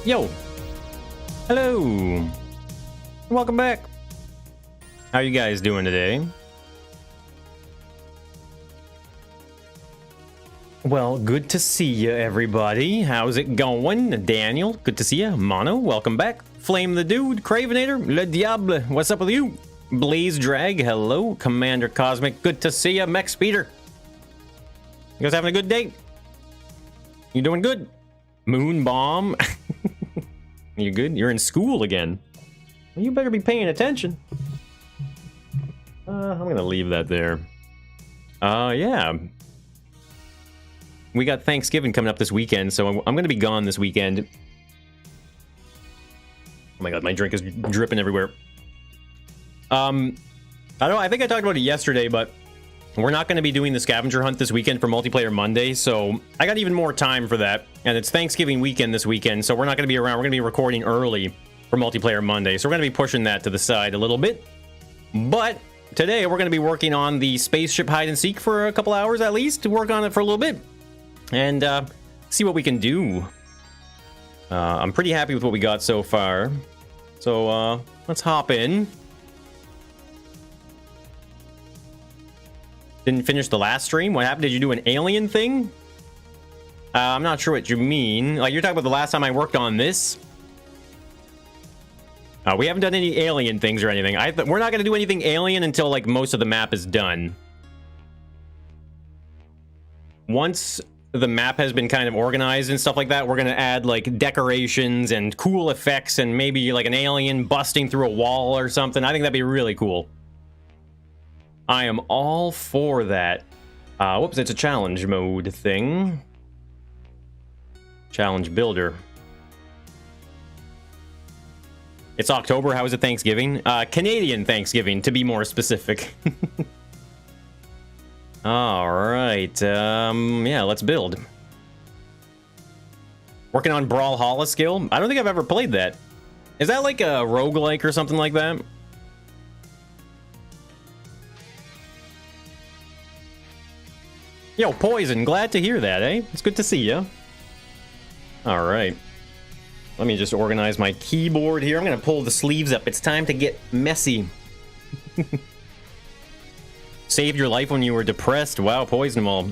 Yo. Hello. Welcome back. How you guys doing today? Well, good to see you, everybody. How's it going? Daniel, good to see you. Mono, welcome back. Flame the Dude, Cravenator, Le Diable, what's up with you? Blaze Drag, hello. Commander Cosmic, good to see you. Mech Speeder. You guys having a good day? You doing good? Moon Bomb. You good? You're in school again. Well, you better be paying attention. I'm gonna leave that there. Yeah. We got Thanksgiving coming up this weekend, so I'm gonna be gone this weekend. Oh my god, my drink is dripping everywhere. I don't know, I think I talked about it yesterday, but we're not going to be doing the scavenger hunt this weekend for Multiplayer Monday, so I got even more time for that. And it's Thanksgiving weekend this weekend, so we're not going to be around. We're going to be recording early for Multiplayer Monday, so we're going to be pushing that to the side a little bit. But today we're going to be working on the spaceship hide and seek for a couple hours at least, to work on it for a little bit and see what we can do. I'm pretty happy with what we got so far, so let's hop in. Didn't finish the last stream. What happened? Did you do an alien thing? I'm not sure what you mean. Like, you're talking about the last time I worked on this? We haven't done any alien things or anything. We're not going to do anything alien until, like, most of the map is done. Once the map has been kind of organized and stuff like that, we're going to add, like, decorations and cool effects and maybe, like, an alien busting through a wall or something. I think that'd be really cool. I am all for that. Whoops, it's a challenge mode thing. Challenge builder. It's October. How is it Thanksgiving? Canadian Thanksgiving, to be more specific. All right. Yeah, let's build. Working on Brawlhalla skill. I don't think I've ever played that. Is that like a roguelike or something like that? Yo, Poison, glad to hear that, eh? It's good to see you. All right. Let me just organize my keyboard here. I'm going to pull the sleeves up. It's time to get messy. Saved your life when you were depressed. Wow, Poison Ball.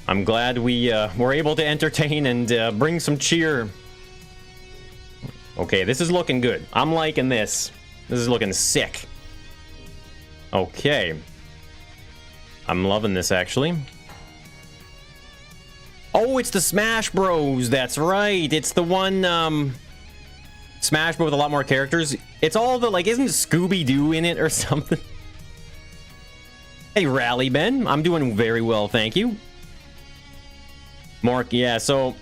I'm glad we were able to entertain and bring some cheer. Okay, this is looking good. I'm liking this. This is looking sick. Okay. I'm loving this, actually. Oh, it's the Smash Bros. That's right. It's the one, Smash Bros. With a lot more characters. It's all the, like, isn't Scooby-Doo in it or something? Hey, Rally Ben. I'm doing very well, thank you. Mark, yeah, so...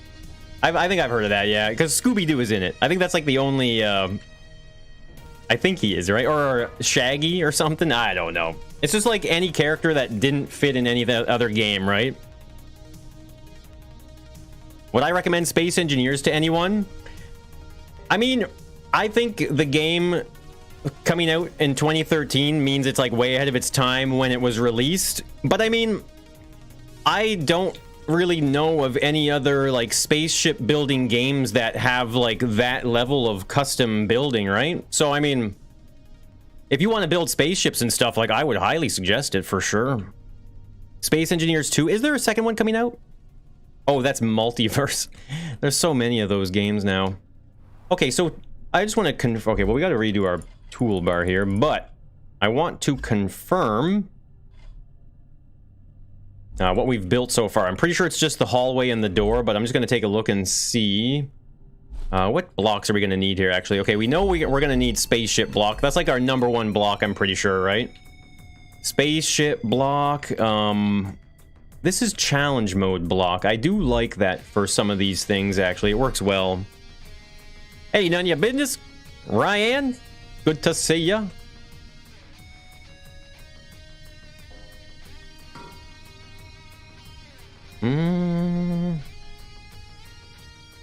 I think I've heard of that, yeah. Because Scooby-Doo is in it. I think that's, like, the only, I think he is, right? Or Shaggy or something? I don't know. It's just like any character that didn't fit in any other game, right? Would I recommend Space Engineers to anyone? I mean, I think the game coming out in 2013 means it's like way ahead of its time when it was released. But I mean, I don't really know of any other like spaceship building games that have like that level of custom building, right? So I mean, if you want to build spaceships and stuff, like, I would highly suggest it for sure. Space Engineers 2. Is there a second one coming out? Oh, that's Multiverse. There's so many of those games now. Okay, so I just want to okay, well, we got to redo our toolbar here, but I want to confirm what we've built so far. I'm pretty sure it's just the hallway and the door, but I'm just going to take a look and see. What blocks are we going to need here, actually? Okay, we know we're going to need spaceship block. That's like our #1 block, I'm pretty sure, right? Spaceship block. This is challenge mode block. I do like that for some of these things, actually. It works well. Hey, none of your business? Ryan? Good to see ya.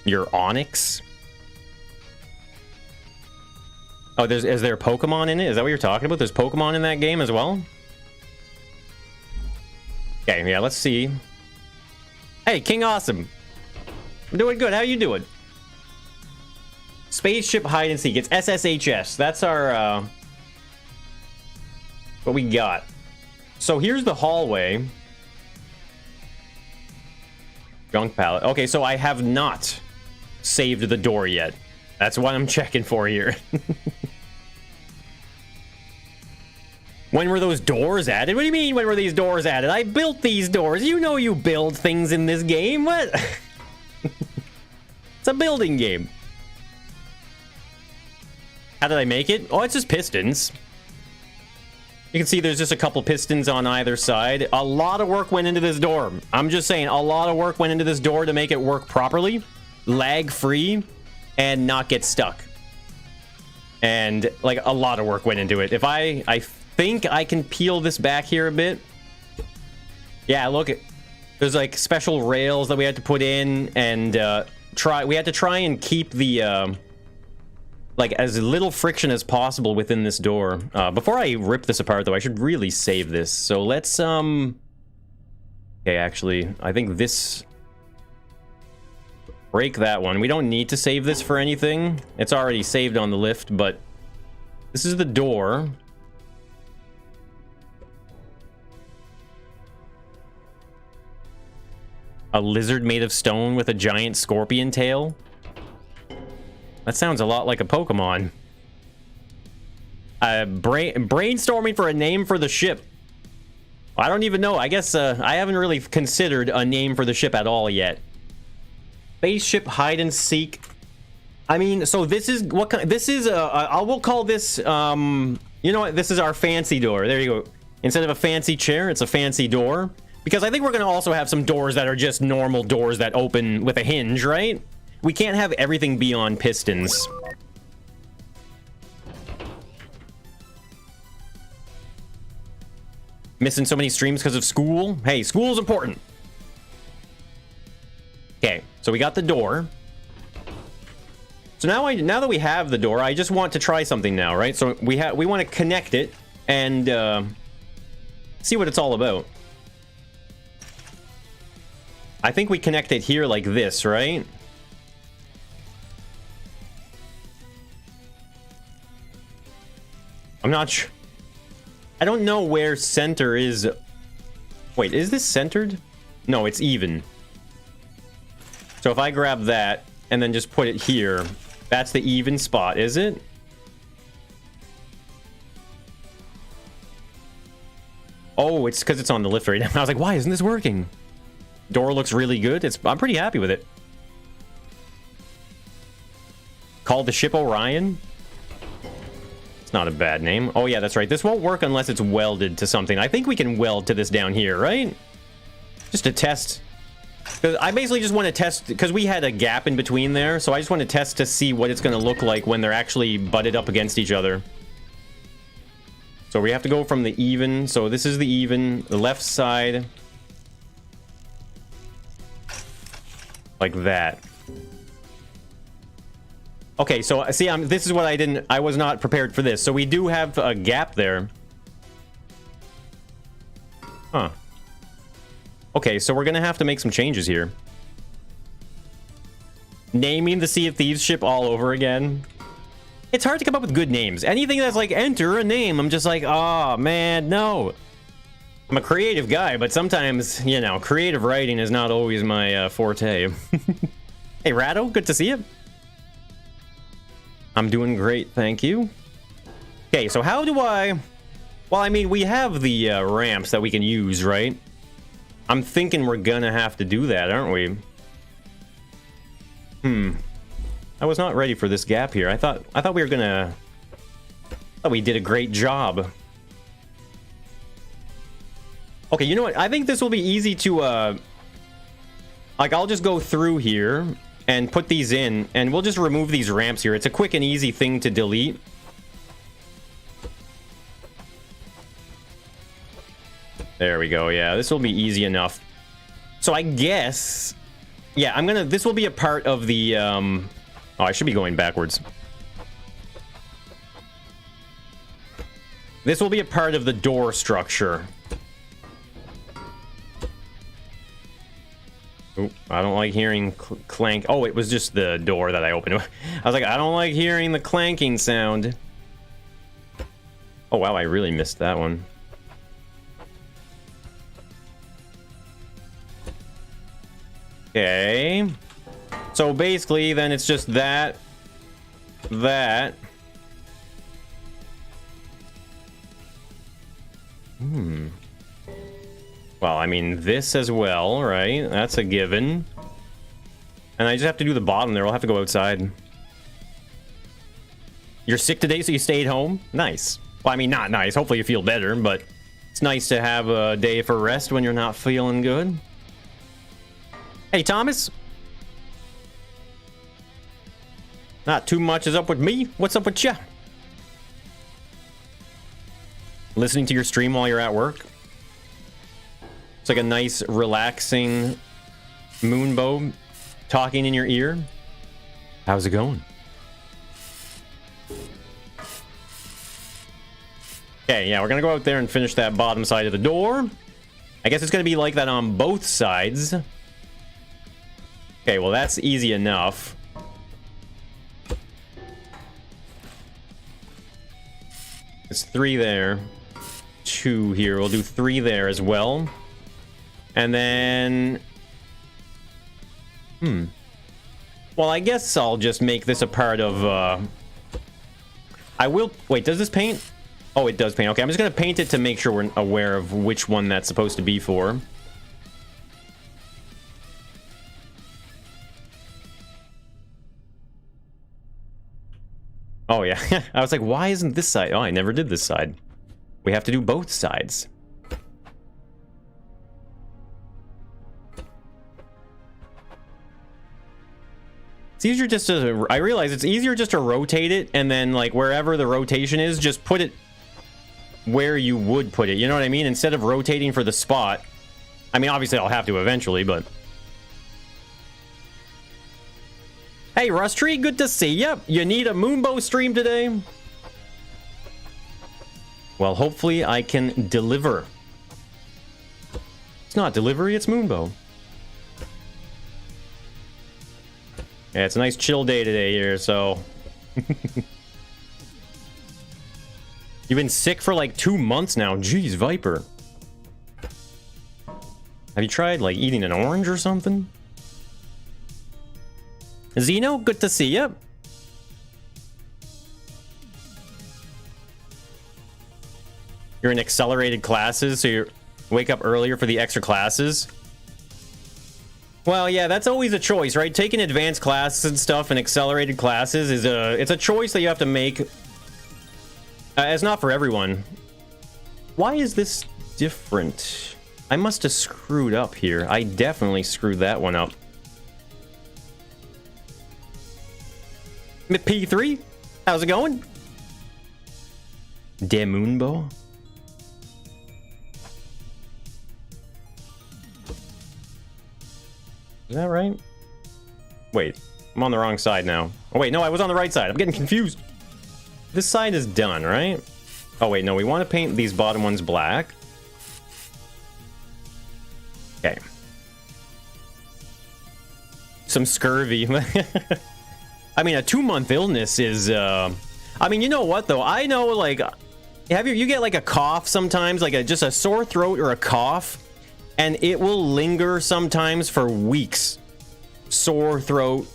Your Onyx? Oh, is there Pokemon in it? Is that what you're talking about? There's Pokemon in that game as well? Okay, yeah, let's see. Hey, King Awesome. I'm doing good. How you doing? Spaceship hide and seek. It's SSHS. That's our, what we got. So here's the hallway. Junk pallet. Okay, so I have not saved the door yet. That's what I'm checking for here. When were those doors added? What do you mean, when were these doors added? I built these doors. You know you build things in this game. What? It's a building game. How did I make it? Oh, it's just pistons. You can see there's just a couple pistons on either side. A lot of work went into this door. I'm just saying, a lot of work went into this door to make it work properly, lag-free, and not get stuck. And, like, a lot of work went into it. If I think I can peel this back here a bit. Yeah, look, there's, like, special rails that we had to put in, and we had to try and keep the... like as little friction as possible within this door. Before I rip this apart though, I should really save this. So let's okay, actually, I think this, break that one. We don't need to save this for anything. It's already saved on the lift, but this is the door. A lizard made of stone with a giant scorpion tail. That sounds a lot like a Pokemon. Brainstorming for a name for the ship. I don't even know. I guess I haven't really considered a name for the ship at all yet. Spaceship hide and seek. I mean, so this is what kind? This is we'll call this. You know what? This is our fancy door. There you go. Instead of a fancy chair, it's a fancy door. Because I think we're gonna also have some doors that are just normal doors that open with a hinge, right? We can't have everything be on pistons. Missing so many streams because of school? Hey, school's important. Okay, so we got the door. So now that we have the door, I just want to try something now, right? So we want to connect it and see what it's all about. I think we connect it here like this, right? I'm not sure. I don't know where center is. Wait, is this centered? No, it's even. So if I grab that and then just put it here, that's the even spot, is it? Oh, it's because it's on the lift right now. I was like, why isn't this working? Door looks really good. I'm pretty happy with it. Called the ship Orion. Not a bad name. Oh yeah, that's right. This won't work unless it's welded to something. I think we can weld to this down here, right? Just to test. Because I basically just want to test, because we had a gap in between there, so I just want to test to see what it's going to look like when they're actually butted up against each other. So we have to go from the even. So this is the even, the left side. Like that. Okay, so see, this is what I was not prepared for this. So we do have a gap there. Huh. Okay, so we're gonna have to make some changes here. Naming the Sea of Thieves ship all over again. It's hard to come up with good names. Anything that's like, enter a name, I'm just like, oh man, no. I'm a creative guy, but sometimes, you know, creative writing is not always my forte. Hey, Rado, good to see you. I'm doing great, thank you. Okay, so how do I... Well, I mean, we have the ramps that we can use, right? I'm thinking we're gonna have to do that, aren't we? I was not ready for this gap here. I thought we were gonna... I thought we did a great job. Okay, you know what? I think this will be easy to... like, I'll just go through here and put these in, and we'll just remove these ramps here. It's a quick and easy thing to delete. There we go. Yeah, this will be easy enough. So I guess, yeah, this will be a part of the, oh, I should be going backwards. This will be a part of the door structure. Ooh, I don't like hearing clank. Oh, it was just the door that I opened. I was like, I don't like hearing the clanking sound. Oh, wow, I really missed that one. Okay. So basically, then it's just that. Well, I mean, this as well, right? That's a given. And I just have to do the bottom there. I'll have to go outside. You're sick today, so you stayed home? Nice. Well, I mean, not nice. Hopefully you feel better, but it's nice to have a day for rest when you're not feeling good. Hey, Thomas. Not too much is up with me. What's up with ya? Listening to your stream while you're at work. It's like a nice, relaxing Moonbow talking in your ear. How's it going? Okay, yeah, we're gonna go out there and finish that bottom side of the door. I guess it's gonna be like that on both sides. Okay, well, that's easy enough. It's 3 there. 2 here. We'll do 3 there as well. And then... Well, I guess I'll just make this a part of... I will... Wait, does this paint? Oh, it does paint. Okay, I'm just going to paint it to make sure we're aware of which one that's supposed to be for. Oh, yeah. I was like, why isn't this side? Oh, I never did this side. We have to do both sides. It's easier just to... I realize it's easier just to rotate it, and then, like, wherever the rotation is, just put it where you would put it. You know what I mean? Instead of rotating for the spot. I mean, obviously, I'll have to eventually, but... Hey, Rustree, good to see ya. You need a Moonbow stream today? Well, hopefully I can deliver. It's not delivery, it's Moonbow. Yeah, it's a nice chill day today here, so... You've been sick for like 2 months now. Jeez, Viper. Have you tried, like, eating an orange or something? Zeno, good to see ya. You're in accelerated classes, so you wake up earlier for the extra classes. Well, yeah, that's always a choice, right? Taking advanced classes and stuff and accelerated classes is it's a choice that you have to make. It's not for everyone. Why is this different? I must have screwed up here. I definitely screwed that one up. P3, how's it going? Moonbow. Is that right? Wait, I'm on the wrong side now. Oh wait, no, I was on the right side. I'm getting confused. This side is done, right? Oh wait, no, we want to paint these bottom ones black. Okay. Some scurvy. I mean, a 2-month illness is, I mean, you know what, though? I know, like, you get, like, a cough sometimes, like, just a sore throat or a cough, and it will linger sometimes for weeks. Sore throat.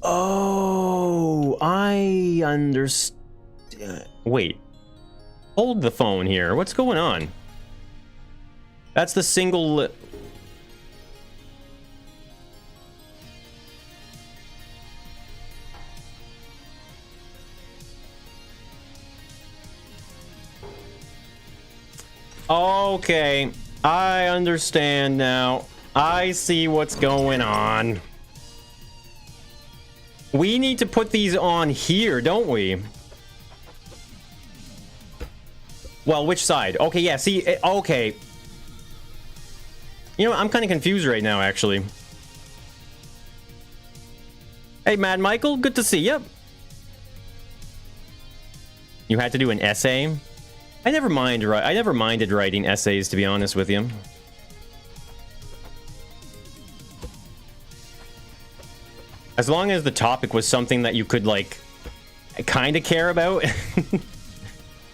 Oh, I understand. Wait. Hold the phone here. What's going on? That's the single... Okay, I understand now. I see what's going on. We need to put these on here, don't we? Well, which side? Okay, yeah, see, okay. You know what, I'm kind of confused right now, actually. Hey, Mad Michael, good to see you. You had to do an essay? I never minded writing essays, to be honest with you. As long as the topic was something that you could, like, kind of care about.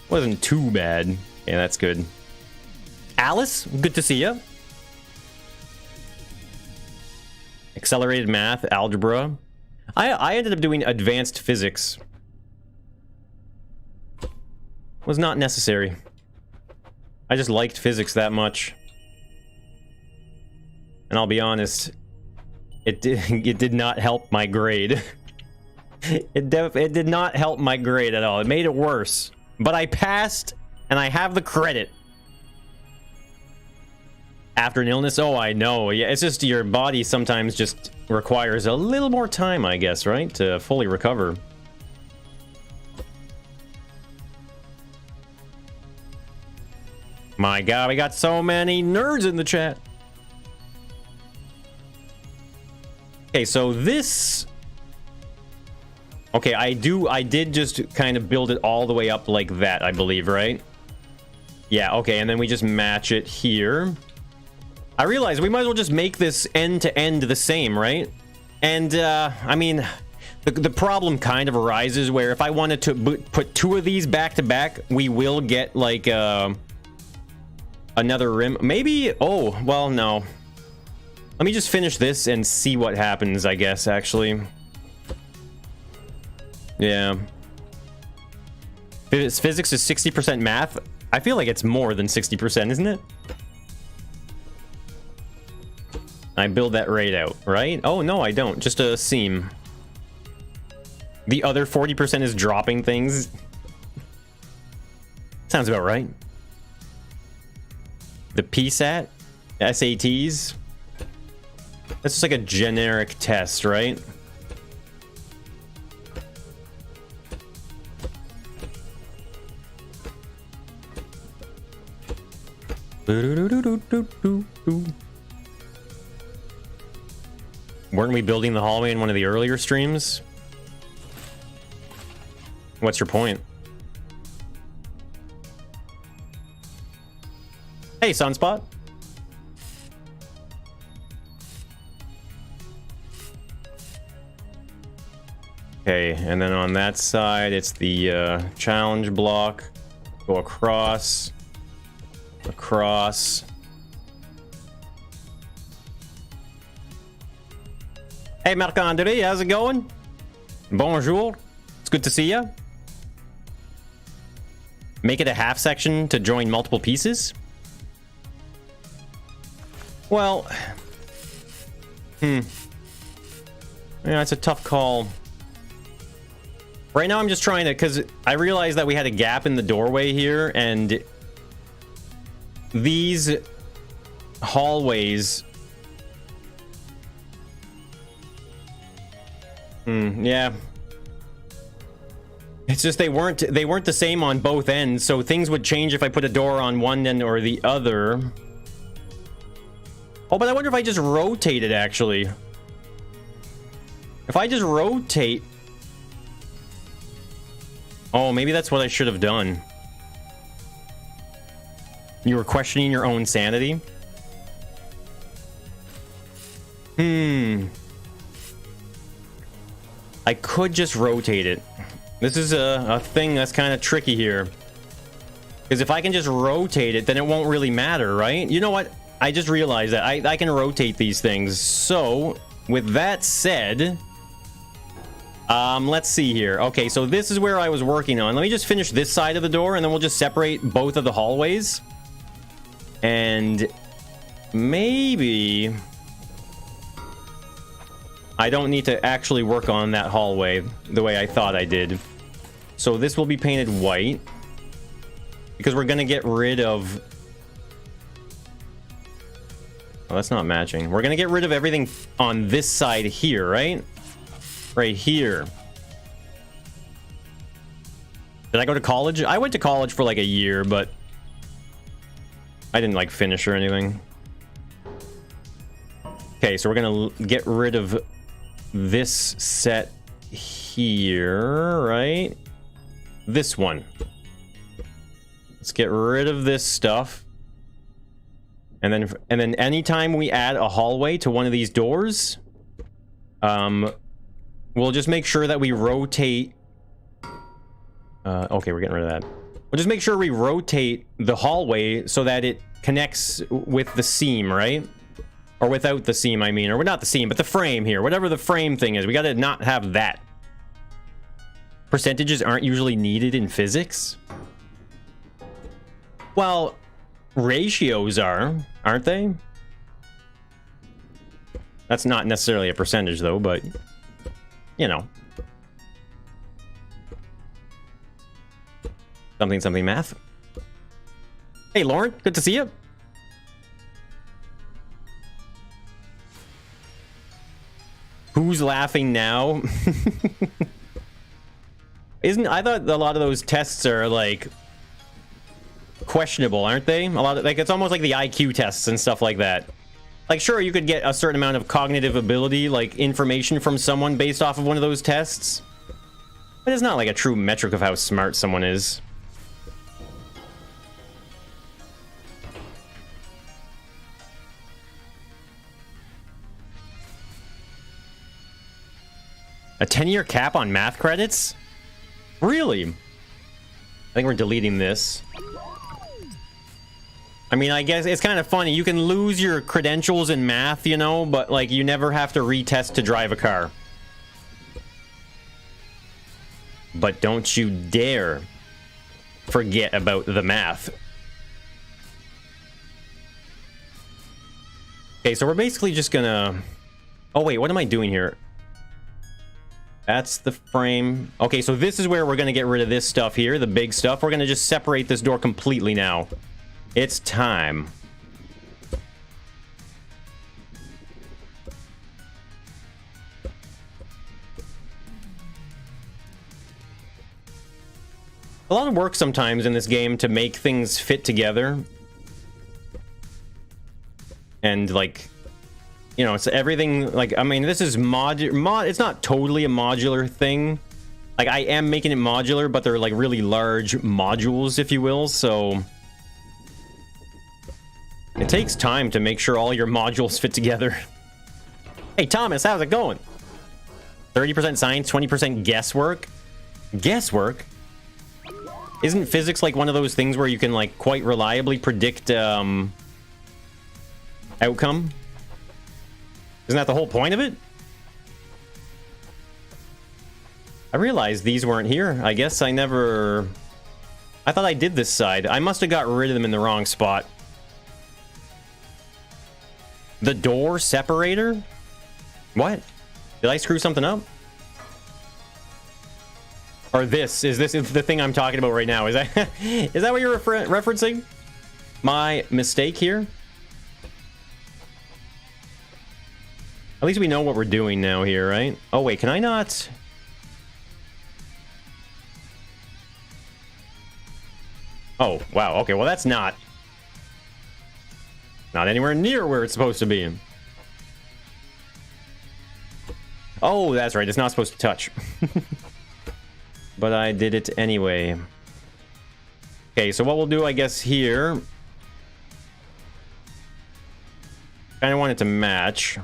Wasn't too bad. Yeah, that's good. Alice, good to see you. Accelerated math, algebra. I ended up doing advanced physics. Was not necessary. I just liked physics that much. And I'll be honest, it did not help my grade. It did not help my grade at all. It made it worse. But I passed, and I have the credit. After an illness? Oh, I know. Yeah, it's just your body sometimes just requires a little more time, I guess, right? To fully recover. My God, we got so many nerds in the chat. Okay, so this... Okay, I did just kind of build it all the way up like that, I believe, right? Yeah, okay, and then we just match it here. I realize we might as well just make this end to end the same, right? And, I mean, the problem kind of arises where if I wanted to put two of these back to back, we will get, like, another rim. Maybe, oh, well, no. Let me just finish this and see what happens, I guess, actually. Yeah. Physics is 60% math. I feel like it's more than 60%, isn't it? I build that right out, right? Oh, no, I don't. Just a seam. The other 40% is dropping things. Sounds about right. The PSAT? SATs? That's just like a generic test, right? Weren't we building the hallway in one of the earlier streams? What's your point? Hey, Sunspot. Okay, and then on that side, it's the challenge block. Go across. Across. Hey, Marc-André, how's it going? Bonjour. It's good to see you. Make it a half section to join multiple pieces? Well... Yeah, it's a tough call. Right now I'm just trying to... Because I realized that we had a gap in the doorway here, and... These... hallways... Yeah. It's just they weren't the same on both ends, so things would change if I put a door on one end or the other. Oh, but I wonder if I just rotate it, actually. If I just rotate... Oh, maybe that's what I should have done. You were questioning your own sanity? I could just rotate it. This is a thing that's kind of tricky here. Because if I can just rotate it, then it won't really matter, right? You know what? I just realized that I can rotate these things. So, with that said... let's see here. Okay, so this is where I was working on. Let me just finish this side of the door, and then we'll just separate both of the hallways. And... maybe... I don't need to actually work on that hallway the way I thought I did. So this will be painted white. Because we're going to get rid of... Oh, that's not matching. We're going to get rid of everything on this side here, right? Right here. Did I go to college? I went to college for like a year, but... I didn't like finish or anything. Okay, so we're going to get rid of... this set here, right? This one. Let's get rid of this stuff. And then anytime we add a hallway to one of these doors, we'll just make sure that we rotate. Okay, we're getting rid of that. We'll just make sure we rotate the hallway so that it connects with the seam, right? Or without the seam, I mean. Or not the seam, but the frame here. Whatever the frame thing is. We gotta not have that. Percentages aren't usually needed in physics. Well, ratios are, aren't they? That's not necessarily a percentage, though, but, you know. Something math. Hey, Lauren, good to see you. Who's laughing now? I thought a lot of those tests are, like, questionable, aren't they? A lot of, like, it's almost like the IQ tests and stuff like that. Like, sure, you could get a certain amount of cognitive ability, like information from someone based off of one of those tests, but it's not like a true metric of how smart someone is. A 10-year cap on math credits? Really? I think we're deleting this. I mean, I guess it's kind of funny. You can lose your credentials in math, you know, but, like, you never have to retest to drive a car. But don't you dare forget about the math. Okay, so we're basically just gonna... Oh, wait, what am I doing here? That's the frame. Okay, so this is where we're gonna get rid of this stuff here, the big stuff. We're gonna just separate this door completely now. It's time. A lot of work sometimes in this game to make things fit together. And, like, you know, it's everything, like, I mean, this is it's not totally a modular thing. Like, I am making it modular, but they're, like, really large modules, if you will, so... It takes time to make sure all your modules fit together. Hey, Thomas, how's it going? 30% science, 20% guesswork? Guesswork? Isn't physics like one of those things where you can, like, quite reliably predict, outcome? Isn't that the whole point of it? I realized these weren't here. I guess I never... I thought I did this side. I must have got rid of them in the wrong spot. The door separator? What? Did I screw something up? Or this? Is this the thing I'm talking about right now? Is that is that what you're referencing? My mistake here? At least we know what we're doing now here, right? Oh, wait, can I not... Oh, wow, okay, well, that's not anywhere near where it's supposed to be. Oh, that's right, it's not supposed to touch. But I did it anyway. Okay, so what we'll do, I guess, here... kind of want it to match.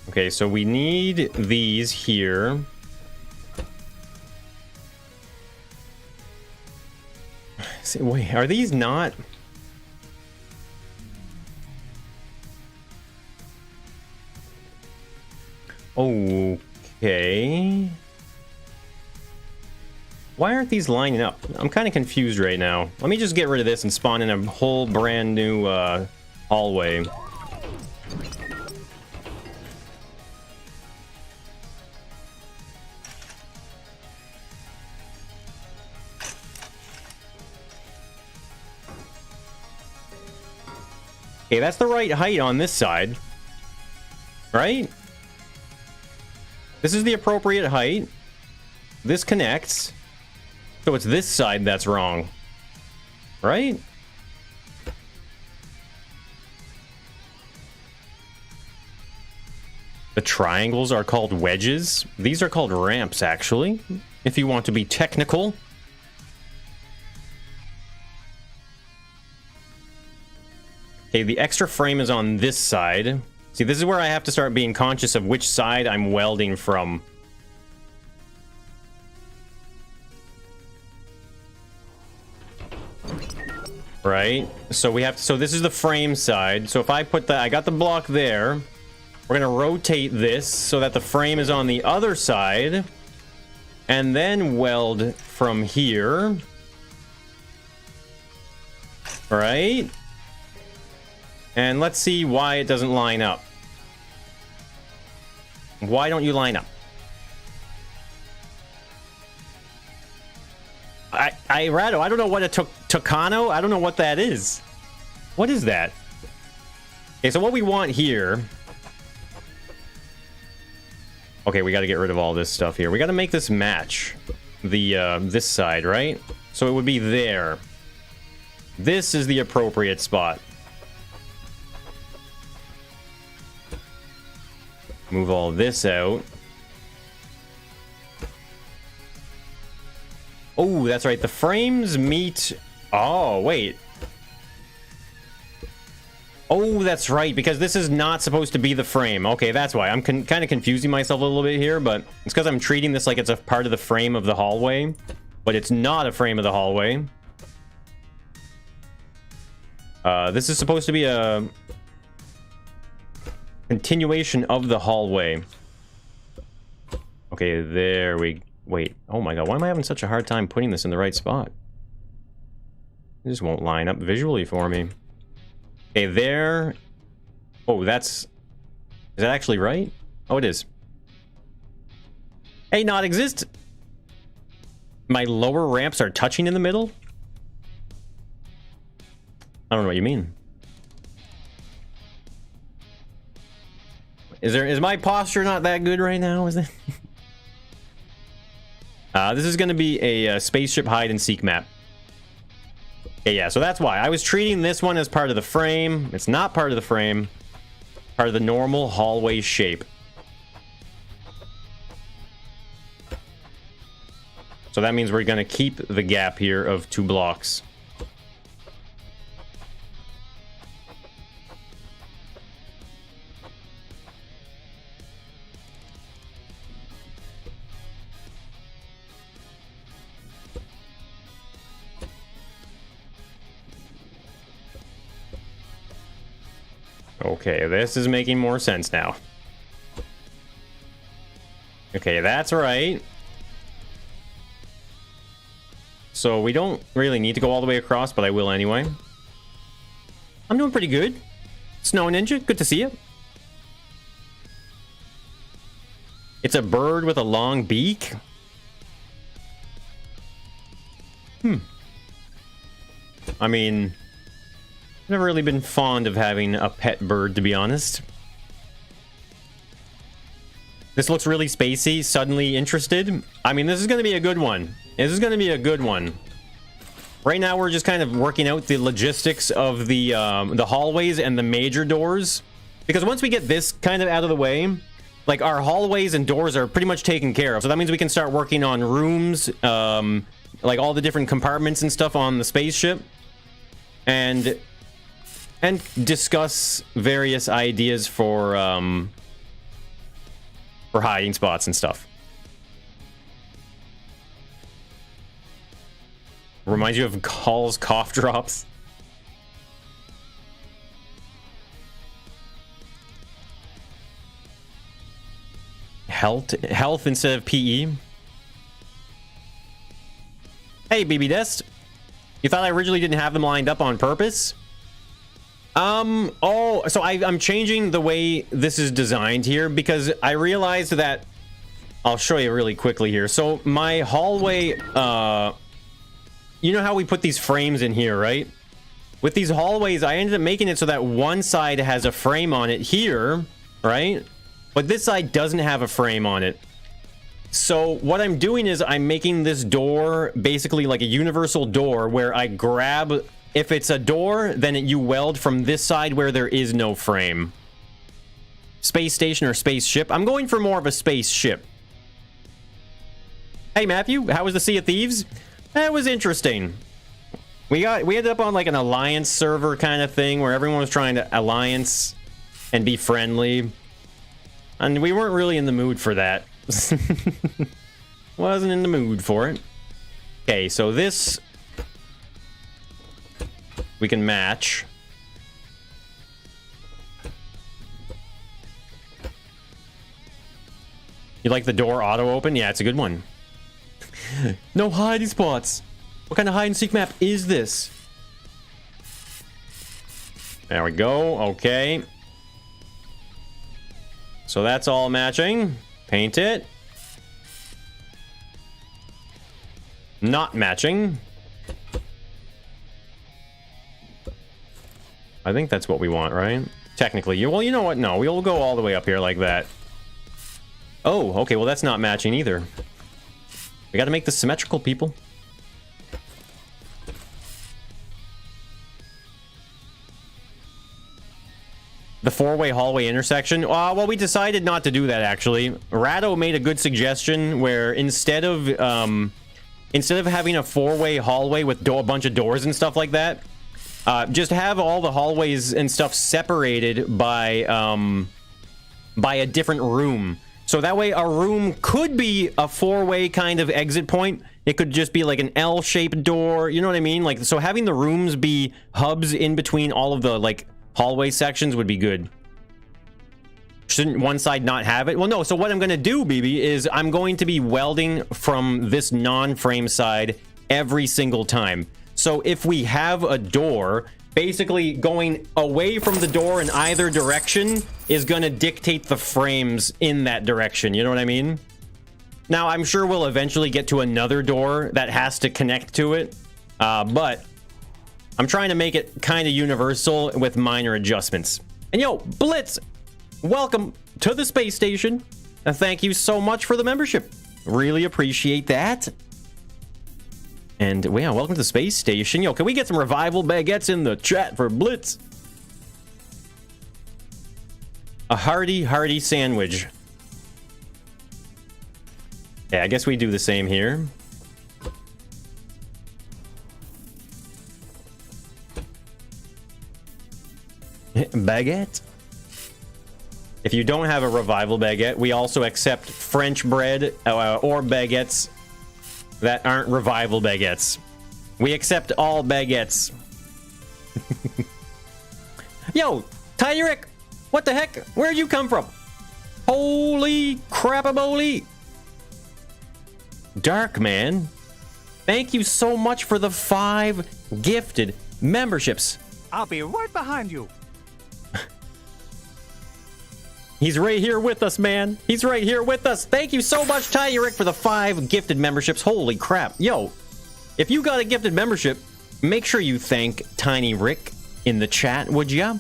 Okay, so we need these here. See, wait, are these not? Okay. Why aren't these lining up? I'm kind of confused right now. Let me just get rid of this and spawn in a whole brand new hallway. Okay, that's the right height on this side. Right? This is the appropriate height. This connects. So it's this side that's wrong. right? The triangles are called wedges. These are called ramps, actually, if you want to be technical. Okay, the extra frame is on this side. See, this is where I have to start being conscious of which side I'm welding from. Right? So we have to, so this is the frame side. So if I put I got the block there. We're gonna rotate this so that the frame is on the other side. And then weld from here. Right? And let's see why it doesn't line up. Why don't you line up? Rado, I don't know what a Tucano, I don't know what that is. What is that? Okay, so what we want here... Okay, we got to get rid of all this stuff here. We got to make this match the this side, right? So it would be there. This is the appropriate spot. Move all this out. Oh, that's right. The frames meet... Oh, wait. Oh, that's right, because this is not supposed to be the frame. Okay, that's why. I'm kind of confusing myself a little bit here, but it's because I'm treating this like it's a part of the frame of the hallway, but it's not a frame of the hallway. This is supposed to be a continuation of the hallway. Okay, there we... Wait, oh my god, why am I having such a hard time putting this in the right spot? It just won't line up visually for me. Okay, there... Oh, that's... Is that actually right? Oh, it is. Hey, not exist! My lower ramps are touching in the middle? I don't know what you mean. Is my posture not that good right now? Is it? This is going to be a spaceship hide and seek map. Okay, yeah, so that's why. I was treating this one as part of the frame. It's not part of the frame. Part of the normal hallway shape. So that means we're going to keep the gap here of 2 blocks. Okay, this is making more sense now. Okay, that's right. So we don't really need to go all the way across, but I will anyway. I'm doing pretty good. Snow Ninja, good to see you. It's a bird with a long beak. I mean... Never really been fond of having a pet bird, to be honest. This looks really spacey. Suddenly interested. I mean, this is going to be a good one. This is going to be a good one. Right now, we're just kind of working out the logistics of the hallways and the major doors. Because once we get this kind of out of the way, like our hallways and doors are pretty much taken care of. So that means we can start working on rooms, like all the different compartments and stuff on the spaceship. And discuss various ideas for hiding spots and stuff. Reminds you of Hall's cough drops. Health instead of PE. Hey, BB Dest. You thought I originally didn't have them lined up on purpose? Oh, so I'm changing the way this is designed here because I realized that I'll show you really quickly here. So my hallway, you know how we put these frames in here, right? With these hallways, I ended up making it so that one side has a frame on it here, right? But this side doesn't have a frame on it. So what I'm doing is I'm making this door basically like a universal door where I grab, if it's a door, then you weld from this side where there is no frame. Space station or spaceship? I'm going for more of a spaceship. Hey Matthew, how was the Sea of Thieves? That was interesting. We ended up on like an alliance server kind of thing where everyone was trying to alliance and be friendly. And we weren't really in the mood for that. Wasn't in the mood for it. Okay, so this we can match. You like the door auto open? Yeah, it's a good one. No hiding spots. What kind of hide and seek map is this? There we go. Okay. So that's all matching. Paint it. Not matching. I think that's what we want, right? Technically. Well, you know what? No, we'll go all the way up here like that. Oh, okay. Well, that's not matching either. We got to make this symmetrical, people. The four-way hallway intersection? Well, we decided not to do that, actually. Rado made a good suggestion where instead of having a four-way hallway with a bunch of doors and stuff like that, just have all the hallways and stuff separated by a different room. So that way a room could be a four-way kind of exit point. It could just be like an L-shaped door. You know what I mean? Like, so having the rooms be hubs in between all of the, like, hallway sections would be good. Shouldn't one side not have it? Well, no. So what I'm going to do, BB, is I'm going to be welding from this non-frame side every single time. So if we have a door, basically going away from the door in either direction is going to dictate the frames in that direction. You know what I mean? Now, I'm sure we'll eventually get to another door that has to connect to it. But I'm trying to make it kind of universal with minor adjustments. And yo, Blitz, welcome to the space station. And thank you so much for the membership. Really appreciate that. And yeah, welcome to the space station. Yo, can we get some revival baguettes in the chat for Blitz? A hearty sandwich. Yeah, I guess we do the same here. Baguette. If you don't have a revival baguette, we also accept French bread or baguettes that aren't revival baguettes. We accept all baguettes. Yo, Tyrick, what the heck? Where'd you come from? Holy crapaboli. Dark Man, thank you so much for the 5 gifted memberships. I'll be right behind you. He's right here with us, man. He's right here with us. Thank you so much, Tyrick, for the 5 gifted memberships. Holy crap. Yo, if you got a gifted membership, make sure you thank Tiny Rick in the chat, would ya?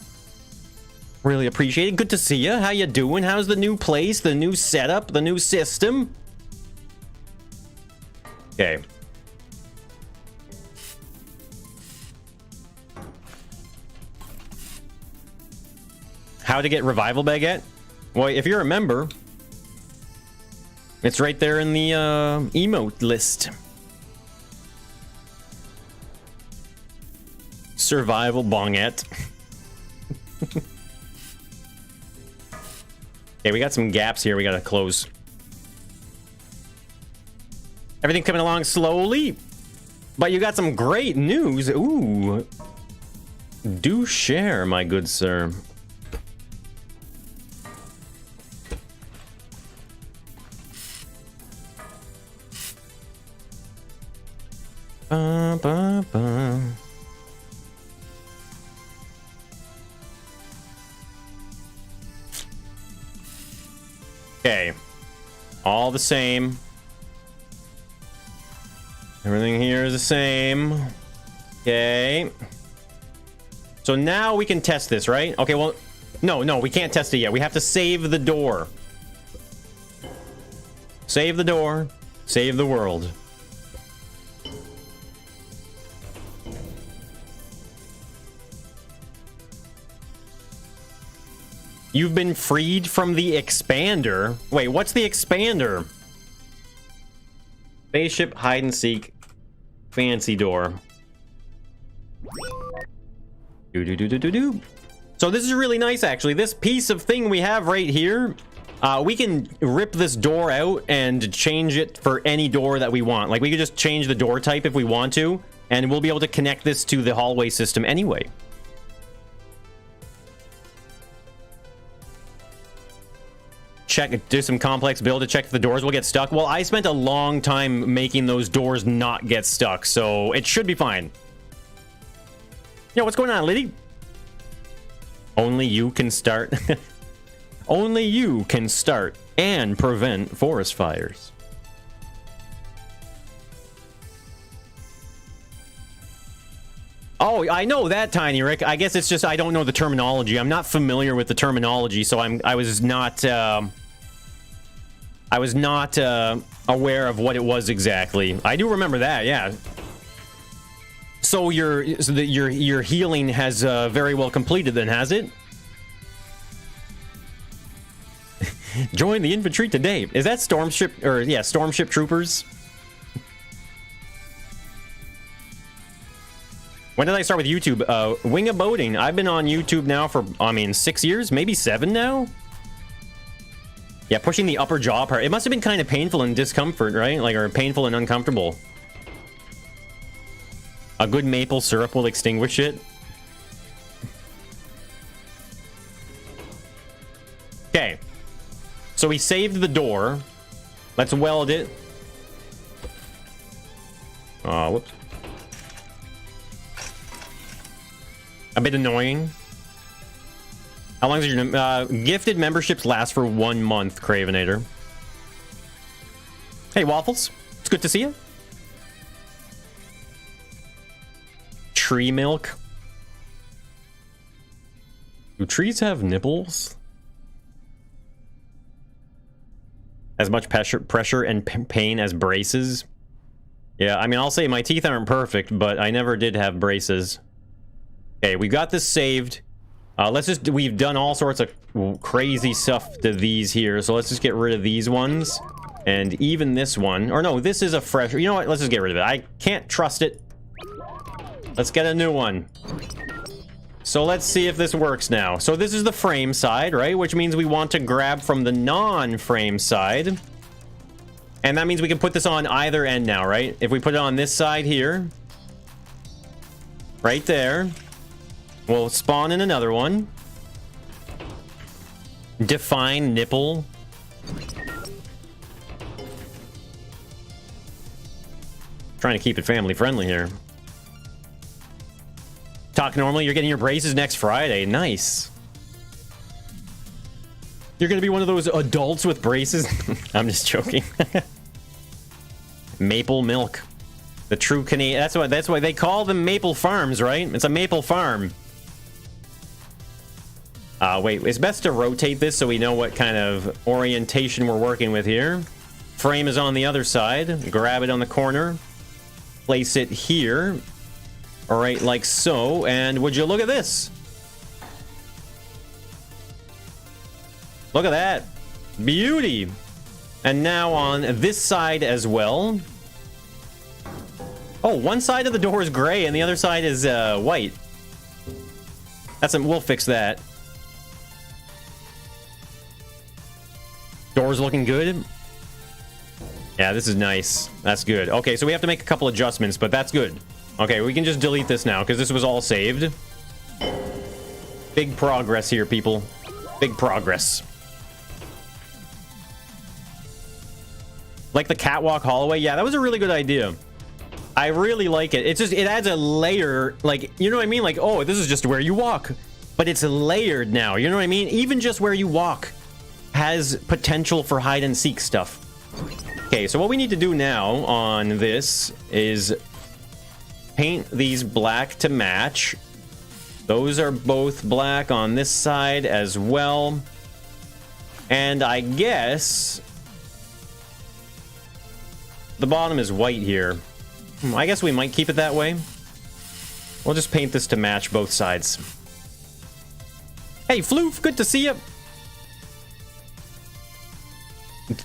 Really appreciate it. Good to see you. How you doing? How's the new place, the new setup, the new system? Okay. How to get revival baguette? Well, if you're a member, it's right there in the emote list. Survival bongette. Okay, we got some gaps here we gotta close. Everything coming along slowly, but you got some great news. Ooh. Do share, my good sir. Ba, ba, ba. Okay. All the same. Everything here is the same. Okay. So now we can test this, right? Okay, well, no, we can't test it yet. We have to save the door. Save the door. Save the world. You've been freed from the expander. Wait, what's the expander? Spaceship, hide and seek, fancy door. Do. So this is really nice, actually. This piece of thing we have right here, we can rip this door out and change it for any door that we want. Like, we could just change the door type if we want to, and we'll be able to connect this to the hallway system anyway. Do some complex build to check if the doors will get stuck. Well, I spent a long time making those doors not get stuck, so it should be fine. Yo, what's going on, Liddy? Only you can start. Only you can start and prevent forest fires. Oh, I know that, Tiny Rick. I guess it's just I don't know the terminology. I'm not familiar with the terminology, so I was not aware of what it was exactly. I do remember that, yeah. So your healing has very well completed then, has it? Join the infantry today. Is that Stormship, or yeah, Stormship Troopers? When did I start with YouTube? Wing of Boating. I've been on YouTube now for, 6 years, maybe 7 now? Yeah, pushing the upper jaw part. It must have been kind of painful and discomfort, right? Like, or painful and uncomfortable. A good maple syrup will extinguish it. Okay. So we saved the door. Let's weld it. Oh, whoops. A bit annoying. How long does your gifted memberships last? For 1 month, Cravenator. Hey, Waffles. It's good to see you. Tree milk. Do trees have nipples? As much pressure and pain as braces? Yeah, I mean, I'll say my teeth aren't perfect, but I never did have braces. Okay, we got this saved. We've done all sorts of crazy stuff to these here, so let's just get rid of these ones. And even this one. Or no, this is a fresh... You know what? Let's just get rid of it. I can't trust it. Let's get a new one. So let's see if this works now. So this is the frame side, right? Which means we want to grab from the non-frame side. And that means we can put this on either end now, right? If we put it on this side here. Right there. We'll spawn in another one. Define nipple. Trying to keep it family friendly here. Talk normally, you're getting your braces next Friday. Nice. You're gonna be one of those adults with braces? I'm just joking. Maple milk. The true Canadian. That's why they call them maple farms, right? It's a maple farm. Wait, it's best to rotate this so we know what kind of orientation we're working with here. Frame is on the other side. Grab it on the corner. Place it here. All right, like so. And would you look at this? Look at that. Beauty. And now on this side as well. Oh, one side of the door is gray and the other side is white. We'll fix that. Door's looking good. Yeah, this is nice. That's good. Okay, so we have to make a couple adjustments, but that's good. Okay, we can just delete this now because this was all saved. Big progress here, people. Big progress. Like the catwalk hallway? Yeah, that was a really good idea. I really like it. It's just, it adds a layer, like, you know what I mean? Like, oh, this is just where you walk. But it's layered now, you know what I mean? Even just where you walk has potential for hide and seek stuff. Okay, so what we need to do now on this is paint these black to match. Those are both black on this side as well. And I guess the bottom is white here. I guess we might keep it that way. We'll just paint this to match both sides. Hey, Floof, good to see you.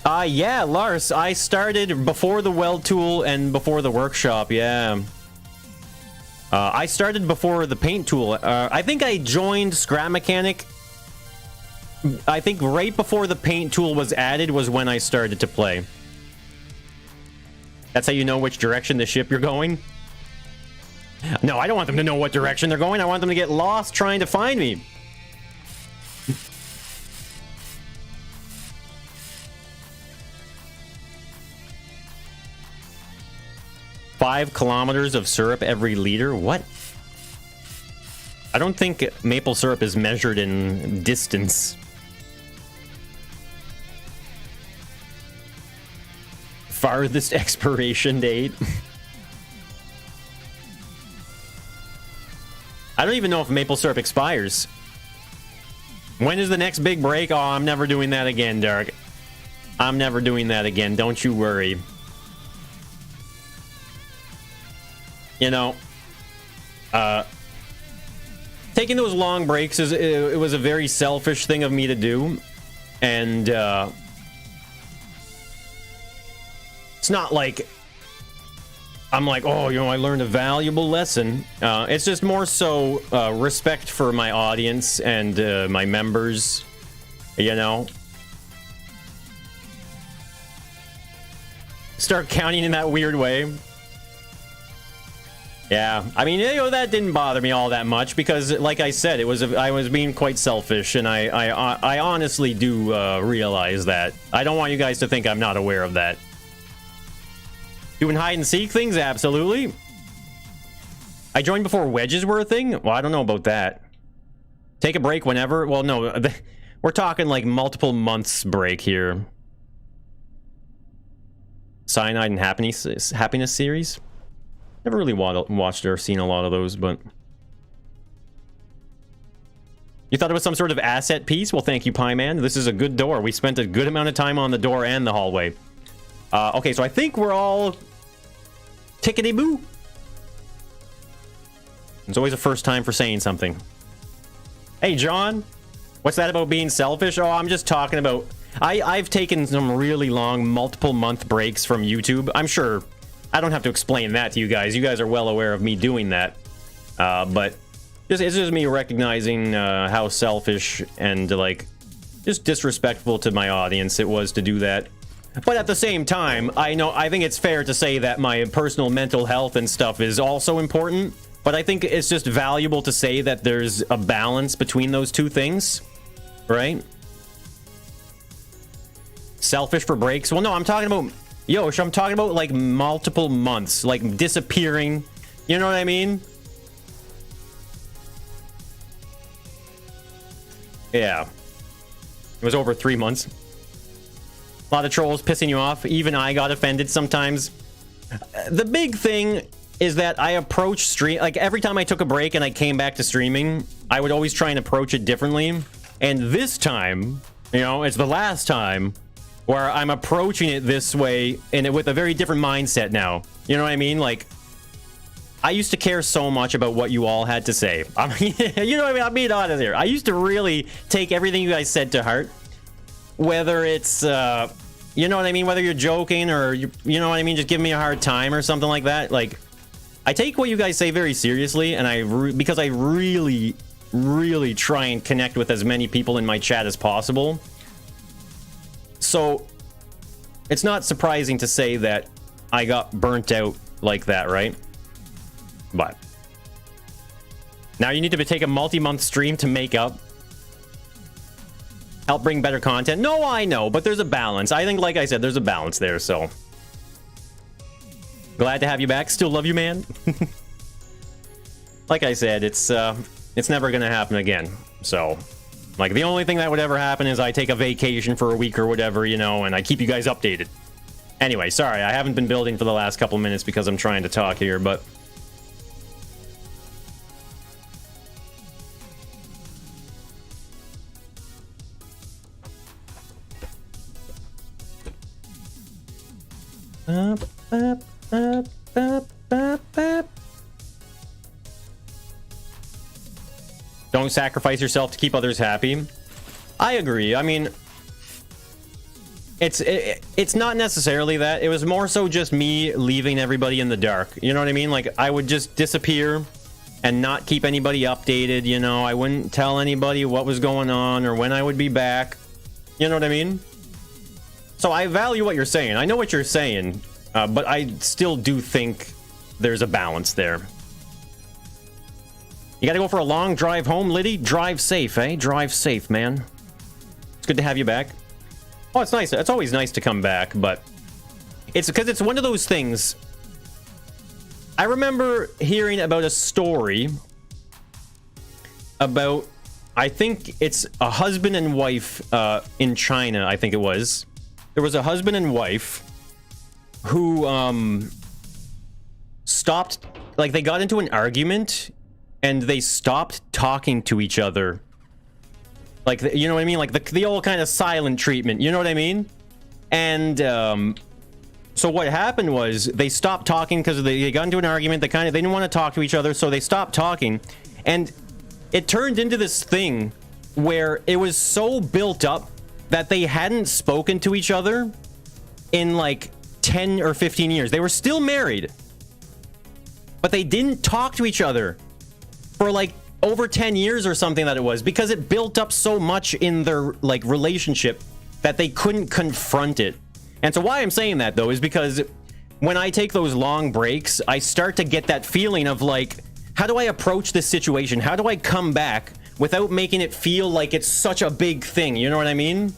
Yeah, Lars, I started before the weld tool and before the workshop, yeah. I started before the paint tool. I think I joined Scrap Mechanic. I think right before the paint tool was added was when I started to play. That's how you know which direction the ship you're going? No, I don't want them to know what direction they're going. I want them to get lost trying to find me. $5 kilometers of syrup every liter? What? I don't think maple syrup is measured in distance. Farthest expiration date. I don't even know if maple syrup expires. When is the next big break? Oh, I'm never doing that again, Dark. I'm never doing that again. Don't you worry. You know, taking those long breaks it was a very selfish thing of me to do, and it's not like I'm like, oh, you know, I learned a valuable lesson. It's just more so respect for my audience and my members, you know. Start counting in that weird way. Yeah, I mean, you know, that didn't bother me all that much because, like I said, I was being quite selfish, and I honestly do realize that. I don't want you guys to think I'm not aware of that. Doing hide and seek things, absolutely. I joined before wedges were a thing. Well, I don't know about that. Take a break whenever. Well, no, we're talking like multiple months break here. Cyanide and Happiness series. Never really watched or seen a lot of those, but... You thought it was some sort of asset piece? Well, thank you, Pieman. This is a good door. We spent a good amount of time on the door and the hallway. Okay, so I think we're all... tickety-boo. It's always a first time for saying something. Hey, John. What's that about being selfish? Oh, I'm just talking about... I've taken some really long, multiple-month breaks from YouTube. I'm sure... I don't have to explain that to you guys. You guys are well aware of me doing that. But it's just me recognizing how selfish and, like, just disrespectful to my audience it was to do that. But at the same time, I think it's fair to say that my personal mental health and stuff is also important. But I think it's just valuable to say that there's a balance between those two things. Right? Selfish for breaks? Well, no, I'm talking about... Yosh, I'm talking about, like, multiple months. Like, disappearing. You know what I mean? Yeah. It was over 3 months. A lot of trolls pissing you off. Even I got offended sometimes. The big thing is that I approach stream... Like, every time I took a break and I came back to streaming, I would always try and approach it differently. And this time, you know, it's the last time... where I'm approaching it this way and with a very different mindset now. You know what I mean? Like, I used to care so much about what you all had to say. I mean, you know what I mean? I'm being honest here. I used to really take everything you guys said to heart. Whether it's, you know what I mean? Whether you're joking or, you know what I mean? Just giving me a hard time or something like that. Like, I take what you guys say very seriously, and because I really, really try and connect with as many people in my chat as possible. So, it's not surprising to say that I got burnt out like that, right? But now you need to take a multi-month stream to make up. Help bring better content. No, I know, but there's a balance. I think, like I said, there's a balance there, so. Glad to have you back. Still love you, man. Like I said, it's never gonna happen again, so. Like, the only thing that would ever happen is I take a vacation for a week or whatever, you know, and I keep you guys updated. Anyway, sorry, I haven't been building for the last couple minutes because I'm trying to talk here, but... Don't sacrifice yourself to keep others happy. I agree. I mean, it's not necessarily that. It was more so just me leaving everybody in the dark. You know what I mean? Like, I would just disappear and not keep anybody updated, you know? I wouldn't tell anybody what was going on or when I would be back. You know what I mean? So I value what you're saying. I know what you're saying, but I still do think there's a balance there. You gotta go for a long drive home, Liddy? Drive safe, eh? Drive safe, man. It's good to have you back. Oh, it's nice. It's always nice to come back, but it's because it's one of those things. I remember hearing about a story about, I think it's a husband and wife in China, I think it was. There was a husband and wife who stopped, like they got into an argument and they stopped talking to each other. Like, you know what I mean? Like the old kind of silent treatment, you know what I mean? And so what happened was they stopped talking because they got into an argument. They didn't want to talk to each other, so they stopped talking. And it turned into this thing where it was so built up that they hadn't spoken to each other in like 10 or 15 years. They were still married, but they didn't talk to each other for like over 10 years or something, that it was, because it built up so much in their like relationship that they couldn't confront it. And so why I'm saying that though is because when I take those long breaks, I start to get that feeling of like, how do I approach this situation? How do I come back without making it feel like it's such a big thing? You know what I mean?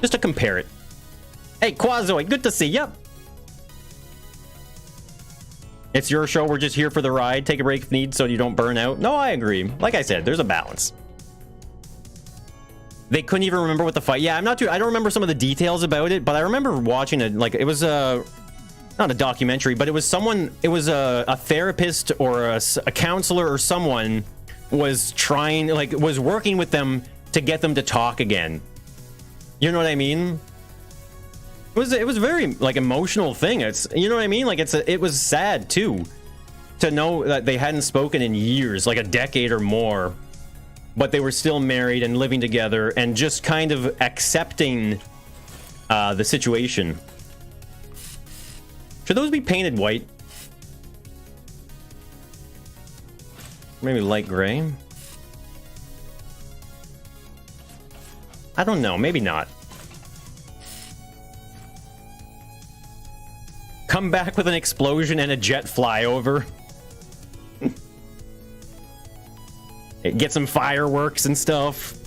Just to compare it. Hey, Quazoid, good to see you. It's your show. We're just here for the ride. Take a break if need so you don't burn out. No, I agree. Like I said, there's a balance. They couldn't even remember what the fight. Yeah, I don't remember some of the details about it, but I remember watching it. Like, it was not a documentary, but it was someone, it was a therapist or a counselor or someone was trying, like, was working with them to get them to talk again. You know what I mean? It was very like emotional thing. It's, you know what I mean? Like, it was sad too to know that they hadn't spoken in years, like a decade or more, but they were still married and living together and just kind of accepting the situation. Should those be painted white? Maybe light gray? I don't know, maybe not. Come back with an explosion and a jet flyover. Get some fireworks and stuff.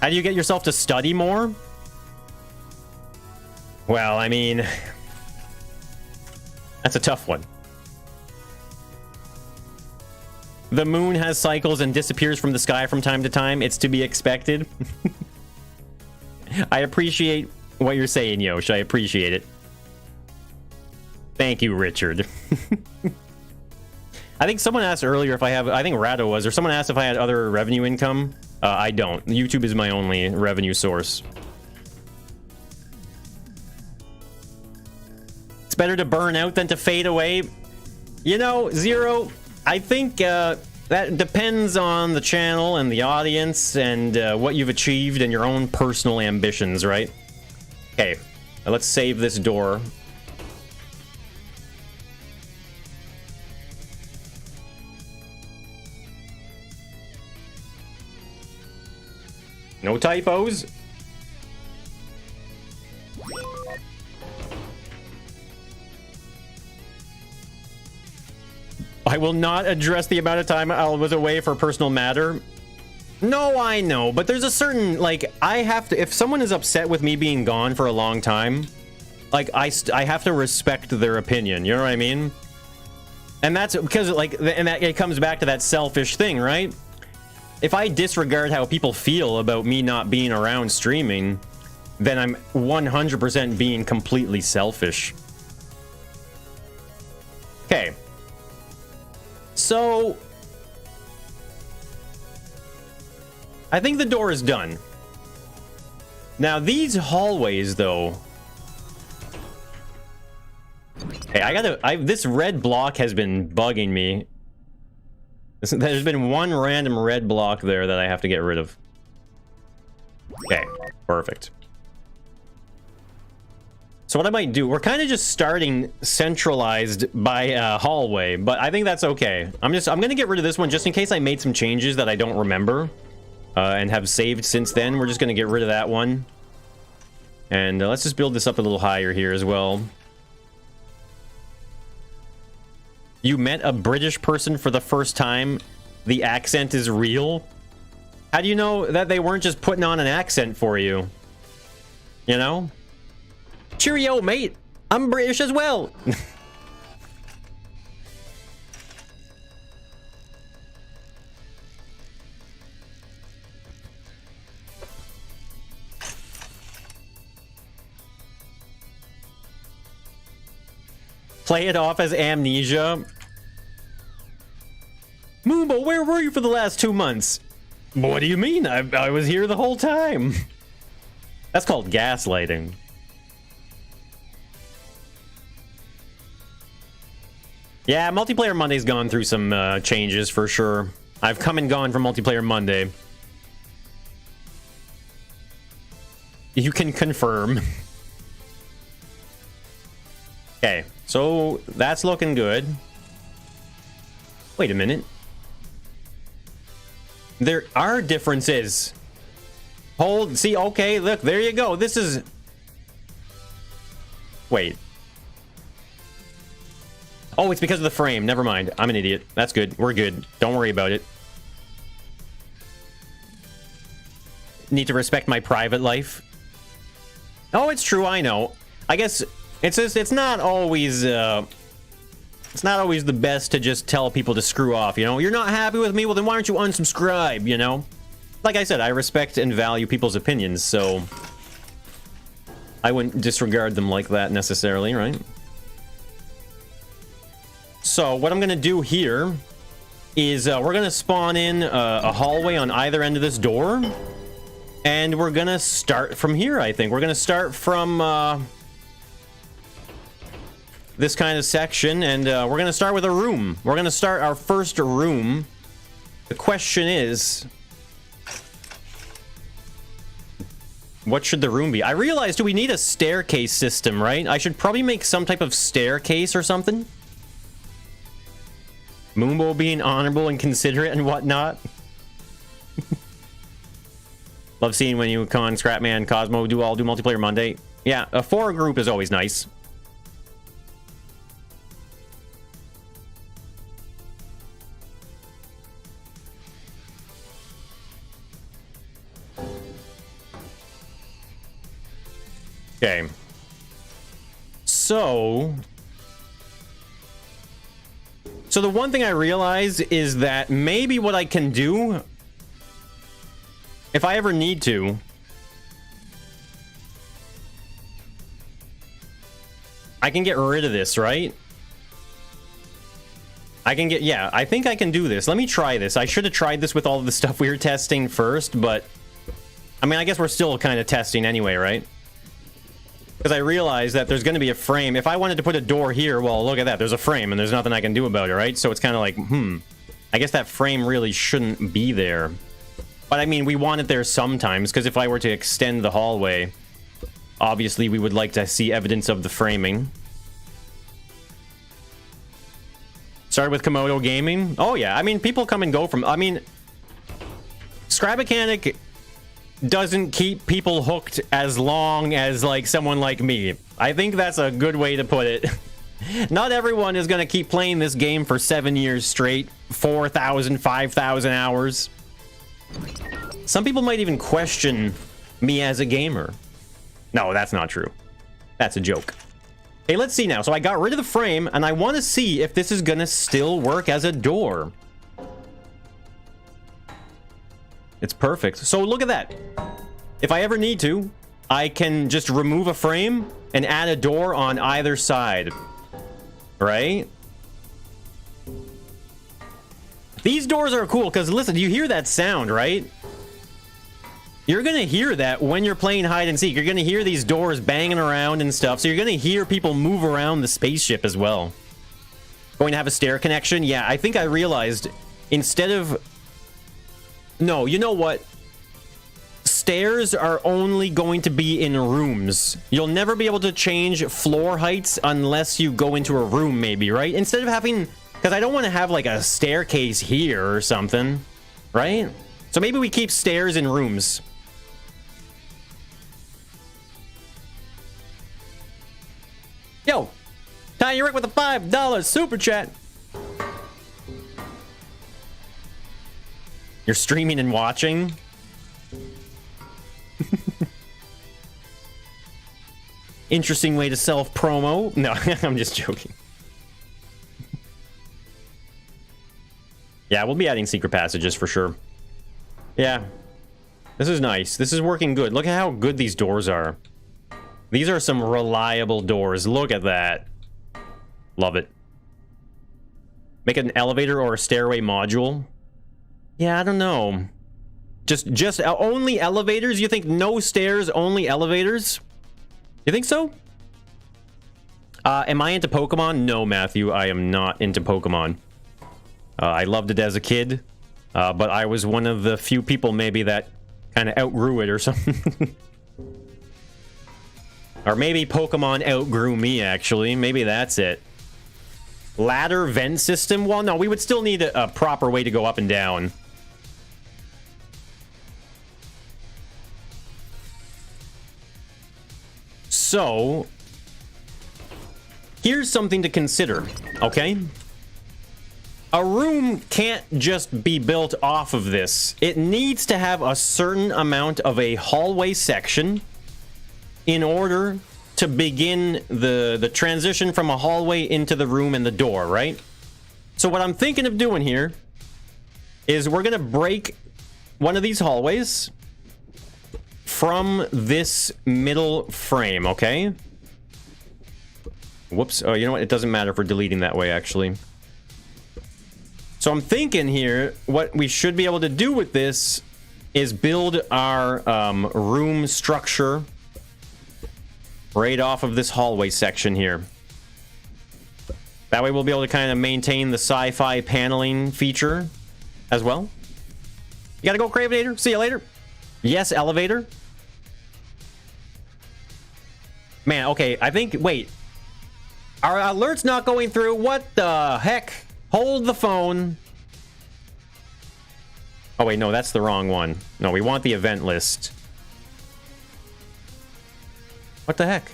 How do you get yourself to study more? Well, I mean, that's a tough one. The moon has cycles and disappears from the sky from time to time. It's to be expected. I appreciate what you're saying, Yosh. I appreciate it. Thank you, Richard. I think someone asked earlier if I have, I think Rado was, or someone asked if I had other revenue income. I don't. YouTube is my only revenue source. It's better to burn out than to fade away. You know, Zero, I think that depends on the channel and the audience and what you've achieved and your own personal ambitions, right? Okay, let's save this door. No typos. I will not address the amount of time I was away for personal matter. No, I know, but there's a certain, like, I have to, if someone is upset with me being gone for a long time, like, I have to respect their opinion, you know what I mean? And that's because, like, and that it comes back to that selfish thing, right? If I disregard how people feel about me not being around streaming, then I'm 100% being completely selfish. Okay. So I think the door is done. Now, these hallways, though, Hey, this red block has been bugging me. There's been one random red block there that I have to get rid of. Okay, perfect. So what I might do, we're kind of just starting centralized by hallway, but I think that's okay. I'm gonna get rid of this one just in case I made some changes that I don't remember and have saved since then. We're just gonna get rid of that one. And let's just build this up a little higher here as well. You met a British person for the first time. The accent is real. How do you know that they weren't just putting on an accent for you? You know? Cheerio, mate. I'm British as well. Play it off as amnesia. Moombo, where were you for the last 2 months? What do you mean? I was here the whole time. That's called gaslighting. Yeah, Multiplayer Monday's gone through some changes for sure. I've come and gone from Multiplayer Monday. You can confirm. Okay, so that's looking good. Wait a minute. There are differences. See, okay, look, there you go. This is... Wait. Oh, it's because of the frame. Never mind. I'm an idiot. That's good. We're good. Don't worry about it. Need to respect my private life. Oh, it's true. I know. I guess it's just, it's not always the best to just tell people to screw off, you know? You're not happy with me? Well, then why don't you unsubscribe, you know? Like I said, I respect and value people's opinions, so I wouldn't disregard them like that necessarily, right? So what I'm gonna do here is we're gonna spawn in a hallway on either end of this door, and we're gonna start from here. I think we're gonna start from this kind of section, and we're gonna start with a room. We're gonna start our first room. The question is, what should the room be? I realized, do we need a staircase system, right? I should probably make some type of staircase or something. Moombo being honorable and considerate and whatnot. Love seeing when you, Con, Scrapman, Cosmo do Multiplayer Monday. Yeah, a 4 group is always nice. Okay. So the one thing I realize is that maybe what I can do, if I ever need to, I can get rid of this, right? I can get, yeah, I think I can do this. Let me try this. I should have tried this with all of the stuff we were testing first, but I mean, I guess we're still kind of testing anyway, right? Because I realized that there's going to be a frame. If I wanted to put a door here, well, look at that. There's a frame, and there's nothing I can do about it, right? So it's kind of like, I guess that frame really shouldn't be there. But I mean, we want it there sometimes, because if I were to extend the hallway, obviously we would like to see evidence of the framing. Started with Komodo Gaming. Oh, yeah. I mean, people come and go from... I mean, Scrap-Mechanic doesn't keep people hooked as long as, like, someone like me. I think that's a good way to put it. Not everyone is going to keep playing this game for 7 years straight, 4,000, 5,000 hours. Some people might even question me as a gamer. No, that's not true. That's a joke. Hey, let's see now. So I got rid of the frame, and I want to see if this is going to still work as a door. It's perfect. So look at that. If I ever need to, I can just remove a frame and add a door on either side. Right? These doors are cool because, listen, you hear that sound, right? You're gonna hear that when you're playing hide and seek. You're gonna hear these doors banging around and stuff. So you're gonna hear people move around the spaceship as well. Going to have a stair connection? Yeah, I think I realized instead of... No, you know what? Stairs are only going to be in rooms. You'll never be able to change floor heights unless you go into a room, maybe, right? Instead of having... Because I don't want to have, like, a staircase here or something, right? So maybe we keep stairs in rooms. Yo! Tiny Rick with a $5 super chat. You're streaming and watching? Interesting way to self-promo. No, I'm just joking. Yeah, we'll be adding secret passages for sure. Yeah. This is nice. This is working good. Look at how good these doors are. These are some reliable doors. Look at that. Love it. Make it an elevator or a stairway module. Yeah, I don't know. Just only elevators? You think no stairs, only elevators? You think so? Am I into Pokemon? No, Matthew, I am not into Pokemon. I loved it as a kid, but I was one of the few people maybe that kind of outgrew it or something. Or maybe Pokemon outgrew me, actually. Maybe that's it. Ladder vent system? Well, no, we would still need a proper way to go up and down. So, here's something to consider, okay? A room can't just be built off of this. It needs to have a certain amount of a hallway section in order to begin the transition from a hallway into the room and the door, right? So what I'm thinking of doing here is we're gonna break one of these hallways from this middle frame, okay? Whoops. Oh, you know what? It doesn't matter if we're deleting that way, actually. So I'm thinking here, what we should be able to do with this is build our room structure right off of this hallway section here. That way we'll be able to kind of maintain the sci-fi paneling feature as well. You gotta go, Cravinator. See you later. Yes, elevator. Man, okay, I think... Wait. Our alert's not going through. What the heck? Hold the phone. Oh, wait, no, that's the wrong one. No, we want the event list. What the heck?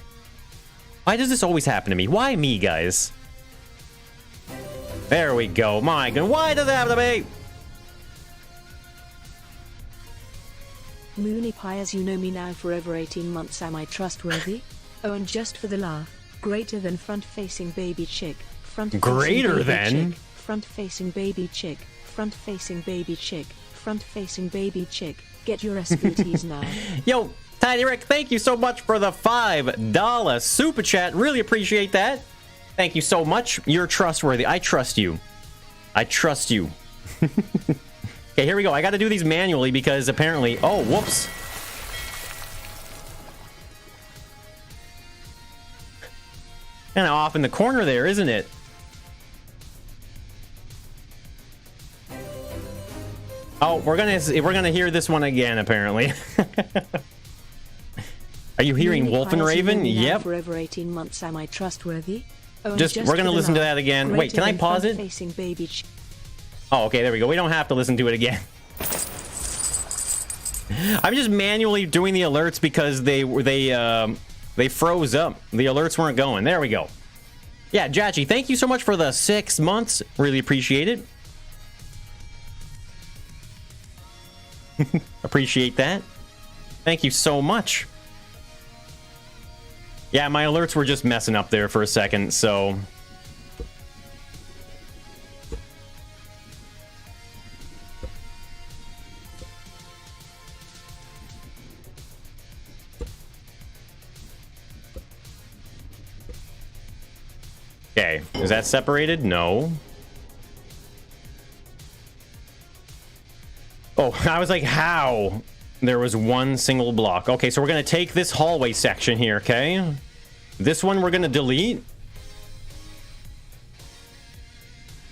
Why does this always happen to me? Why me, guys? There we go. My God, why does it happen to me? Mooney Pie, as you know me now for over 18 months, am I trustworthy? Oh, and just for the laugh, greater than front-facing baby chick. Greater than? Front-facing baby chick. Front-facing baby chick. Front-facing baby chick. Get your SPTs now. Yo, Tiny Rick, thank you so much for the $5 super chat. Really appreciate that. Thank you so much. You're trustworthy. I trust you. I trust you. Okay, here we go. I got to do these manually because apparently... Oh, whoops. Kind of off in the corner there, isn't it? Oh, we're gonna hear this one again, apparently. Are you hearing Wolf and Raven? Yep. For over 18 months, am I trustworthy? Oh, just we're gonna listen to that again. Wait, can I pause it? Baby Oh, okay, there we go. We don't have to listen to it again. I'm just manually doing the alerts because they froze up. The alerts weren't going. There we go. Yeah, Jachi, thank you so much for the 6 months. Really appreciate it. Appreciate that. Thank you so much. Yeah, my alerts were just messing up there for a second, so... Okay, is that separated? No. Oh, I was like, how? There was one single block. Okay, so we're going to take this hallway section here, okay? This one we're going to delete.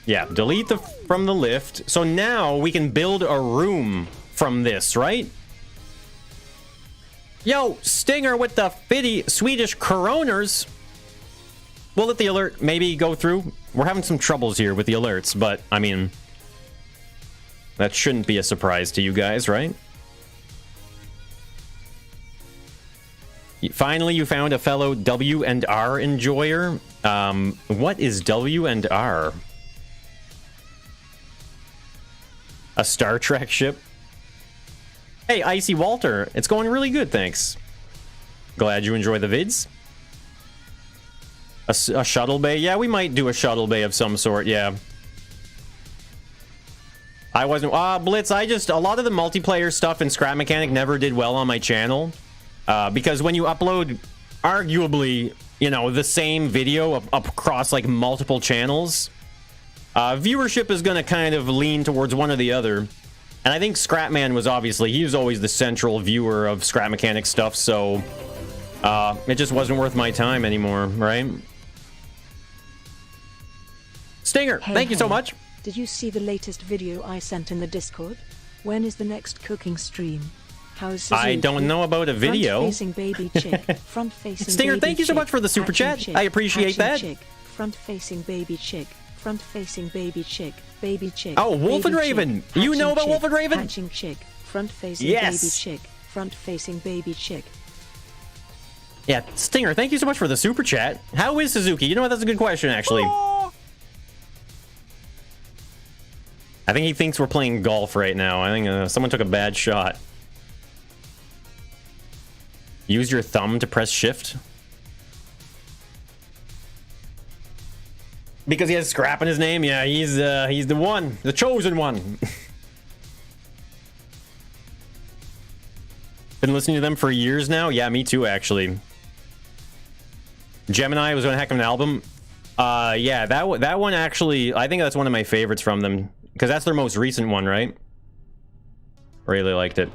Yeah, delete from the lift. So now we can build a room from this, right? Yo, Stinger with the fitty Swedish coroners. We'll let the alert maybe go through. We're having some troubles here with the alerts, but, I mean, that shouldn't be a surprise to you guys, right? Finally, you found a fellow W&R enjoyer. What is W&R? A Star Trek ship? Hey, Icy Walter. It's going really good, thanks. Glad you enjoy the vids. A shuttle bay? Yeah, we might do a shuttle bay of some sort, yeah. I wasn't... Blitz, a lot of the multiplayer stuff in Scrap Mechanic never did well on my channel. Because when you upload, arguably, you know, the same video across, like, multiple channels, viewership is going to kind of lean towards one or the other. And I think Scrapman was he was always the central viewer of Scrap Mechanic stuff, so it just wasn't worth my time anymore, right? Stinger, thank you so much. Did you see the latest video I sent in the Discord? When is the next cooking stream? How's Suzuki? I don't know about a video. Front-facing baby chick. Front-facing Stinger, baby thank you so chick. much for the super chat. Chick. I appreciate that. Chick. Front-facing baby chick. Front-facing baby chick. Baby chick. Oh, Wolf and baby Raven. Chick. You know about Hatching Wolf and Raven? Hatching chick. Front-facing Yes. baby chick. Front-facing baby chick. Yeah, Stinger, thank you so much for the super chat. How is Suzuki? You know what? That's a good question, actually. I think he thinks we're playing golf right now. I think someone took a bad shot. Use your thumb to press shift. Because he has Scrap in his name? Yeah, he's the one. The chosen one. Been listening to them for years now? Yeah, me too, actually. Gemini was on a heck of an album. Yeah, that one actually, I think that's one of my favorites from them. Because that's their most recent one, right? Really liked it.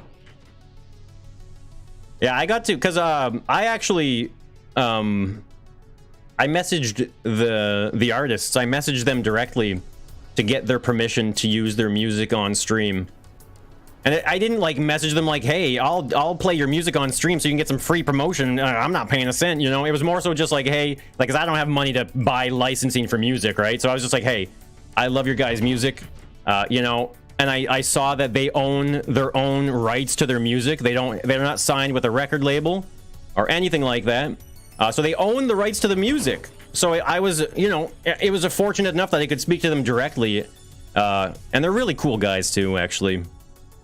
Yeah, I got to, because I actually, I messaged the artists. I messaged them directly to get their permission to use their music on stream. And I didn't like message them like, hey, I'll play your music on stream so you can get some free promotion. I'm not paying a cent, you know? It was more so just like, hey, like, because I don't have money to buy licensing for music, right? So I was just like, hey, I love your guys' music, you know? And I saw that they own their own rights to their music. They're not signed with a record label or anything like that. So they own the rights to the music. So I was, you know, it was fortunate enough that I could speak to them directly. And they're really cool guys too, actually.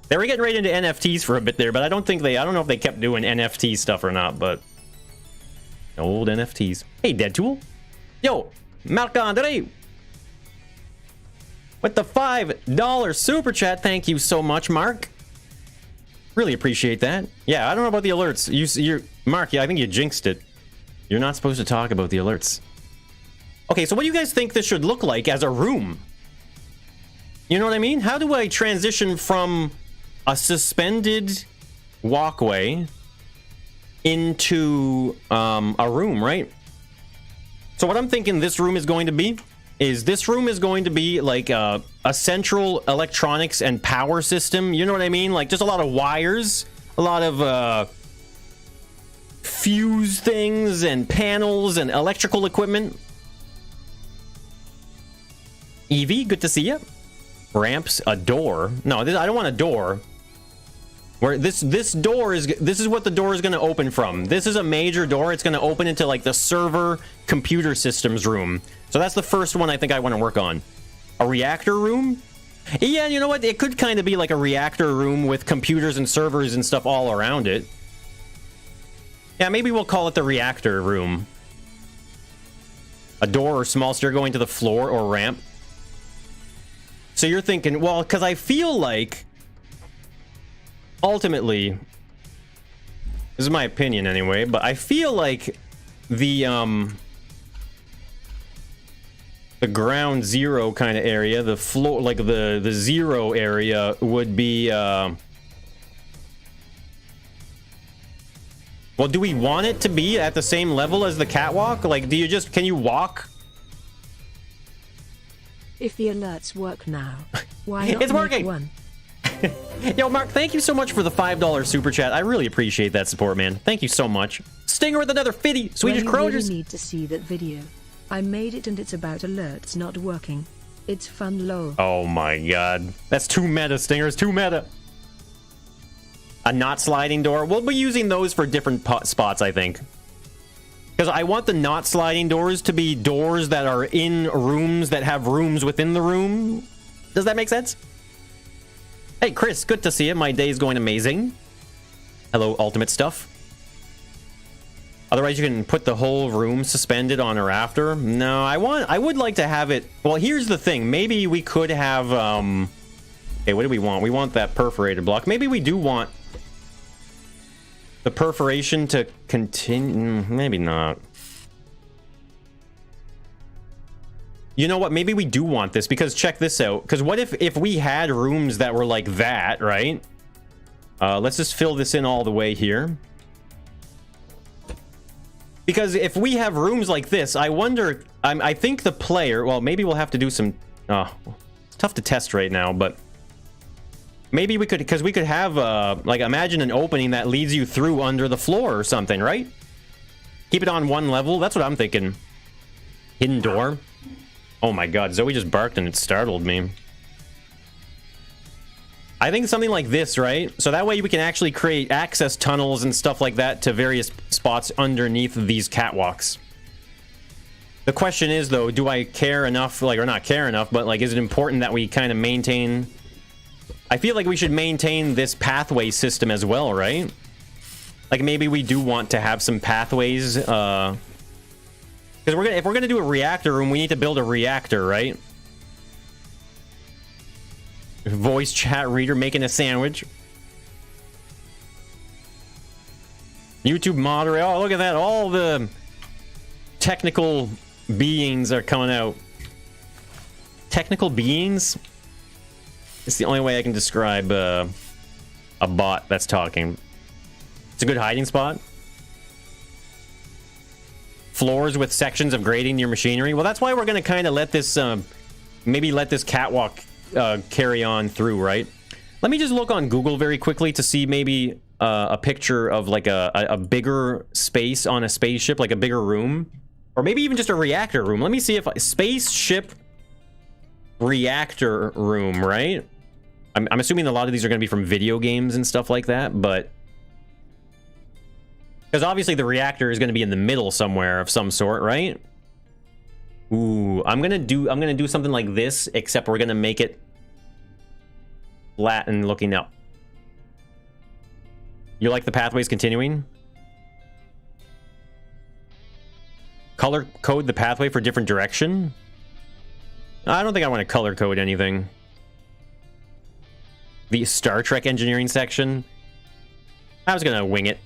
They were getting right into NFTs for a bit there, but I don't know if they kept doing NFT stuff or not, but old NFTs. Hey, Deadtool. Yo, Marc-André. With the $5 super chat, thank you so much, Mark. Really appreciate that. Yeah, I don't know about the alerts. You're Mark. Yeah, I think you jinxed it. You're not supposed to talk about the alerts. Okay, so what do you guys think this should look like as a room? You know what I mean? How do I transition from a suspended walkway into a room, right? So what I'm thinking this room is going to be like a central electronics and power system. You know what I mean? Like just a lot of wires, a lot of fuse things and panels and electrical equipment. Evie, good to see you. Ramps, a door. No, I don't want a door. Where this door is, this is what the door is going to open from. This is a major door. It's going to open into like the server computer systems room. So that's the first one I think I want to work on. A reactor room? Yeah, you know what? It could kind of be like a reactor room with computers and servers and stuff all around it. Yeah, maybe we'll call it the reactor room. A door or small stair going to the floor or ramp. So you're thinking, well, because I feel like ultimately, this is my opinion anyway, but I feel like the ground zero kind of area, the floor, like the zero area would be Well, do we want it to be at the same level as the catwalk? Like, do you just, can you walk? If the alerts work now, why not It's make working! one? Yo, Mark, thank you so much for the $5 super chat. I really appreciate that support, man. Thank you so much. Stinger with another 50. Swedish Well, you Krogers. really need to see that video. I made it and it's about alerts not working. It's fun, lol. Oh my god. That's too meta, Stinger. It's too meta. A not sliding door. We'll be using those for different spots, I think. Because I want the not sliding doors to be doors that are in rooms that have rooms within the room. Does that make sense? Hey, Chris, good to see you. My day's going amazing. Hello, Ultimate Stuff. Otherwise, you can put the whole room suspended on a rafter. No, I would like to have it. Well, here's the thing. Maybe we could have, okay, what do we want? We want that perforated block. Maybe we do want the perforation to continue. Maybe not. You know what? Maybe we do want this, because check this out. Because what if we had rooms that were like that, right? Let's just fill this in all the way here. Because if we have rooms like this, I wonder, I think the player, well, maybe we'll have to do some, it's tough to test right now, but maybe we could, because we could have, like, imagine an opening that leads you through under the floor or something, right? Keep it on one level. That's what I'm thinking. Hidden door. Oh my god, Zoe just barked and it startled me. I think something like this, right? So that way we can actually create access tunnels and stuff like that to various spots underneath these catwalks. The question is, though, do I care enough, like, or not care enough, but, like, is it important that we kind of maintain... I feel like we should maintain this pathway system as well, right? Like, maybe we do want to have some pathways, because if we're gonna do a reactor room, we need to build a reactor, right? Voice chat reader making a sandwich. YouTube moderator. Oh, look at that. All the technical beings are coming out. Technical beings? It's the only way I can describe a bot that's talking. It's a good hiding spot. Floors with sections of grading your machinery. Well, that's why we're going to kind of let this, maybe let this catwalk carry on through, right? Let me just look on Google very quickly to see maybe a picture of like a bigger space on a spaceship, like a bigger room, or maybe even just a reactor room. Let me see if spaceship reactor room, right? I'm assuming a lot of these are going to be from video games and stuff like that, but because obviously the reactor is going to be in the middle somewhere of some sort, right? Ooh, I'm gonna do something like this, except we're gonna make it flat and looking up. You like the pathways continuing? Color code the pathway for different direction? I don't think I want to color code anything. The Star Trek engineering section? I was gonna wing it.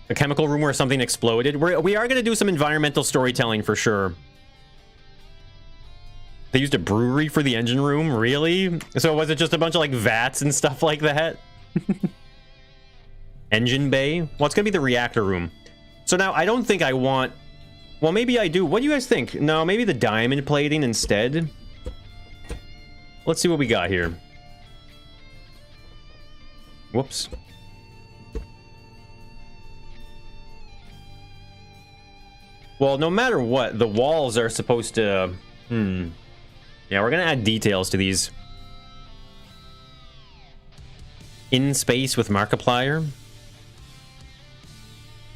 A chemical room where something exploded. We are going to do some environmental storytelling for sure. They used a brewery for the engine room? Really? So was it just a bunch of like vats and stuff like that? Engine bay? Well, it's going to be the reactor room. So now I don't think I want... Well, maybe I do. What do you guys think? No, maybe the diamond plating instead. Let's see what we got here. Whoops. Well, no matter what, the walls are supposed to... Yeah, we're gonna add details to these. In space with Markiplier?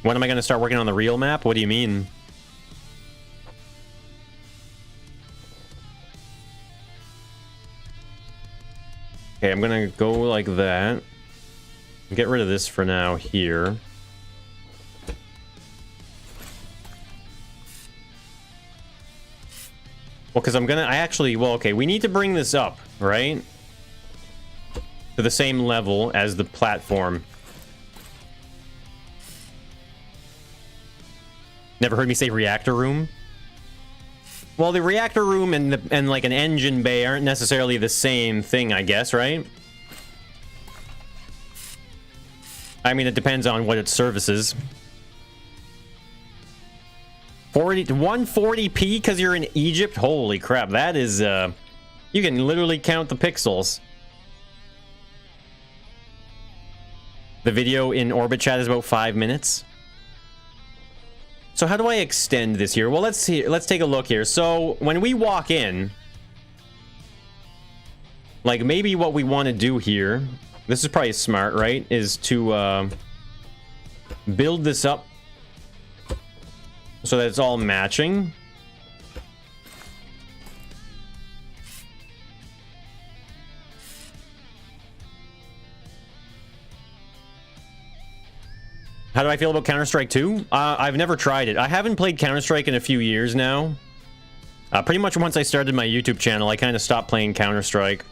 When am I gonna start working on the real map? What do you mean? Okay, I'm gonna go like that. Get rid of this for now here. Well, because well, okay, we need to bring this up, right? To the same level as the platform. Never heard me say reactor room? Well, the reactor room and like an engine bay aren't necessarily the same thing, I guess, right? I mean, it depends on what it services. 140p because you're in Egypt? Holy crap, that is, you can literally count the pixels. The video in Orbit Chat is about 5 minutes. So how do I extend this here? Well, let's see. Let's take a look here. So when we walk in, like maybe what we want to do here, this is probably smart, right? Is to build this up so that it's all matching. How do I feel about Counter-Strike 2? I've never tried it. I haven't played Counter-Strike in a few years now. Pretty much once I started my YouTube channel, I kind of stopped playing Counter-Strike.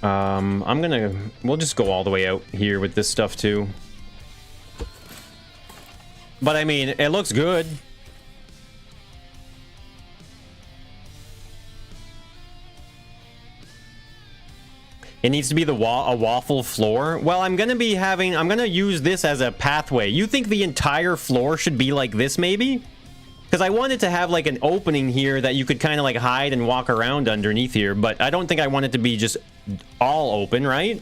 We'll just go all the way out here with this stuff too. But I mean, it looks good. It needs to be a waffle floor. Well, I'm gonna use this as a pathway. You think the entire floor should be like this, maybe? Because I wanted to have like an opening here that you could kind of like hide and walk around underneath here, but I don't think I want it to be just all open, right?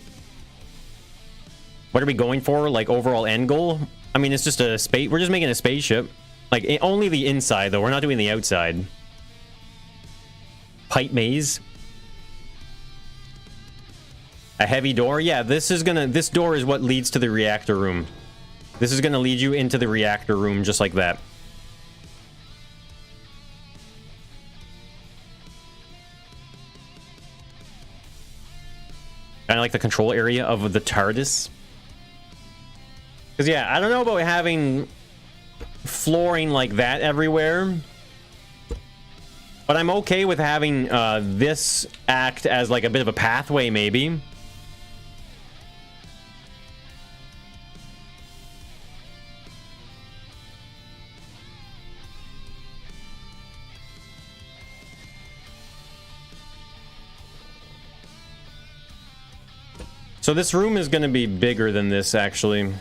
What are we going for? Like overall end goal? I mean, it's just a space. We're just making a spaceship. Like only the inside though. We're not doing the outside. Pipe maze. A heavy door? Yeah, this door is what leads to the reactor room. This is gonna lead you into the reactor room just like that. Kind of like the control area of the TARDIS. Because yeah, I don't know about having flooring like that everywhere. But I'm okay with having this act as like a bit of a pathway maybe. So this room is going to be bigger than this, actually.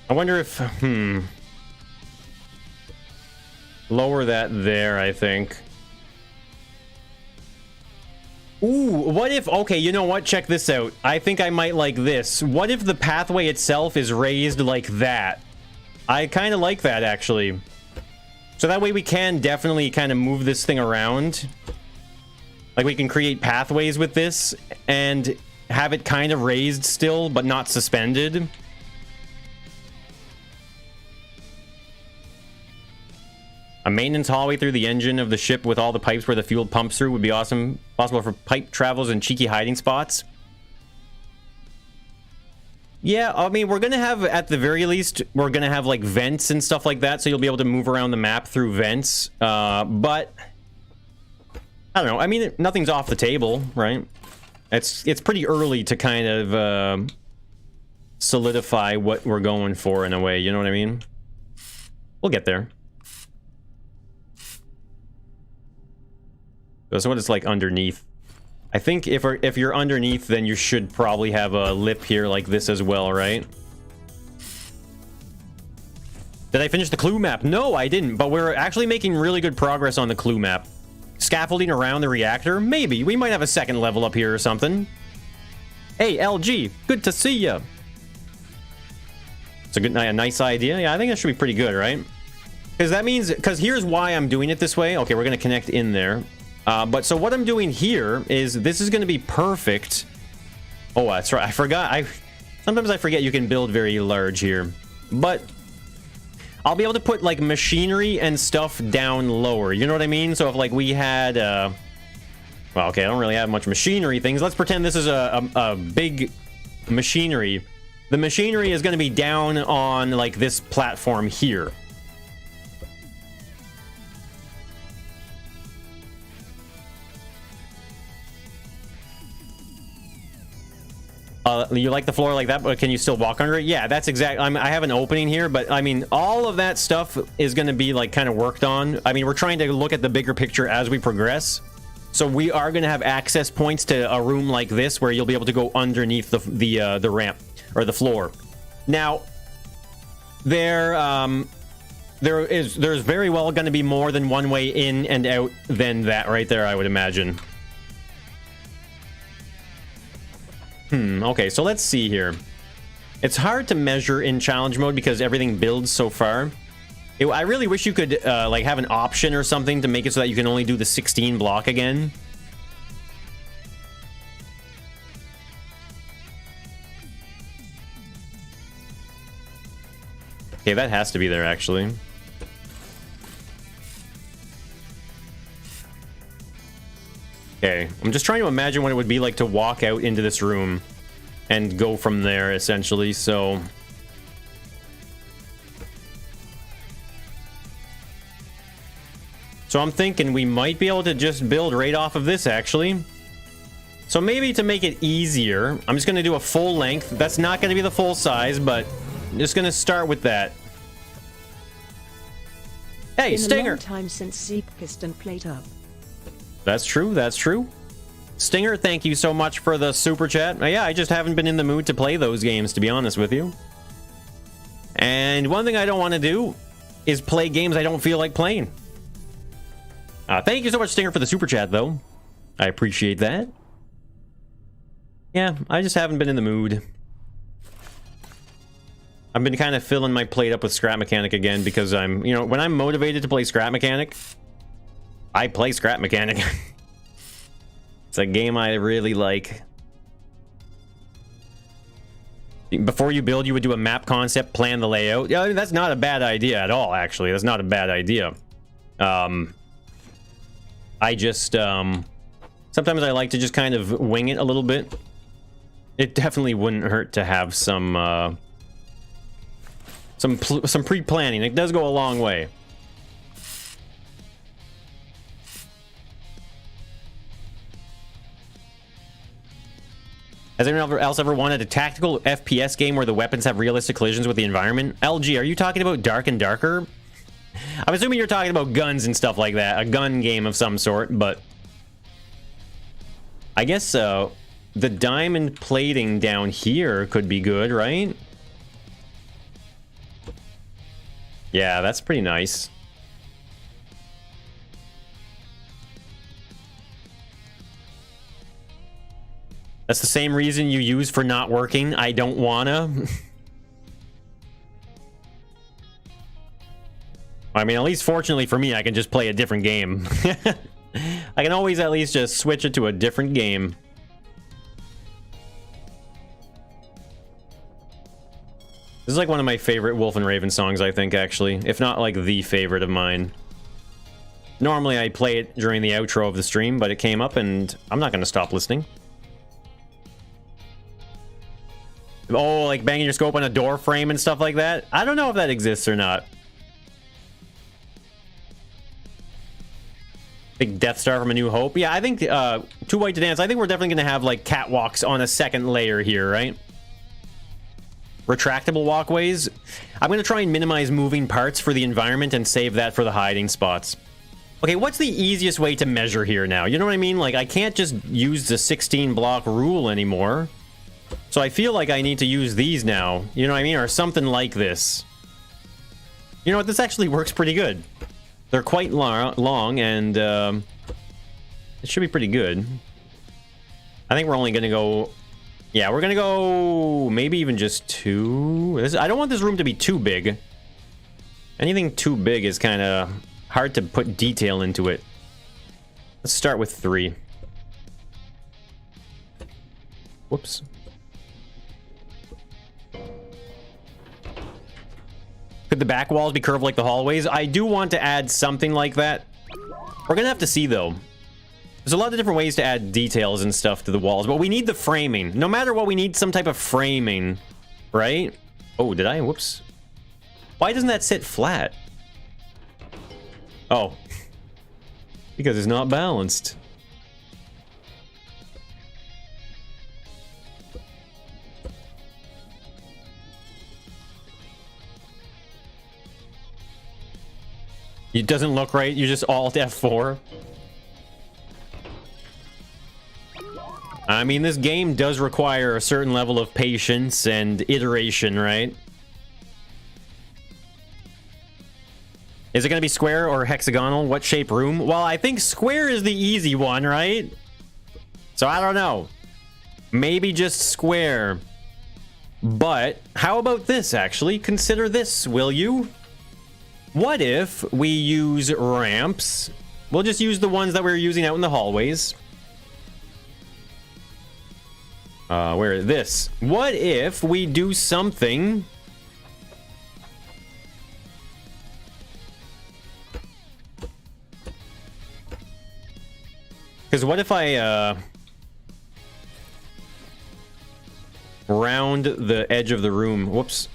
I wonder if, lower that there, I think. Ooh, what if... Okay, you know what? Check this out. I think I might like this. What if the pathway itself is raised like that? I kind of like that, actually. So that way we can definitely kind of move this thing around. Like, we can create pathways with this and have it kind of raised still, but not suspended. A maintenance hallway through the engine of the ship with all the pipes where the fuel pumps through would be awesome. Possible for pipe travels and cheeky hiding spots. Yeah, I mean, we're going to have, at the very least, we're going to have, like, vents and stuff like that, so you'll be able to move around the map through vents. But, I don't know. I mean, nothing's off the table, right? It's pretty early to kind of solidify what we're going for in a way, you know what I mean? We'll get there. That's what it's like underneath. I think if you're underneath, then you should probably have a lip here like this as well, right? Did I finish the clue map? No, I didn't, but we're actually making really good progress on the clue map. Scaffolding around the reactor? Maybe. We might have a second level up here or something. Hey, LG, good to see ya. It's a nice idea. Yeah, I think that should be pretty good, right? Because that means... Because here's why I'm doing it this way. Okay, we're going to connect in there. But so what I'm doing here is this is going to be perfect. Oh, that's right. I forgot. Sometimes I forget you can build very large here. But I'll be able to put like machinery and stuff down lower. You know what I mean? So if like we had... well, okay, I don't really have much machinery things. Let's pretend this is a big machinery. The machinery is going to be down on like this platform here. You like the floor like that, but can you still walk under it? Yeah, that's exactly. I have an opening here, but I mean, all of that stuff is going to be like kind of worked on. I mean, we're trying to look at the bigger picture as we progress. So we are going to have access points to a room like this where you'll be able to go underneath the ramp or the floor. Now, there's very well going to be more than one way in and out than that right there, I would imagine. Okay, so let's see here. It's hard to measure in challenge mode because everything builds so far. I really wish you could like have an option or something to make it so that you can only do the 16 block again. Okay, that has to be there actually. Okay, I'm just trying to imagine what it would be like to walk out into this room and go from there, essentially, so... So I'm thinking we might be able to just build right off of this, actually. So maybe to make it easier, I'm just going to do a full length. That's not going to be the full size, but I'm just going to start with that. Hey, Stinger! Been a long time since Zeke Piston played up. That's true, that's true. Stinger, thank you so much for the super chat. Yeah, I just haven't been in the mood to play those games, to be honest with you. And one thing I don't want to do is play games I don't feel like playing. Thank you so much, Stinger, for the super chat, though. I appreciate that. Yeah, I just haven't been in the mood. I've been kind of filling my plate up with Scrap Mechanic again because I'm, you know, when I'm motivated to play Scrap Mechanic, I play Scrap Mechanic. It's a game I really like. Before you build, you would do a map concept, plan the layout. Yeah, that's not a bad idea at all, actually. That's not a bad idea. I just, sometimes I like to just kind of wing it a little bit. It definitely wouldn't hurt to have some pre-planning. It does go a long way. Has anyone else ever wanted a tactical FPS game where the weapons have realistic collisions with the environment? LG, are you talking about Dark and Darker? I'm assuming you're talking about guns and stuff like that. A gun game of some sort, but... I guess the diamond plating down here could be good, right? Yeah, that's pretty nice. That's the same reason you use for not working. I don't wanna. I mean, at least fortunately for me, I can just play a different game. I can always at least just switch it to a different game. This is like one of my favorite Wolf and Raven songs, I think, actually. If not like the favorite of mine. Normally I play it during the outro of the stream, but it came up and I'm not going to stop listening. Oh, like banging your scope on a door frame and stuff like that? I don't know if that exists or not. Big Death Star from A New Hope. Yeah, I think Too White to Dance. I think we're definitely going to have like catwalks on a second layer here, right? Retractable walkways. I'm going to try and minimize moving parts for the environment and save that for the hiding spots. Okay, what's the easiest way to measure here now? You know what I mean? Like, I can't just use the 16 block rule anymore. So I feel like I need to use these now. You know what I mean? Or something like this. You know what? This actually works pretty good. They're quite long and it should be pretty good. I think we're only going to go... Yeah, we're going to go maybe even just 2. I don't want this room to be too big. Anything too big is kind of hard to put detail into it. Let's start with 3. Whoops. Could the back walls be curved like the hallways? I do want to add something like that. We're going to have to see, though. There's a lot of different ways to add details and stuff to the walls, but we need the framing. No matter what, we need some type of framing, right? Oh, did I? Whoops. Why doesn't that sit flat? Oh. Because it's not balanced. It doesn't look right. You just Alt F4. I mean, this game does require a certain level of patience and iteration, right? Is it going to be square or hexagonal? What shape room? Well, I think square is the easy one, right? So I don't know. Maybe just square. But how about this, actually? Consider this, will you? What if we use ramps? We'll just use the ones that we were using out in the hallways. Where is this? What if we do something... Because what if I, round the edge of the room? Whoops.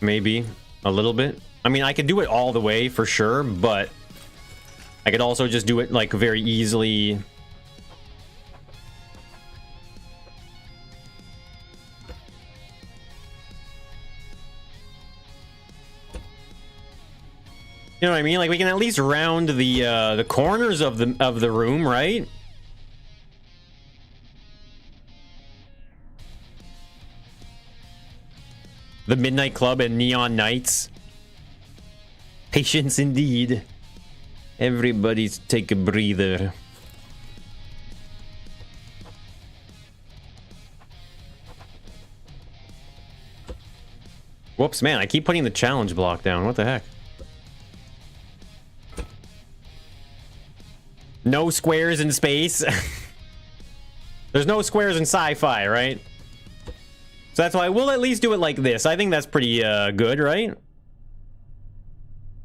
Maybe a little bit. I mean, I could do it all the way for sure, but I could also just do it, like, very easily. You know what I mean? Like, we can at least round the corners of the room, right? The Midnight Club and Neon Nights. Patience indeed. Everybody's take a breather. Whoops, man, I keep putting the challenge block down. What the heck? No squares in space. There's no squares in sci-fi, right? So that's why we'll at least do it like this. I think that's pretty good, right?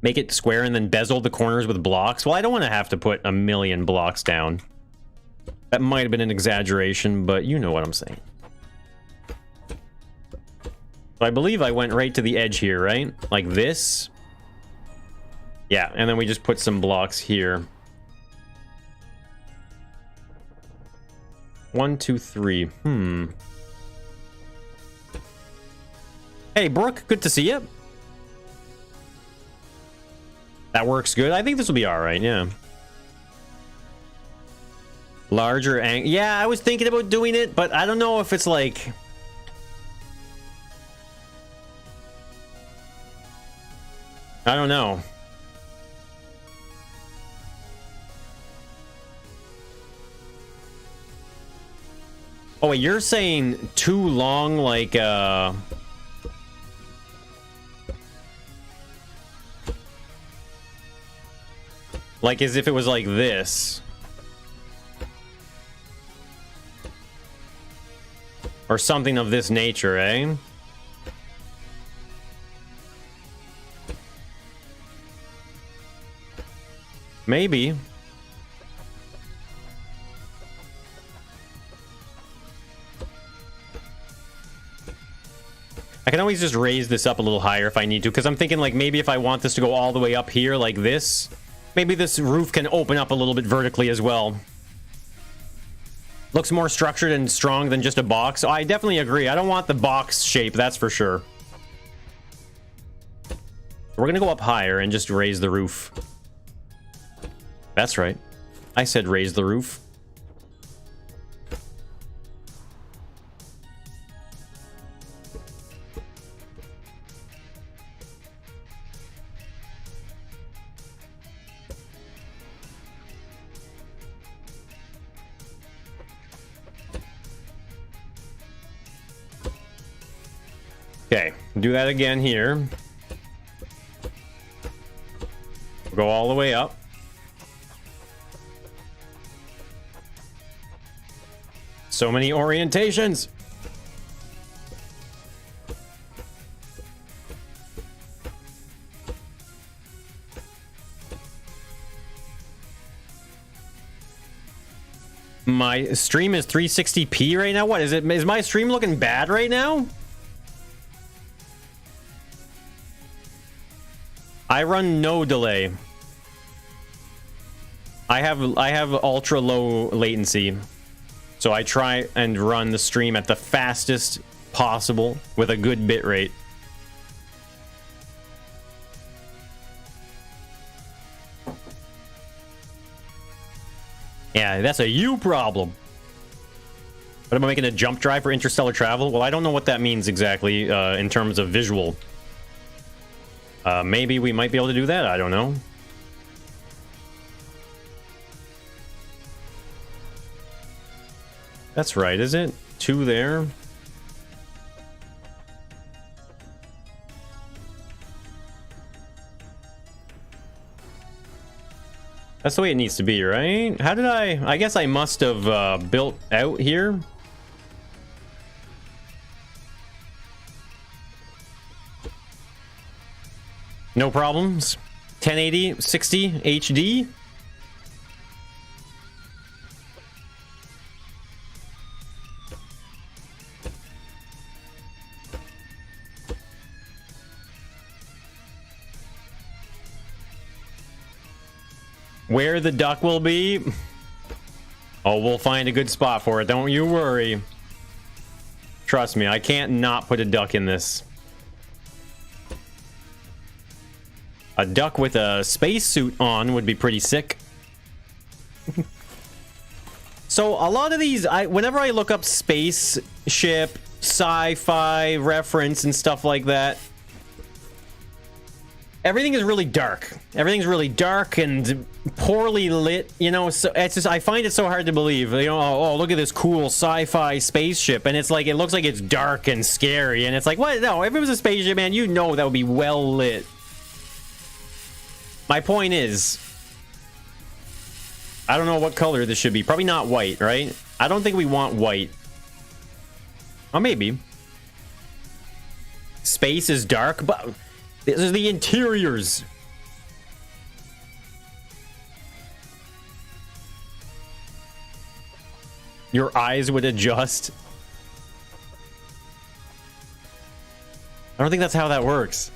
Make it square and then bezel the corners with blocks. Well, I don't want to have to put a million blocks down. That might have been an exaggeration, but you know what I'm saying. So I believe I went right to the edge here, right? Like this. Yeah, and then we just put some blocks here. 1, 2, 3. Hey, Brooke, good to see you. That works good. I think this will be all right, yeah. Larger angle. Yeah, I was thinking about doing it, but I don't know if it's like... I don't know. Oh, wait, you're saying too long, like, like as if it was like this. Or something of this nature, eh? Maybe. I can always just raise this up a little higher if I need to, because I'm thinking, like, maybe if I want this to go all the way up here like this, maybe this roof can open up a little bit vertically as well. Looks more structured and strong than just a box. So I definitely agree. I don't want the box shape, that's for sure. We're gonna go up higher and just raise the roof. That's right. I said raise the roof. Okay, do that again here. We'll go all the way up. So many orientations. My stream is 360p right now. What is it? Is my stream looking bad right now? I run no delay. I have ultra low latency. So I try and run the stream at the fastest possible with a good bit rate. Yeah, that's a you problem. But am I making a jump drive for interstellar travel? Well, I don't know what that means exactly in terms of visual. Maybe we might be able to do that. I don't know. That's right, is it? 2 there. That's the way it needs to be, right? How did I guess I must have built out here. No problems. 1080, 60 HD. Where the duck will be? Oh, we'll find a good spot for it. Don't you worry. Trust me, I can't not put a duck in this. A duck with a spacesuit on would be pretty sick. So a lot of these, whenever I look up spaceship, sci-fi reference and stuff like that, everything is really dark. Everything's really dark and poorly lit, you know. So it's just, I find it so hard to believe. You know, oh, look at this cool sci-fi spaceship, and it's like, it looks like it's dark and scary, and it's like, what? No, if it was a spaceship, man, you know that would be well lit. My point is, I don't know what color this should be. Probably not white, right? I don't think we want white. Or maybe. Space is dark, but this is the interiors. Your eyes would adjust. I don't think that's how that works.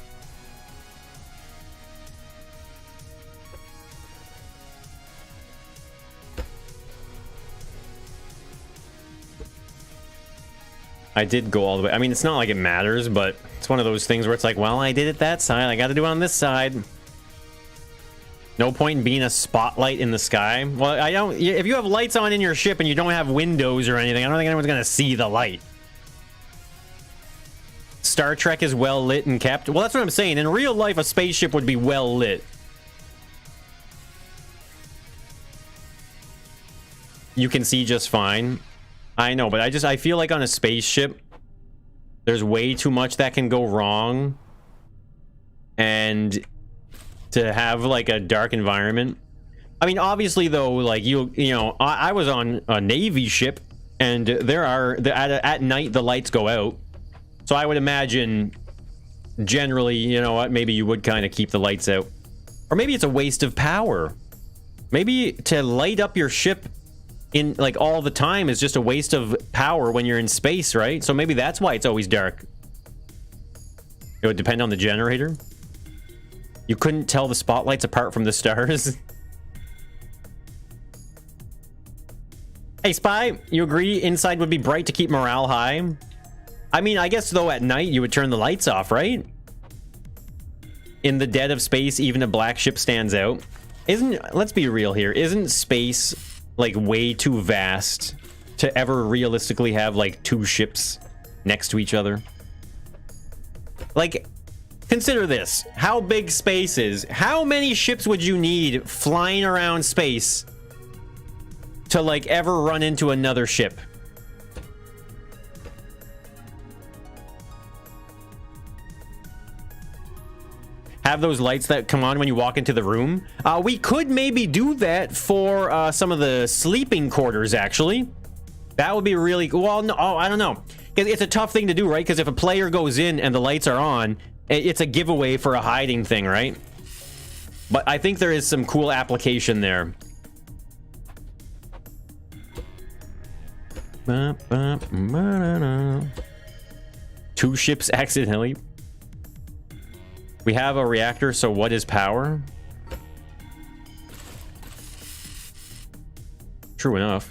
I did go all the way. I mean, it's not like it matters, but it's one of those things where it's like, well, I did it that side. I got to do it on this side. No point in being a spotlight in the sky. Well, I don't. If you have lights on in your ship and you don't have windows or anything, I don't think anyone's going to see the light. Star Trek is well lit and kept. Well, that's what I'm saying. In real life, a spaceship would be well lit. You can see just fine. I know, but I feel like on a spaceship, there's way too much that can go wrong. And to have like a dark environment. I mean, obviously though, like you know, I was on a Navy ship, and at night the lights go out. So I would imagine generally, you know what, maybe you would kind of keep the lights out. Or maybe it's a waste of power. Maybe to light up your ship in like all the time is just a waste of power when you're in space, right? So maybe that's why it's always dark. It would depend on the generator. You couldn't tell the spotlights apart from the stars. Hey Spy, you agree inside would be bright to keep morale high? I mean, I guess though at night you would turn the lights off, right? In the dead of space, even a black ship stands out. Let's be real here, isn't space like way too vast to ever realistically have like 2 ships next to each other? Like, consider this. How big space is. How many ships would you need flying around space to like ever run into another ship? Have those lights that come on when you walk into the room. We could maybe do that for some of the sleeping quarters, actually. That would be really cool. Well, no, I don't know. It's a tough thing to do, right? Because if a player goes in and the lights are on, it's a giveaway for a hiding thing, right? But I think there is some cool application there. Two ships accidentally. We have a reactor, so what is power? True enough.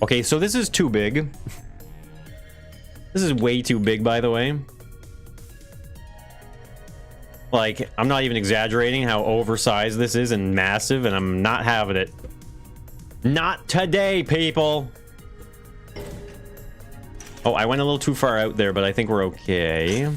Okay, so this is too big. This is way too big, by the way. Like, I'm not even exaggerating how oversized this is and massive, and I'm not having it. Not today, people. Oh, I went a little too far out there, but I think we're okay.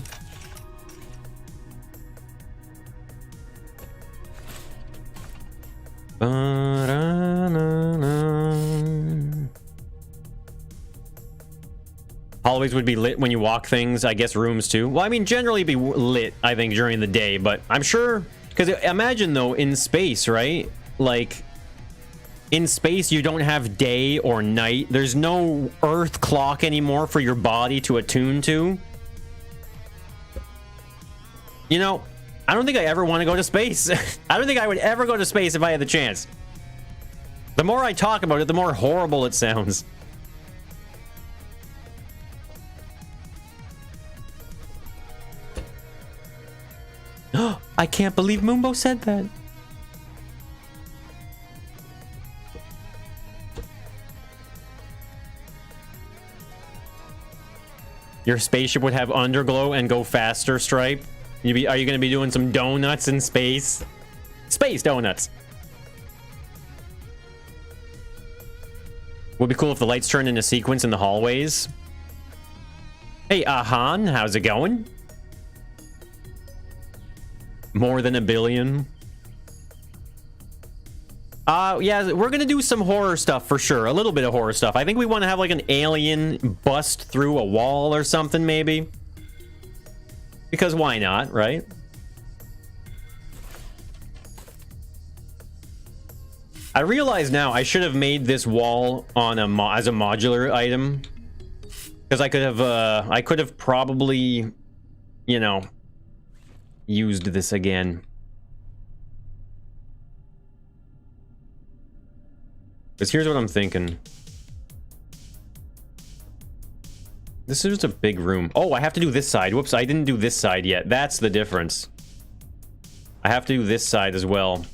Hallways would be lit when you walk things. I guess rooms too. Well, I mean, generally be lit, I think, during the day, but I'm sure... Because imagine, though, in space, right? Like, in space, you don't have day or night. There's no Earth clock anymore for your body to attune to. You know, I don't think I ever want to go to space. I don't think I would ever go to space if I had the chance. The more I talk about it, the more horrible it sounds. I can't believe Mumbo said that. Your spaceship would have underglow and go faster, Stripe. Are you going to be doing some donuts in space? Space donuts. Would be cool if the lights turned into sequence in the hallways. Hey, Ahan, how's it going? More than a billion. Yeah, we're gonna do some horror stuff for sure. A little bit of horror stuff. I think we want to have like an alien bust through a wall or something, maybe. Because why not, right? I realize now I should have made this wall on as a modular item. Because I could have probably, you know, used this again. Because here's what I'm thinking. This is just a big room. Oh, I have to do this side. Whoops, I didn't do this side yet. That's the difference. I have to do this side as well.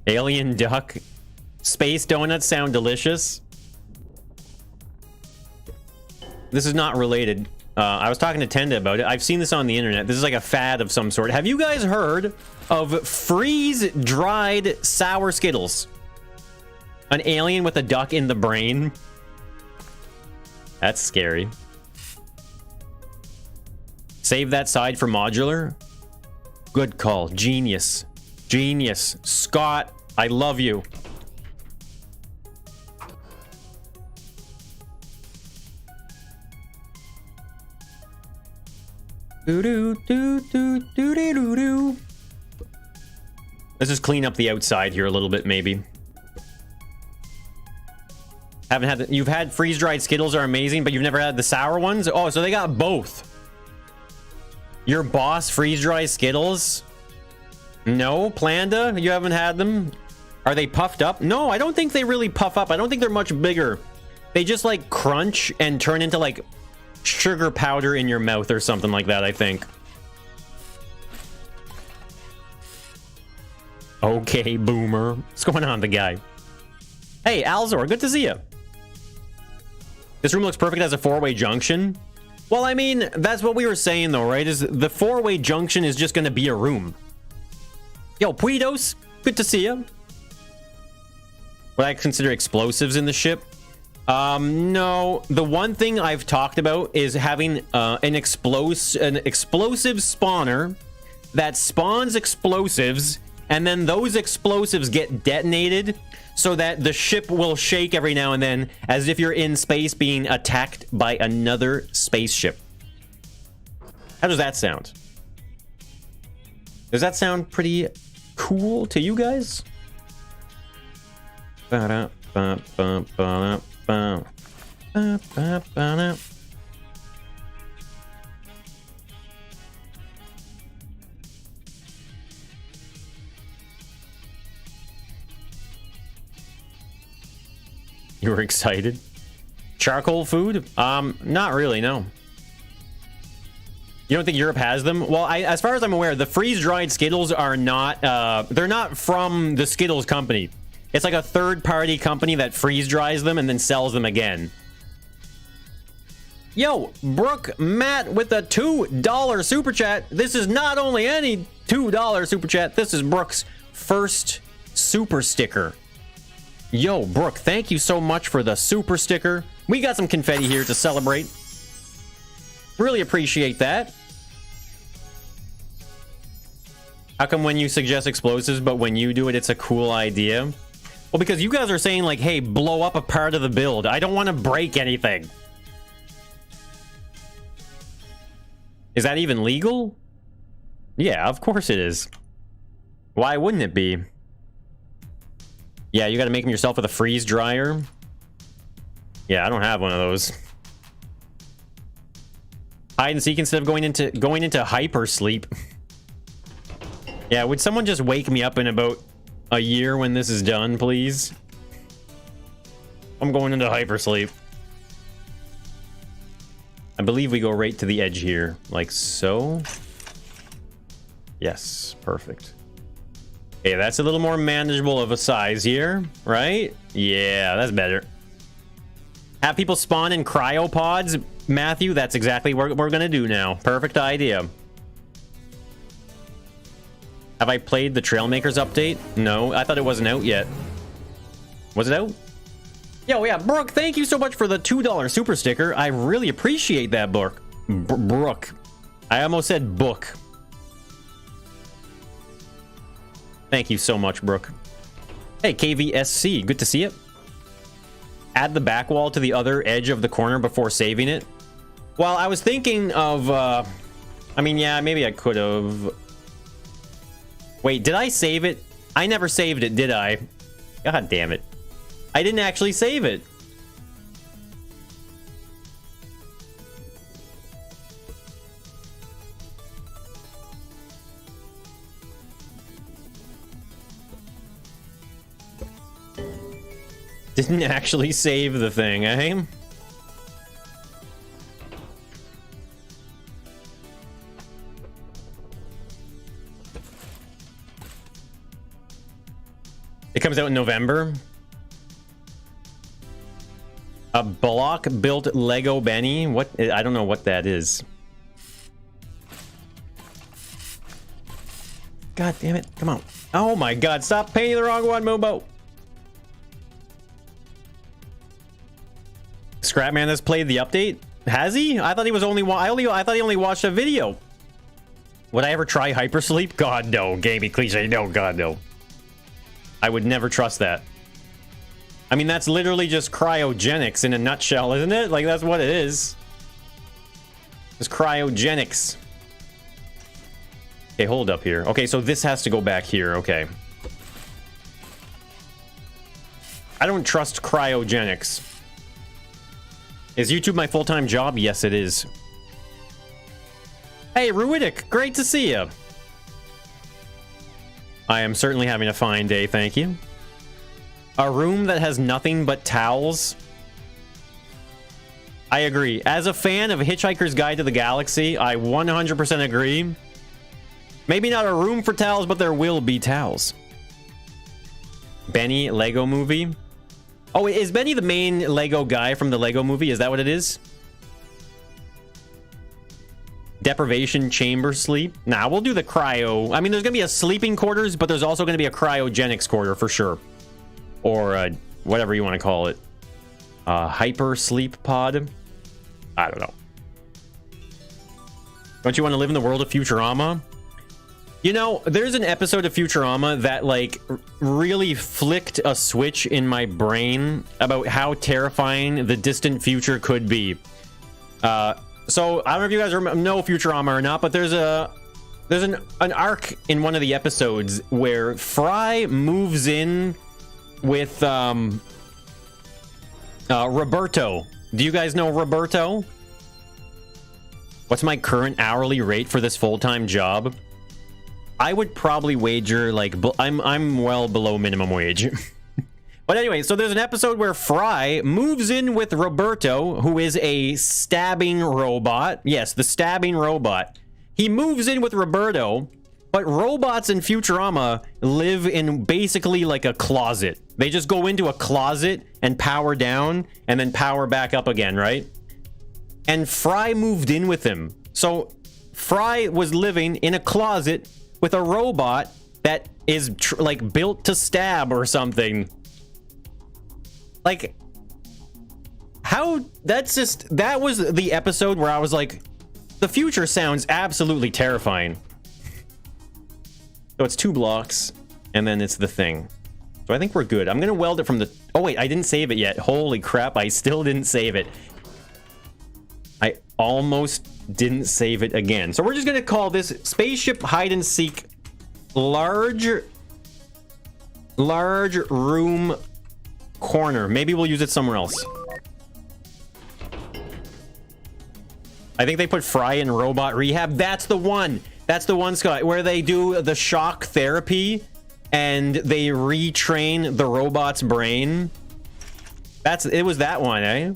Alien duck. Space donuts sound delicious. This is not related. I was talking to Tenda about it. I've seen this on the internet. This is like a fad of some sort. Have you guys heard of freeze-dried sour Skittles? An alien with a duck in the brain? That's scary. Save that side for modular. Good call. Genius. Genius. Scott, I love you. Let's just clean up the outside here a little bit, maybe. Haven't had you've had freeze-dried Skittles are amazing, but you've never had the sour ones? Oh, so they got both. Your boss freeze-dried Skittles? No, Planda, you haven't had them? Are they puffed up? No, I don't think they really puff up. I don't think they're much bigger. They just like crunch and turn into like sugar powder in your mouth or something like that, I think. Okay, boomer. What's going on, the guy? Hey, Alzor, good to see you. This room looks perfect as a four-way junction. Well, I mean, that's what we were saying, though, right? Is the four-way junction is just going to be a room. Yo, Puidos, good to see you. Would I consider explosives in the ship? No. The one thing I've talked about is having an explosive spawner that spawns explosives, and then those explosives get detonated so that the ship will shake every now and then as if you're in space being attacked by another spaceship. How does that sound? Does that sound pretty cool to you guys? You were excited? Charcoal food? Not really, no. You don't think Europe has them? Well, as far as I'm aware, the freeze-dried Skittles are not, they're not from the Skittles company. It's like a third-party company that freeze-dries them and then sells them again. Yo, Brooke Matt with a $2 super chat. This is not only any $2 super chat, this is Brooke's first super sticker. Yo, Brooke, thank you so much for the super sticker. We got some confetti here to celebrate. Really appreciate that. How come when you suggest explosives, but when you do it, it's a cool idea? Well, because you guys are saying, like, hey, blow up a part of the build. I don't want to break anything. Is that even legal? Yeah, of course it is. Why wouldn't it be? Yeah, you got to make them yourself with a freeze dryer. Yeah, I don't have one of those. Hide and seek instead of going into hyper sleep. Yeah, would someone just wake me up in about a year when this is done, please? I'm going into hypersleep. I believe we go right to the edge here, like so. Yes, perfect. Okay, that's a little more manageable of a size here, right? Yeah, that's better. Have people spawn in cryopods, Matthew? That's exactly what we're gonna do now. Perfect idea. Have I played the Trailmakers update? No, I thought it wasn't out yet. Was it out? Yo, yeah, Brooke, thank you so much for the $2 super sticker. I really appreciate that, Brooke. Brooke. I almost said book. Thank you so much, Brooke. Hey, KVSC, good to see it. Add the back wall to the other edge of the corner before saving it. Well, I was thinking of, I mean, yeah, maybe I could have. Wait, did I save it? I never saved it, did I? God damn it. I didn't actually save it. Didn't actually save the thing, eh? It comes out in November. A block-built Lego Benny? What? I don't know what that is. God damn it. Come on. Oh my god, stop painting the wrong one, Mobo. Scrapman has played the update? Has he? I thought he was only I thought he only watched a video. Would I ever try hypersleep? God no. Gaming cliche. No, god no. I would never trust that. I mean, that's literally just cryogenics in a nutshell, isn't it? Like, that's what it is. It's cryogenics. Okay, hold up here. Okay, so this has to go back here. Okay. I don't trust cryogenics. Is YouTube my full-time job? Yes, it is. Hey, Ruidic, great to see you. I am certainly having a fine day, thank you. A room that has nothing but towels. I agree. As a fan of Hitchhiker's Guide to the Galaxy, I 100% agree. Maybe not a room for towels, but there will be towels. Benny Lego Movie. Oh, is Benny the main Lego guy from the Lego Movie? Is that what it is? Deprivation chamber sleep. Nah, we'll do the cryo. I mean, there's gonna be a sleeping quarters, but there's also gonna be a cryogenics quarter for sure, or whatever you want to call it. Hyper sleep pod. I don't know. Don't you want to live in the world of Futurama? You know, there's an episode of Futurama that like really flicked a switch in my brain about how terrifying the distant future could be. So I don't know if you guys know Futurama or not, but there's an arc in one of the episodes where Fry moves in with Roberto. Do you guys know Roberto? What's my current hourly rate for this full-time job? I would probably wager like I'm well below minimum wage. But anyway, so there's an episode where Fry moves in with Roberto, who is a stabbing robot. Yes, the stabbing robot. He moves in with Roberto, but robots in Futurama live in basically like a closet. They just go into a closet and power down and then power back up again, right? and Fry moved in with him. So Fry was living in a closet with a robot that is like built to stab or something. Like, how? That's just, that was the episode where I was like, the future sounds absolutely terrifying. So it's 2 blocks, and then it's the thing. So I think we're good. I'm gonna weld it from the... Oh wait, I didn't save it yet. Holy crap, I still didn't save it. I almost didn't save it again. So we're just gonna call this Spaceship Hide and Seek large room corner. Maybe we'll use it somewhere else. I think they put Fry in robot rehab. That's the one. That's the one, Scott, where they do the shock therapy and they retrain the robot's brain. It was that one, eh?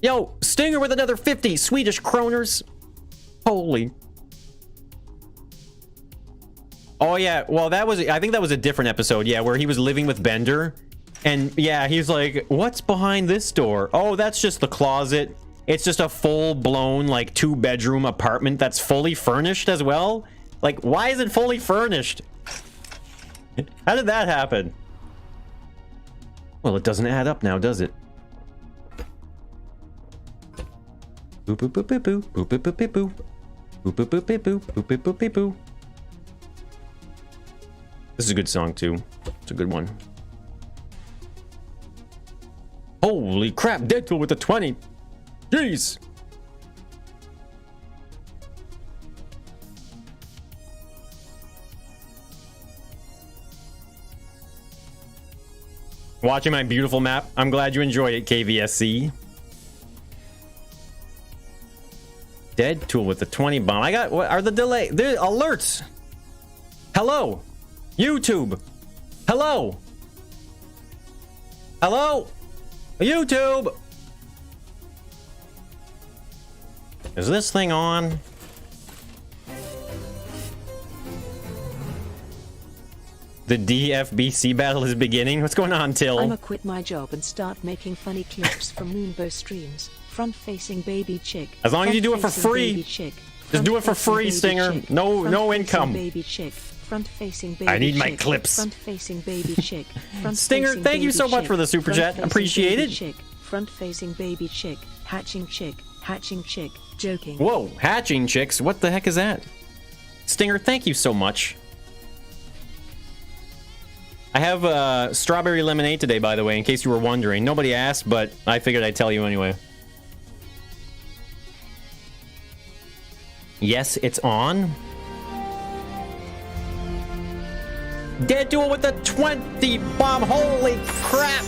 Yo, Stinger with another 50 Swedish kroners. Holy. Oh yeah, well I think that was a different episode, yeah, where he was living with Bender. And yeah, he's like, what's behind this door? Oh, that's just the closet. It's just a full-blown, like, 2-bedroom apartment that's fully furnished as well. Like, why is it fully furnished? How did that happen? Well, it doesn't add up now, does it? Boop boop boop boop boop boop boop boop boop boop boop boop boop boop boop boop boop boop. This is a good song too. It's a good one. Holy crap! Deadpool with the 20. Jeez. Watching my beautiful map. I'm glad you enjoy it, KVSC. Deadpool with the 20 bomb. I got, what are the delay? The alerts. Hello. YouTube. Hello. Hello. YouTube. Is this thing on? The DFBC battle is beginning. What's going on, Till? I'ma quit my job and start making funny clips from Moonbow streams. Front-facing baby chick. As long as you do it for free. Just do it for free, Stinger. No income. Baby chick. Front-facing baby I need my chick. clips. Front-facing baby chick. Stinger, thank you so much for the super chat. Appreciate it. Front-facing baby chick. Hatching chick. Hatching chick. Joking. Whoa, hatching chicks. What the heck is that? Stinger, thank you so much. I have strawberry lemonade today, by the way, in case you were wondering. Nobody asked, but I figured I'd tell you anyway. Yes, it's on. Deadpool with the 20 bomb. Holy crap.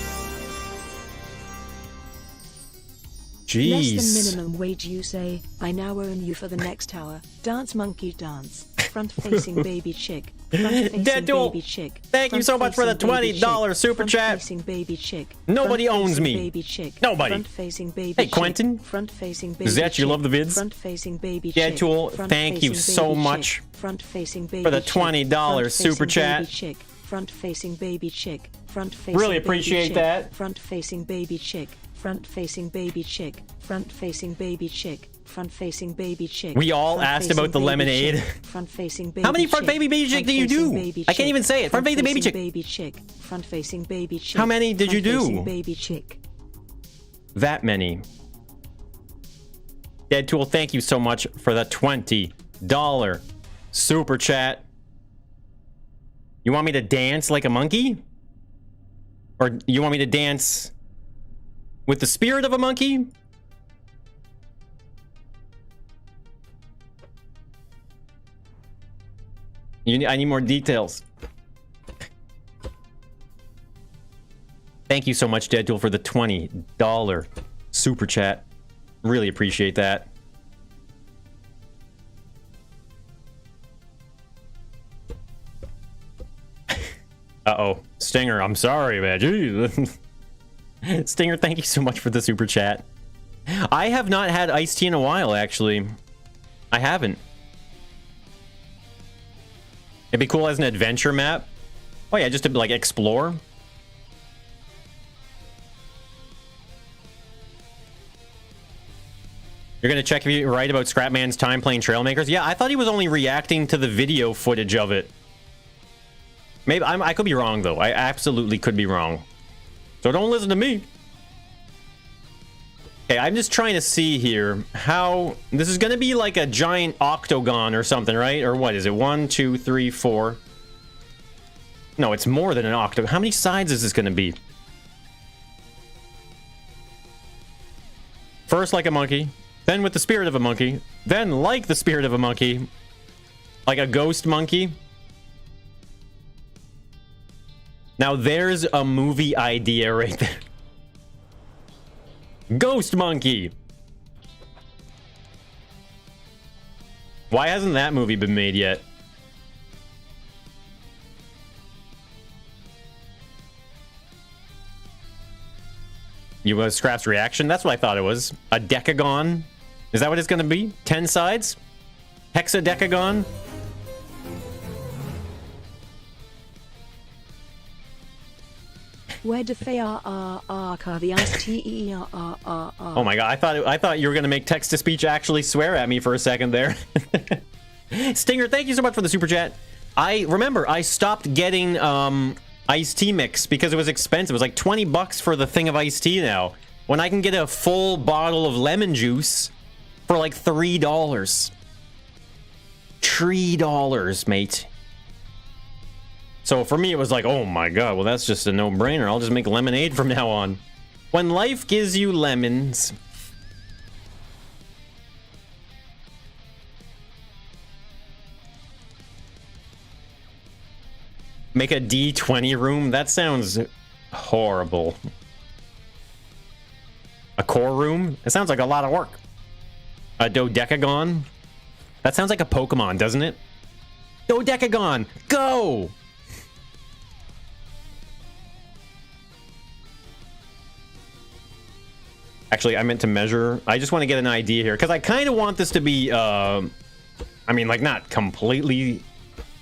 Jeez. Less than minimum wage, you say. I now own you for the next hour. Dance monkey dance. Front-facing baby chick. Front-facing baby chick. Thank you so much for the $20 super chat. Front-facing baby chick. Nobody owns me. Baby chick. Nobody. Front-facing baby hey, Quentin. Front-facing baby Zet, you love the vids? Front-facing baby chick. Deadpool, thank you so much Front-facing baby for the $20 super chat. Front-facing baby chick. Front-facing really appreciate that. Front-facing baby chick. Front-facing baby chick. Front-facing baby chick. Front-facing baby chick. We all asked about the lemonade. Front-facing baby. How many front-facing baby chick do you do? I can't even say it. Front-facing baby chick. Baby chick. Front-facing baby chick. How many did you do? Baby chick. That many. Deadpool, thank you so much for the $20 super chat. You want me to dance like a monkey? Or you want me to dance with the spirit of a monkey? I need more details. Thank you so much, Deadpool, for the $20 super chat. Really appreciate that. Uh-oh. Stinger, I'm sorry, man. Jeez. Stinger, thank you so much for the super chat. I have not had iced tea in a while, actually. I haven't. It'd be cool as an adventure map. Oh yeah, just to like explore. You're gonna check if you're right about Scrapman's time playing Trailmakers? Yeah, I thought he was only reacting to the video footage of it. Maybe I could be wrong though. I absolutely could be wrong. So don't listen to me. Okay, I'm just trying to see here how this is gonna be like a giant octagon or something, right? Or what is it? 1, 2, 3, 4. No, it's more than an octagon. How many sides is this gonna be? First like a monkey, then with the spirit of a monkey, then like the spirit of a monkey, like a ghost monkey. Now there's a movie idea right there. Ghost monkey. Why hasn't that movie been made yet? You was Scrap's reaction? That's what I thought it was. A decagon? Is that what it's going to be? 10 sides? Hexadecagon? Where the fe are the ice tear. Oh my god, I thought you were going to make text-to-speech actually swear at me for a second there. Stinger, thank you so much for the super chat. I stopped getting iced tea mix because it was expensive. It was like 20 bucks for the thing of iced tea now, when I can get a full bottle of lemon juice for like $3. $3, mate. So for me it was like, oh my god, well that's just a no-brainer. I'll just make lemonade from now on. When life gives you lemons. Make a D20 room? That sounds horrible. A core room? It sounds like a lot of work. A dodecagon? That sounds like a Pokemon, doesn't it? Dodecagon! Go! Actually, I meant to measure. I just want to get an idea here, because I kind of want this to be, I mean, like, not completely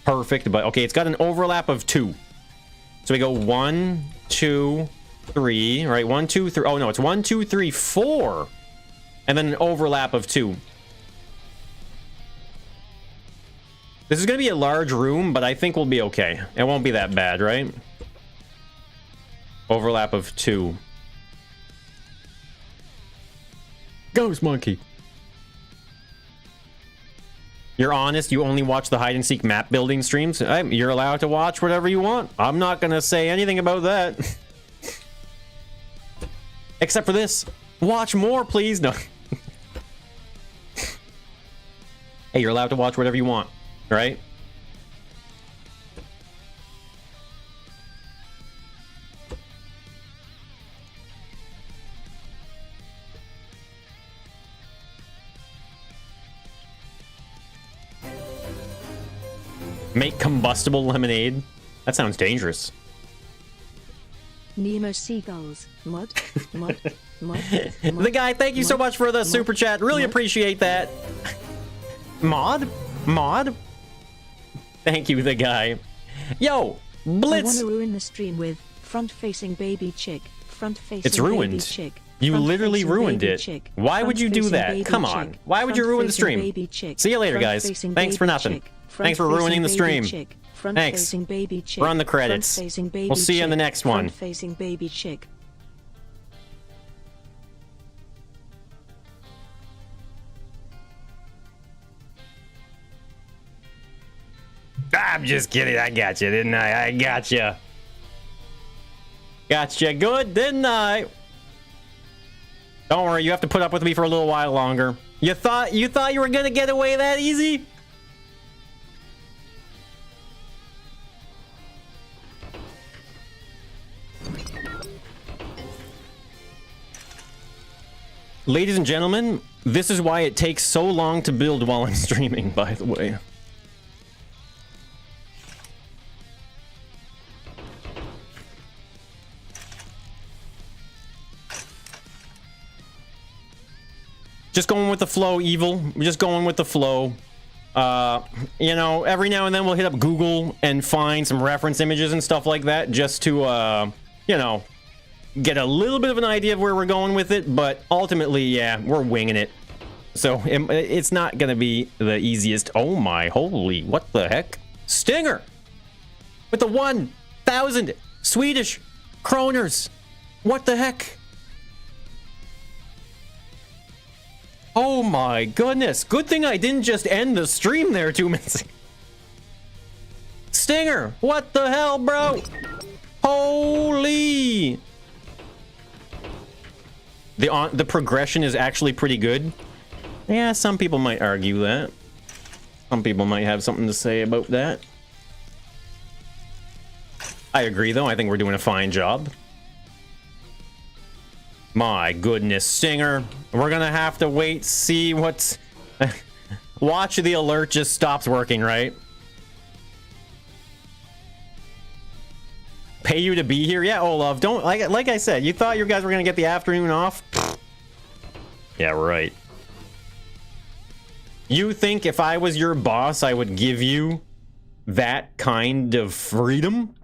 perfect, but okay, it's got an overlap of 2. So we go 1, 2, 3, right? 1, 2, 3. Oh no, it's 1, 2, 3, 4, and then an overlap of 2. This is gonna be a large room, but I think we'll be okay. It won't be that bad, right? Overlap of 2. Ghost monkey. You're honest, you only watch the hide and seek map building streams? You're allowed to watch whatever you want. I'm not gonna say anything about that. Except for this. Watch more, please. No. Hey, you're allowed to watch whatever you want, right? Make combustible lemonade? That sounds dangerous. Nemo seagulls. Mud. The guy, thank you so much for the super chat. Really appreciate that. Mod? Thank you, the guy. Yo, Blitz. I want to ruin the stream with front-facing baby chick. Front-facing it's ruined. Baby chick. You literally ruined it. Chick. Why would you do that? Come on. Why would you ruin the stream? See you later, guys. Thanks for nothing. Thanks for ruining the stream. Thanks. Run the credits. We'll see you in the next one. Front-facing baby chick. I'm just kidding. I got you, didn't I? I got you. Gotcha good, didn't I? Don't worry, you have to put up with me for a little while longer. You thought you were gonna get away that easy? Ladies and gentlemen, this is why it takes so long to build while I'm streaming, by the way. Just going with the flow, Evil. We're just going with the flow. You know, every now and then we'll hit up Google and find some reference images and stuff like that just to, you know, get a little bit of an idea of where we're going with it. But ultimately, yeah, we're winging it. So it's not gonna be the easiest. Oh my, holy, what the heck? Stinger with the 1,000 Swedish kroners. What the heck? Oh my goodness. Good thing I didn't just end the stream there 2 minutes ago. Stinger, what the hell, bro? Holy. The progression is actually pretty good. Yeah, some people might argue that. Some people might have something to say about that. I agree, though. I think we're doing a fine job. My goodness, Stinger. We're gonna have to wait, see what's... Watch the alert just stops working, right? Pay you to be here? Yeah, Olaf, don't... Like I said, you thought you guys were gonna get the afternoon off? Yeah, right. You think if I was your boss, I would give you that kind of freedom?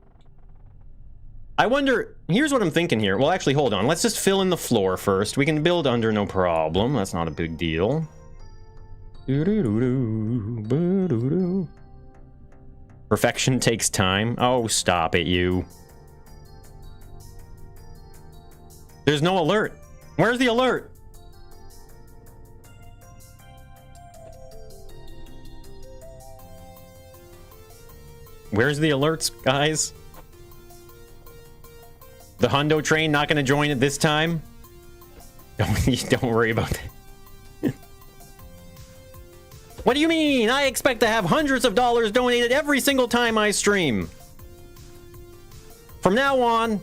I wonder, here's what I'm thinking here. Well, actually, hold on. Let's just fill in the floor first. We can build under, no problem. That's not a big deal. Perfection takes time. Oh, stop it, you. There's no alert. Where's the alert? Where's the alerts, guys? The Hundo train not going to join it this time? Don't worry about that. What do you mean? I expect to have hundreds of dollars donated every single time I stream. From now on,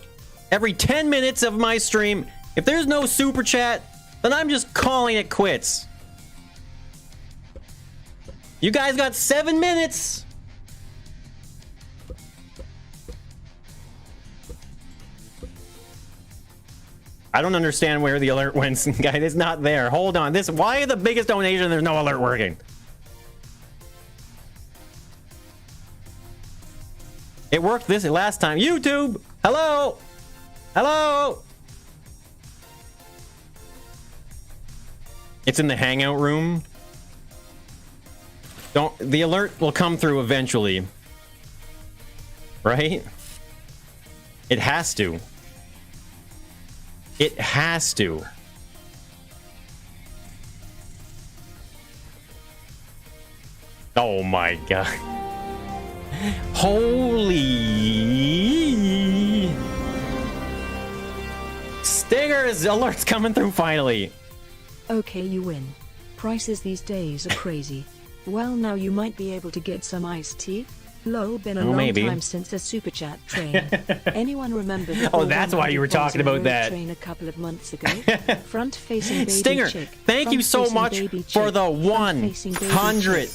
every 10 minutes of my stream, if there's no super chat, then I'm just calling it quits. You guys got 7 minutes. I don't understand where the alert went, guys. It's not there. Hold on. Why the biggest donation? There's no alert working. It worked this last time. YouTube, hello, hello. It's in the hangout room. The alert will come through eventually, right? It has to. It has to. Oh my god. Holy. Stingers! Alert's coming through finally. Okay, you win. Prices these days are crazy. Well, now you might be able to get some iced tea. Lol, been a long time since the super chat train. Anyone remember the Oh, that's why you were talking about that train a couple of months ago? Front facing baby Stinger, chick. thank you so much for the 100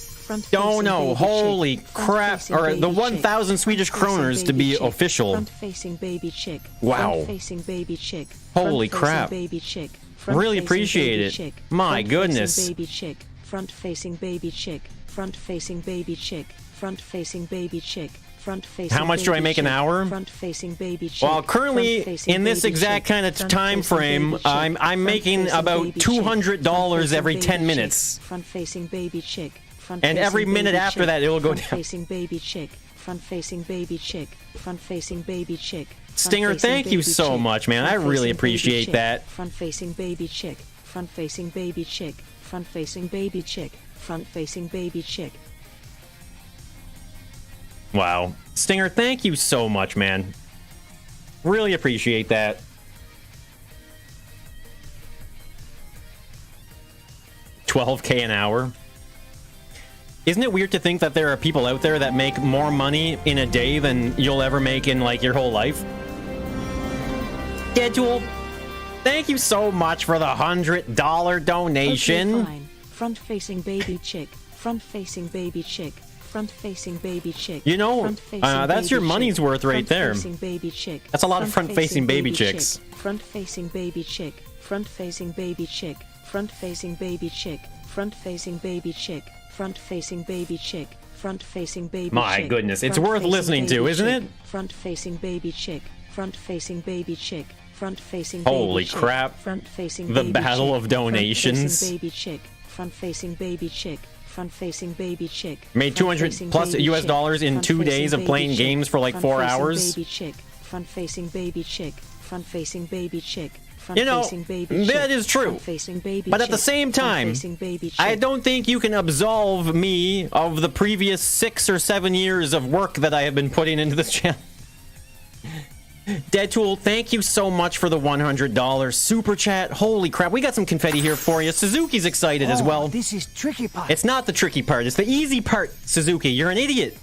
dono. Holy crap. Or the 1,000 Swedish kroners to be official. Front facing baby chick. Wow. Front facing baby chick. Holy crap. Baby chick. Really appreciate it. My goodness. Baby chick. Front facing baby chick. Front facing baby chick. Front facing baby chick. Front facing. How much do I make an hour? Front facing baby chick. Well, currently in this exact kind of time frame, I'm making about $200 every 10 minutes. Front facing baby chick. And every minute after that, it will go down. Front facing baby chick. Front facing baby chick. Front facing baby chick. Stinger, thank you so much, man. I really appreciate that. Front facing baby chick. Front facing baby chick. Front facing baby chick. Front facing baby chick. Wow. Stinger, thank you so much, man. Really appreciate that. $12K an hour. Isn't it weird to think that there are people out there that make more money in a day than you'll ever make in, like, your whole life? Schedule. Thank you so much for the $100 donation. Okay, fine. Front facing baby chick. Front facing baby chick. Front facing baby chick. You know, that's your money's worth right there. Front facing baby chick. That's a lot of front facing baby chicks. Front facing baby chick. Front facing baby chick. Front facing baby chick. Front facing baby chick. Front facing baby chick. Front facing baby chick. My goodness, it's worth listening to, isn't it? Front facing baby chick. Front facing baby chick. Front facing baby chick. Holy crap. Front facing the battle of donations. Baby chick. front-facing baby chick, front-facing baby chick. Made 200 plus US dollars in 2 days of playing games for like 4 hours. Baby chick, front-facing baby chick, front-facing baby chick. You know, that is true. But at the same time, I don't think you can absolve me of the previous 6 or 7 years of work that I have been putting into this channel. Deadtool, thank you so much for the $100 super chat. Holy crap, we got some confetti here for you. Suzuki's excited as well. This is tricky part. It's not the tricky part, it's the easy part, Suzuki. You're an idiot.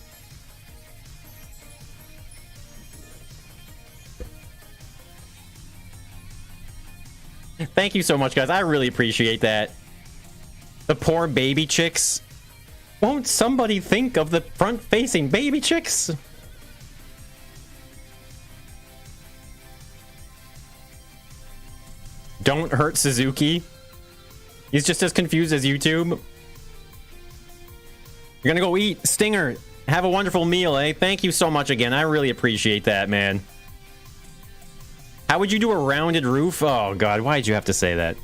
Thank you so much, guys. I really appreciate that. The poor baby chicks. Won't somebody think of the front-facing baby chicks? Don't hurt Suzuki. He's just as confused as YouTube. You're gonna go eat. Stinger, have a wonderful meal, eh? Thank you so much again. I really appreciate that, man. How would you do a rounded roof? Oh, God, why'd you have to say that?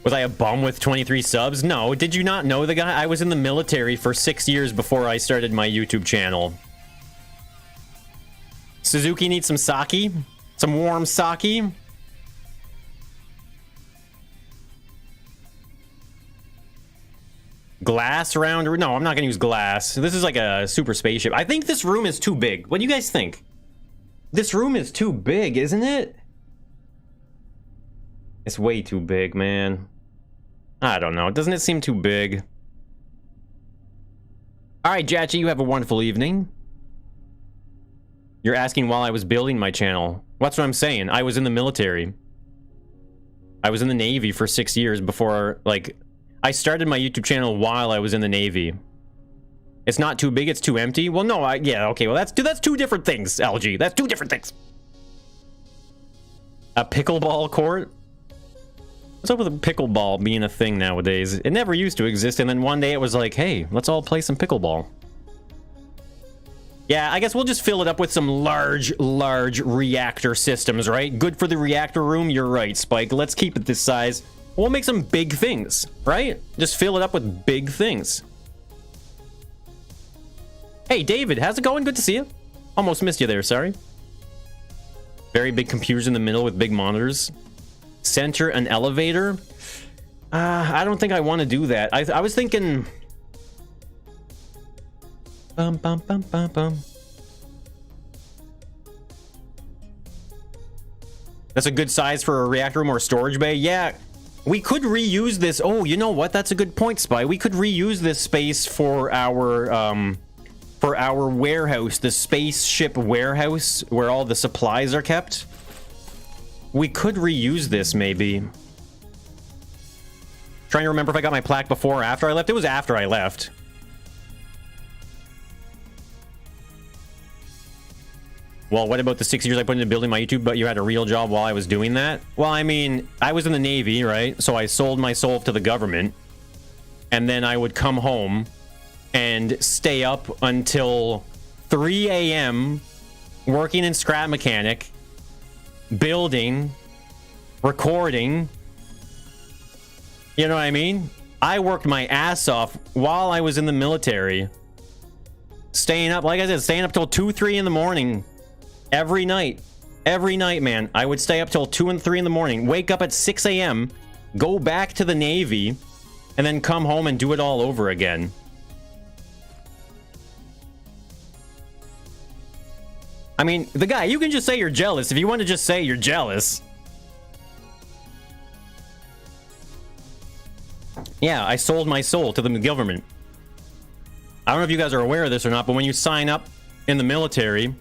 Was I a bum with 23 subs? No. Did you not know the guy? I was in the military for 6 years before I started my YouTube channel. Suzuki needs some sake? Some warm sake? Glass round? No, I'm not gonna use glass. This is like a super spaceship. I think this room is too big. What do you guys think? This room is too big, isn't it? It's way too big, man. I don't know. Doesn't it seem too big? Alright, Jachi, you have a wonderful evening. You're asking while I was building my channel. That's what I'm saying. I was in the military. I was in the Navy for 6 years before, like... I started my YouTube channel while I was in the Navy. It's not too big, it's too empty? Well, no, yeah, okay, well, that's two different things, LG. That's two different things. A pickleball court? What's up with a pickleball being a thing nowadays? It never used to exist, and then one day it was like, hey, let's all play some pickleball. Yeah, I guess we'll just fill it up with some large reactor systems, right? Good for the reactor room, you're right, Spike. Let's keep it this size. We'll make some big things, right? Just fill it up with big things. Hey, David, how's it going? Good to see you. Almost missed you there, sorry. Very big computers in the middle with big monitors. Center an elevator. I don't think I want to do that. I was thinking... Bum, bum, bum, bum, bum. That's a good size for a reactor room or a storage bay? Yeah. We could reuse this. Oh, you know what? That's a good point, Spy. We could reuse this space for our warehouse, the spaceship warehouse where all the supplies are kept. We could reuse this, maybe. Trying to remember if I got my plaque before or after I left. It was after I left. Well, what about the 6 years I put into building my YouTube, but you had a real job while I was doing that? Well, I mean, I was in the Navy, right? So I sold my soul to the government. And then I would come home and stay up until 3 a.m. working in scrap mechanic, building, recording. You know what I mean? I worked my ass off while I was in the military. Staying up, like I said, staying up till 2, 3 in the morning. Every night, man. I would stay up till 2 and 3 in the morning, wake up at 6 a.m., go back to the Navy, and then come home and do it all over again. I mean, the guy, you can just say you're jealous. If you want to just say you're jealous. Yeah, I sold my soul to the government. I don't know if you guys are aware of this or not, but when you sign up in the military...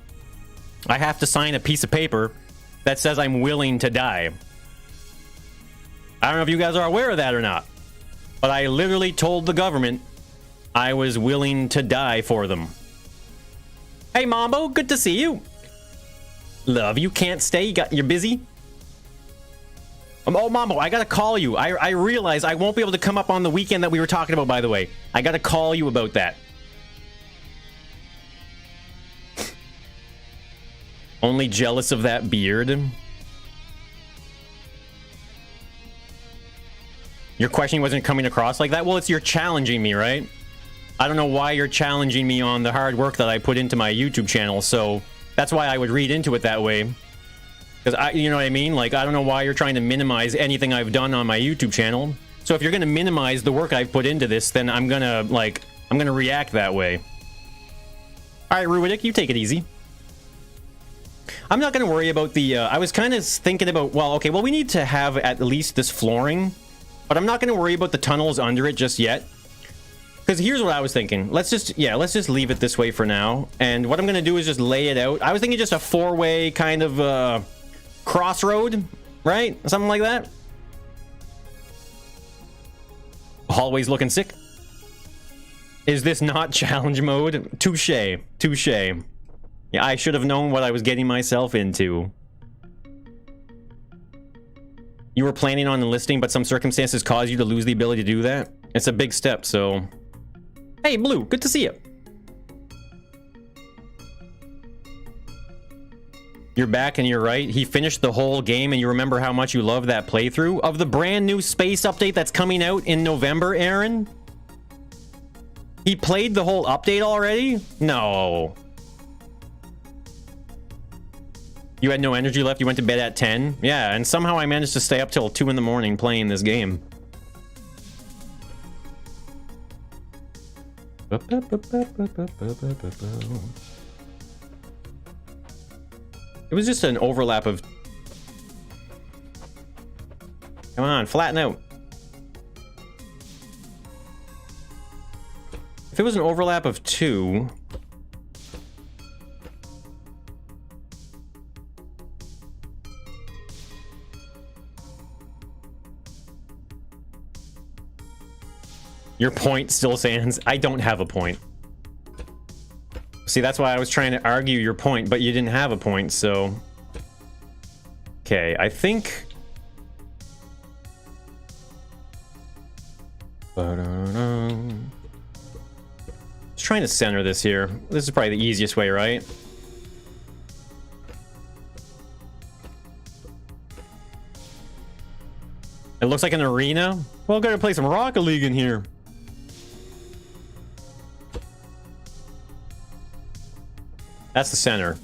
I have to sign a piece of paper that says I'm willing to die. I don't know if you guys are aware of that or not, but I literally told the government I was willing to die for them. Hey, Mambo, good to see you. Love, you can't stay? You're busy? Oh, Mambo, I gotta call you. I realize I won't be able to come up on the weekend that we were talking about, by the way. I gotta call you about that. Only jealous of that beard. Your question wasn't coming across like that? Well, you're challenging me, right? I don't know why you're challenging me on the hard work that I put into my YouTube channel, so that's why I would read into it that way. Because you know what I mean? Like, I don't know why you're trying to minimize anything I've done on my YouTube channel. So if you're gonna minimize the work I've put into this, then I'm gonna react that way. All right, Ruidic, you take it easy. I'm not gonna worry about the. I was kind of thinking about. Well, okay. Well, we need to have at least this flooring, but I'm not gonna worry about the tunnels under it just yet. Because here's what I was thinking. Let's just leave it this way for now. And what I'm gonna do is just lay it out. I was thinking just a 4-way kind of crossroad, right? Something like that. Hallway's looking sick. Is this not challenge mode? Touche. Touche. Yeah, I should have known what I was getting myself into. You were planning on enlisting, but some circumstances caused you to lose the ability to do that? It's a big step, so... Hey, Blue, good to see you. You're back and you're right. He finished the whole game and you remember how much you love that playthrough of the brand new space update that's coming out in November, Aaron? He played the whole update already? No. You had no energy left. You went to bed at 10? Yeah, and somehow I managed to stay up till 2 in the morning playing this game. It was just an overlap of... Come on, flatten out. If it was an overlap of 2... Your point still stands. I don't have a point. See, that's why I was trying to argue your point, but you didn't have a point, so... Okay, I think... Just trying to center this here. This is probably the easiest way, right? It looks like an arena. Well, gotta play some Rocket League in here. That's the center.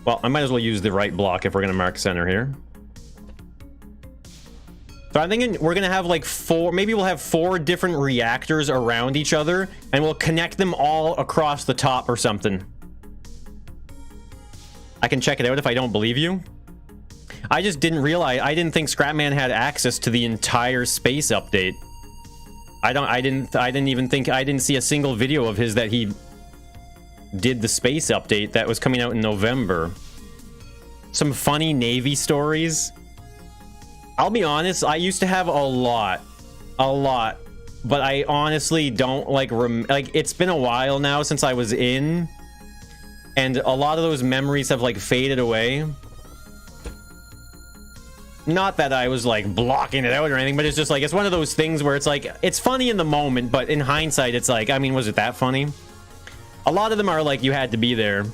Well, I might as well use the right block if we're gonna mark center here. So I'm thinking we're gonna have like 4, maybe we'll have 4 different reactors around each other and we'll connect them all across the top or something. I can check it out if I don't believe you. I just didn't realize, I didn't think Scrapman had access to the entire space update. I didn't see a single video of his that he did the space update that was coming out in November. Some funny Navy stories. I'll be honest, I used to have a lot, but I honestly don't like it's been a while now since I was in, and a lot of those memories have like faded away. Not that I was like blocking it out or anything, but it's just like, it's one of those things where it's like, it's funny in the moment, but in hindsight, it's like, I mean, was it that funny? A lot of them are like, you had to be there.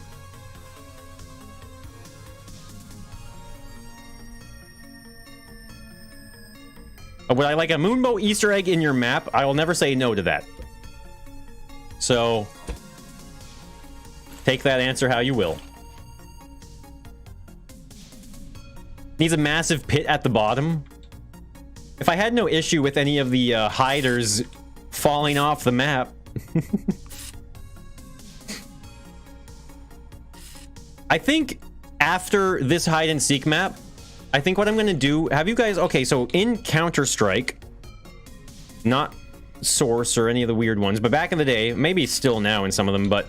Would I like a Moonbow Easter egg in your map? I will never say no to that. So, take that answer how you will. Needs a massive pit at the bottom. If I had no issue with any of the hiders falling off the map. I think after this hide and seek map, I think what I'm gonna do, have you guys, okay, so in Counter-Strike, not Source or any of the weird ones, but back in the day, maybe still now in some of them, but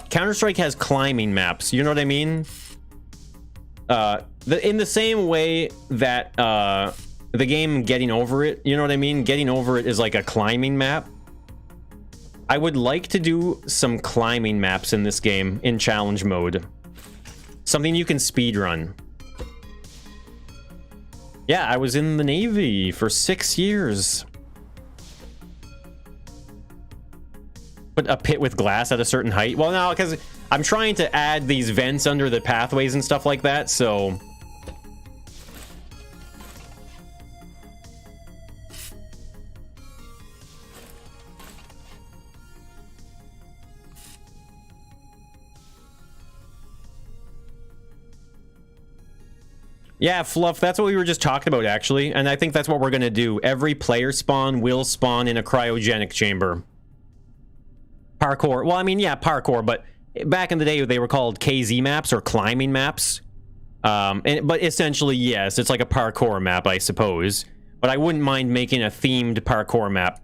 Counter-Strike has climbing maps, you know what I mean? In the same way that the game Getting Over It, you know what I mean? Getting Over It is like a climbing map. I would like to do some climbing maps in this game in challenge mode. Something you can speedrun. Yeah, I was in the Navy for 6 years. But a pit with glass at a certain height? Well, no, because I'm trying to add these vents under the pathways and stuff like that, so... Yeah, Fluff, that's what we were just talking about, actually. And I think that's what we're going to do. Every player spawn will spawn in a cryogenic chamber. Parkour. Well, I mean, yeah, parkour, but back in the day, they were called KZ maps or climbing maps. But essentially, yes, it's like a parkour map, I suppose. But I wouldn't mind making a themed parkour map.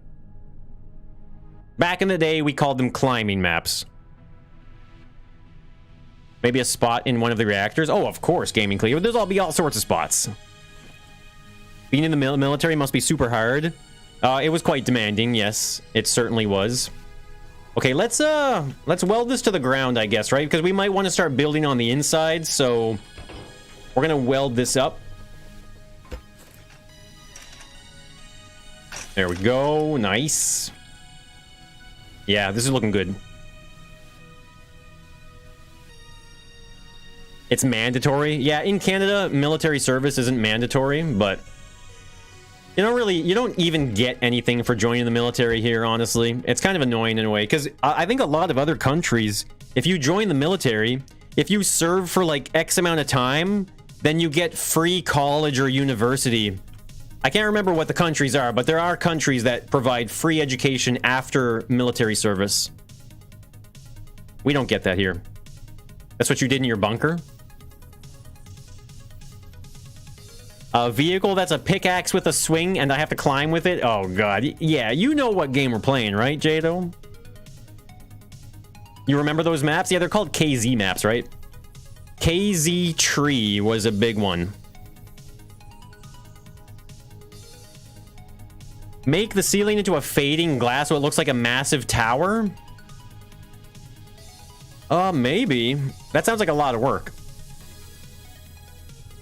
Back in the day, we called them climbing maps. Maybe a spot in one of the reactors? Oh, of course, Gaming Clear. There'll be all sorts of spots. Being in the military must be super hard. It was quite demanding, yes. It certainly was. Okay, let's weld this to the ground, I guess, right? Because we might want to start building on the inside, so we're gonna weld this up. There we go. Nice. Yeah, this is looking good. It's mandatory. Yeah, in Canada, military service isn't mandatory, but you don't even get anything for joining the military here, honestly. It's kind of annoying in a way, because I think a lot of other countries, if you join the military, if you serve for like X amount of time, then you get free college or university. I can't remember what the countries are, but there are countries that provide free education after military service. We don't get that here. That's what you did in your bunker? A vehicle that's a pickaxe with a swing and I have to climb with it? Oh, God. Yeah, you know what game we're playing, right, Jado? You remember those maps? Yeah, they're called KZ maps, right? KZ Tree was a big one. Make the ceiling into a fading glass so it looks like a massive tower? Maybe. That sounds like a lot of work.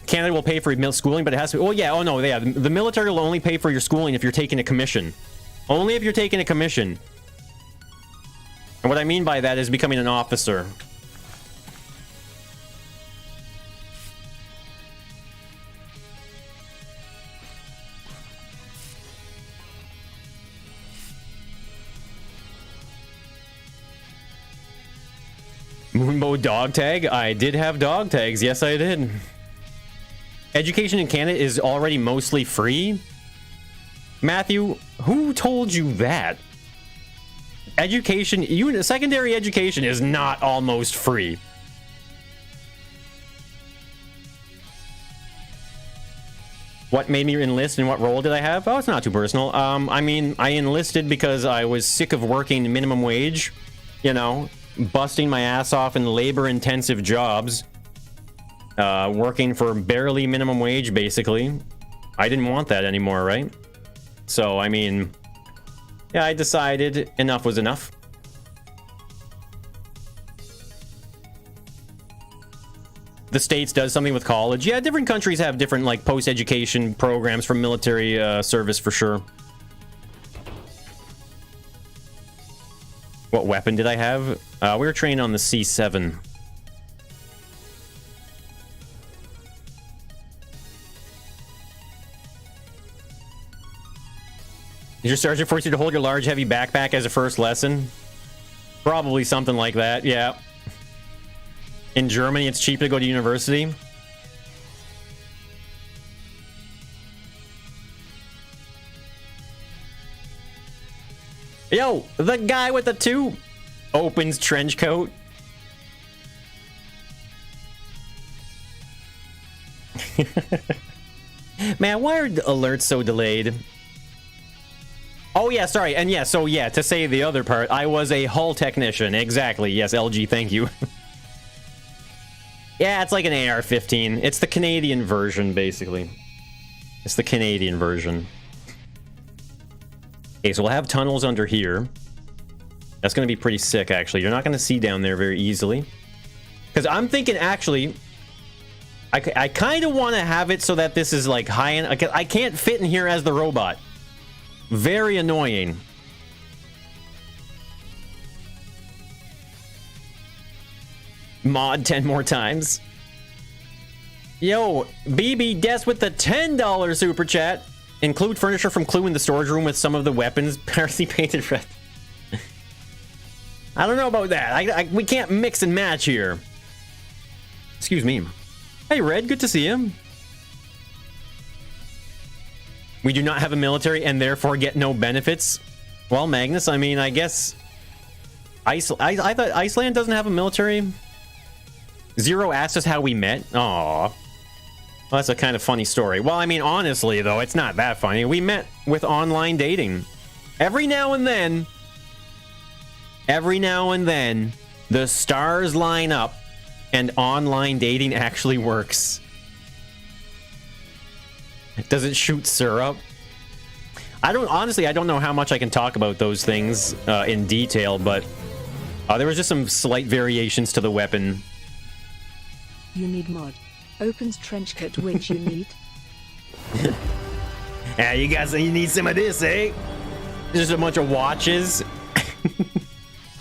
Canada will pay for your schooling, but it has to... Oh, yeah. Oh, no. Yeah. The military will only pay for your schooling if you're taking a commission. Only if you're taking a commission. And what I mean by that is becoming an officer. Moonbow dog tag? I did have dog tags. Yes, I did. Education in Canada is already mostly free? Matthew, who told you that? Education, secondary education is not almost free. What made me enlist and what role did I have? Oh, it's not too personal. I mean, I enlisted because I was sick of working minimum wage, you know, busting my ass off in labor-intensive jobs. Working for barely minimum wage, basically. I didn't want that anymore, right? So, I mean, yeah, I decided enough was enough. The States does something with college. Yeah, different countries have different, like, post-education programs for military service, for sure. What weapon did I have? We were trained on the C7. Did your sergeant force you to hold your large, heavy backpack as a first lesson? Probably something like that, yeah. In Germany, it's cheap to go to university. Yo, the guy with the 2 opens trench coat. Man, why are alerts so delayed? Oh, yeah, sorry. And yeah, so yeah, to say the other part, I was a hull technician. Exactly. Yes, LG, thank you. Yeah, it's like an AR-15. It's the Canadian version, basically. It's the Canadian version. Okay, so we'll have tunnels under here. That's going to be pretty sick, actually. You're not going to see down there very easily. Because I'm thinking, actually, I kind of want to have it so that this is, like, high-end. I can't fit in here as the robot. Very annoying. Mod 10 more times. Yo, BB Des with the $10 super chat. Include furniture from Clue in the storage room with some of the weapons partly painted red. I don't know about that. We can't mix and match here. Excuse me. Hey, Red. Good to see you. We do not have a military and therefore get no benefits. Well, Magnus, I mean, I guess I thought Iceland doesn't have a military. Zero asked us how we met. Aww. Well, that's a kind of funny story. Well, I mean, honestly, though, it's not that funny. We met with online dating. Every now and then, the stars line up and online dating actually works. Does it shoot syrup? I don't know how much I can talk about those things in detail, but there was just some slight variations to the weapon. You need mod. Opens trench coat, which you need. Yeah, you need some of this, eh? Just a bunch of watches.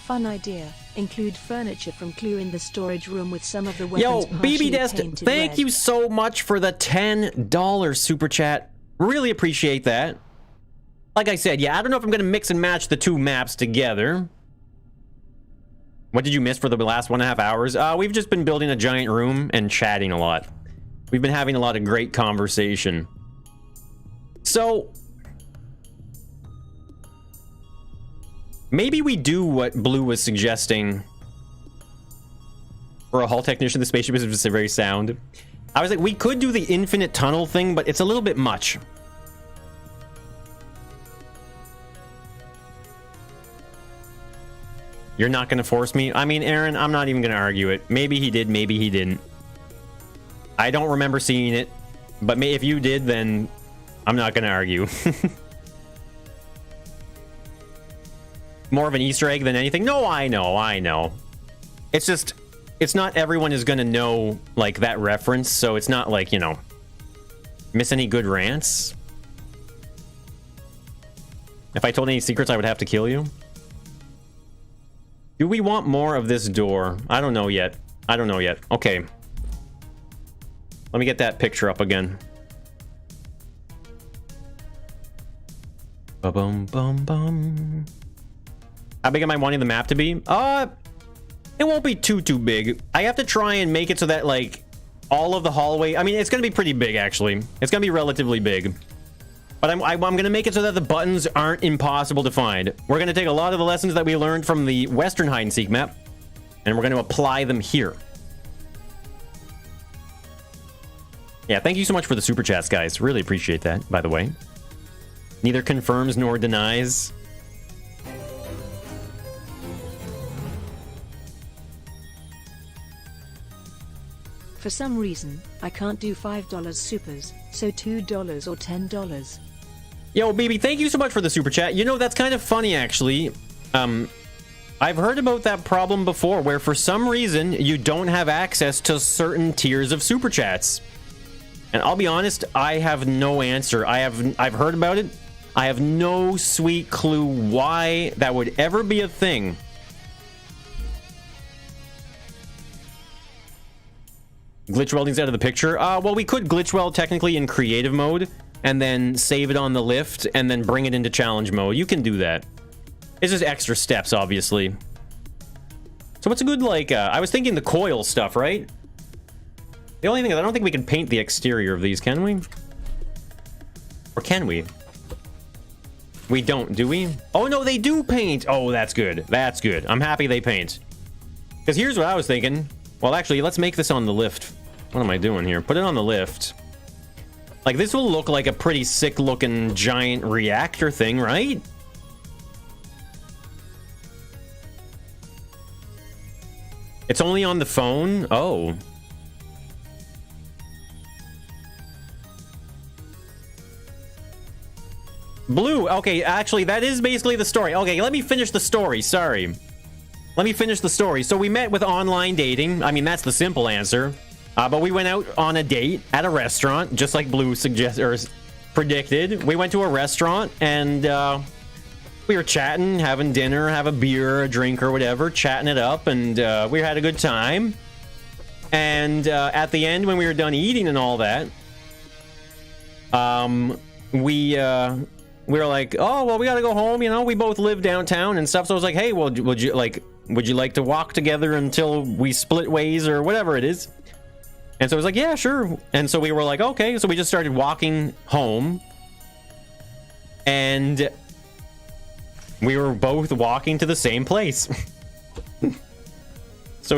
Fun idea. Include furniture from Clue in the storage room with some of the weapons. Yo, BB Dest, thank you so much for the $10 super chat. Really appreciate that. Like I said, yeah, I don't know if I'm going to mix and match the two maps together. What did you miss for the last 1.5 hours? We've just been building a giant room and chatting a lot. We've been having a lot of great conversation. So maybe we do what Blue was suggesting for a hull technician. The spaceship is just very sound. I was like, we could do the infinite tunnel thing, but it's a little bit much. You're not going to force me? I mean, Aaron, I'm not even going to argue it. Maybe he did, maybe he didn't. I don't remember seeing it, but if you did, then I'm not going to argue. More of an Easter egg than anything? No, I know. It's just, it's not everyone is going to know, like, that reference, so it's not like, you know, miss any good rants. If I told any secrets, I would have to kill you. Do we want more of this door? I don't know yet. Okay. Let me get that picture up again. Ba-bum, bum, bum. How big am I wanting the map to be? It won't be too big. I have to try and make it so that, like, all of the hallway... I mean, it's going to be pretty big, actually. It's going to be relatively big. But I'm going to make it so that the buttons aren't impossible to find. We're going to take a lot of the lessons that we learned from the Western hide-and-seek map, and we're going to apply them here. Yeah, thank you so much for the super chats, guys. Really appreciate that, by the way. Neither confirms nor denies. For some reason, I can't do $5 supers, so $2 or $10. Yo, BB, thank you so much for the super chat. You know, that's kind of funny, actually. I've heard about that problem before, where for some reason, you don't have access to certain tiers of super chats. And I'll be honest, I have no answer. I've heard about it. I have no sweet clue why that would ever be a thing. Glitch welding's out of the picture. Well, we could glitch weld technically in creative mode and then save it on the lift and then bring it into challenge mode. You can do that. It's just extra steps, obviously. So what's a good, like, I was thinking the coil stuff, right? The only thing is I don't think we can paint the exterior of these, can we? Or can we? We don't, do we? Oh, no, they do paint. Oh, that's good. That's good. I'm happy they paint. Because here's what I was thinking. Well, actually, let's make this on the lift. What am I doing here? Put it on the lift. Like, this will look like a pretty sick-looking giant reactor thing, right? It's only on the phone? Oh. Blue. Okay, actually, that is basically the story. Okay, let me finish the story. Sorry. Let me finish the story. So we met with online dating. I mean, that's the simple answer. But we went out on a date at a restaurant, just like Blue predicted. We went to a restaurant and we were chatting, having dinner, have a beer, a drink, or whatever, chatting it up, and we had a good time. And at the end, when we were done eating and all that, we were like, oh, well, we gotta go home, you know, we both live downtown and stuff. So I was like, hey, well, would you like to walk together until we split ways or whatever it is? And so I was like, yeah, sure. And so we were like, okay. So we just started walking home. and we were both walking to the same place. So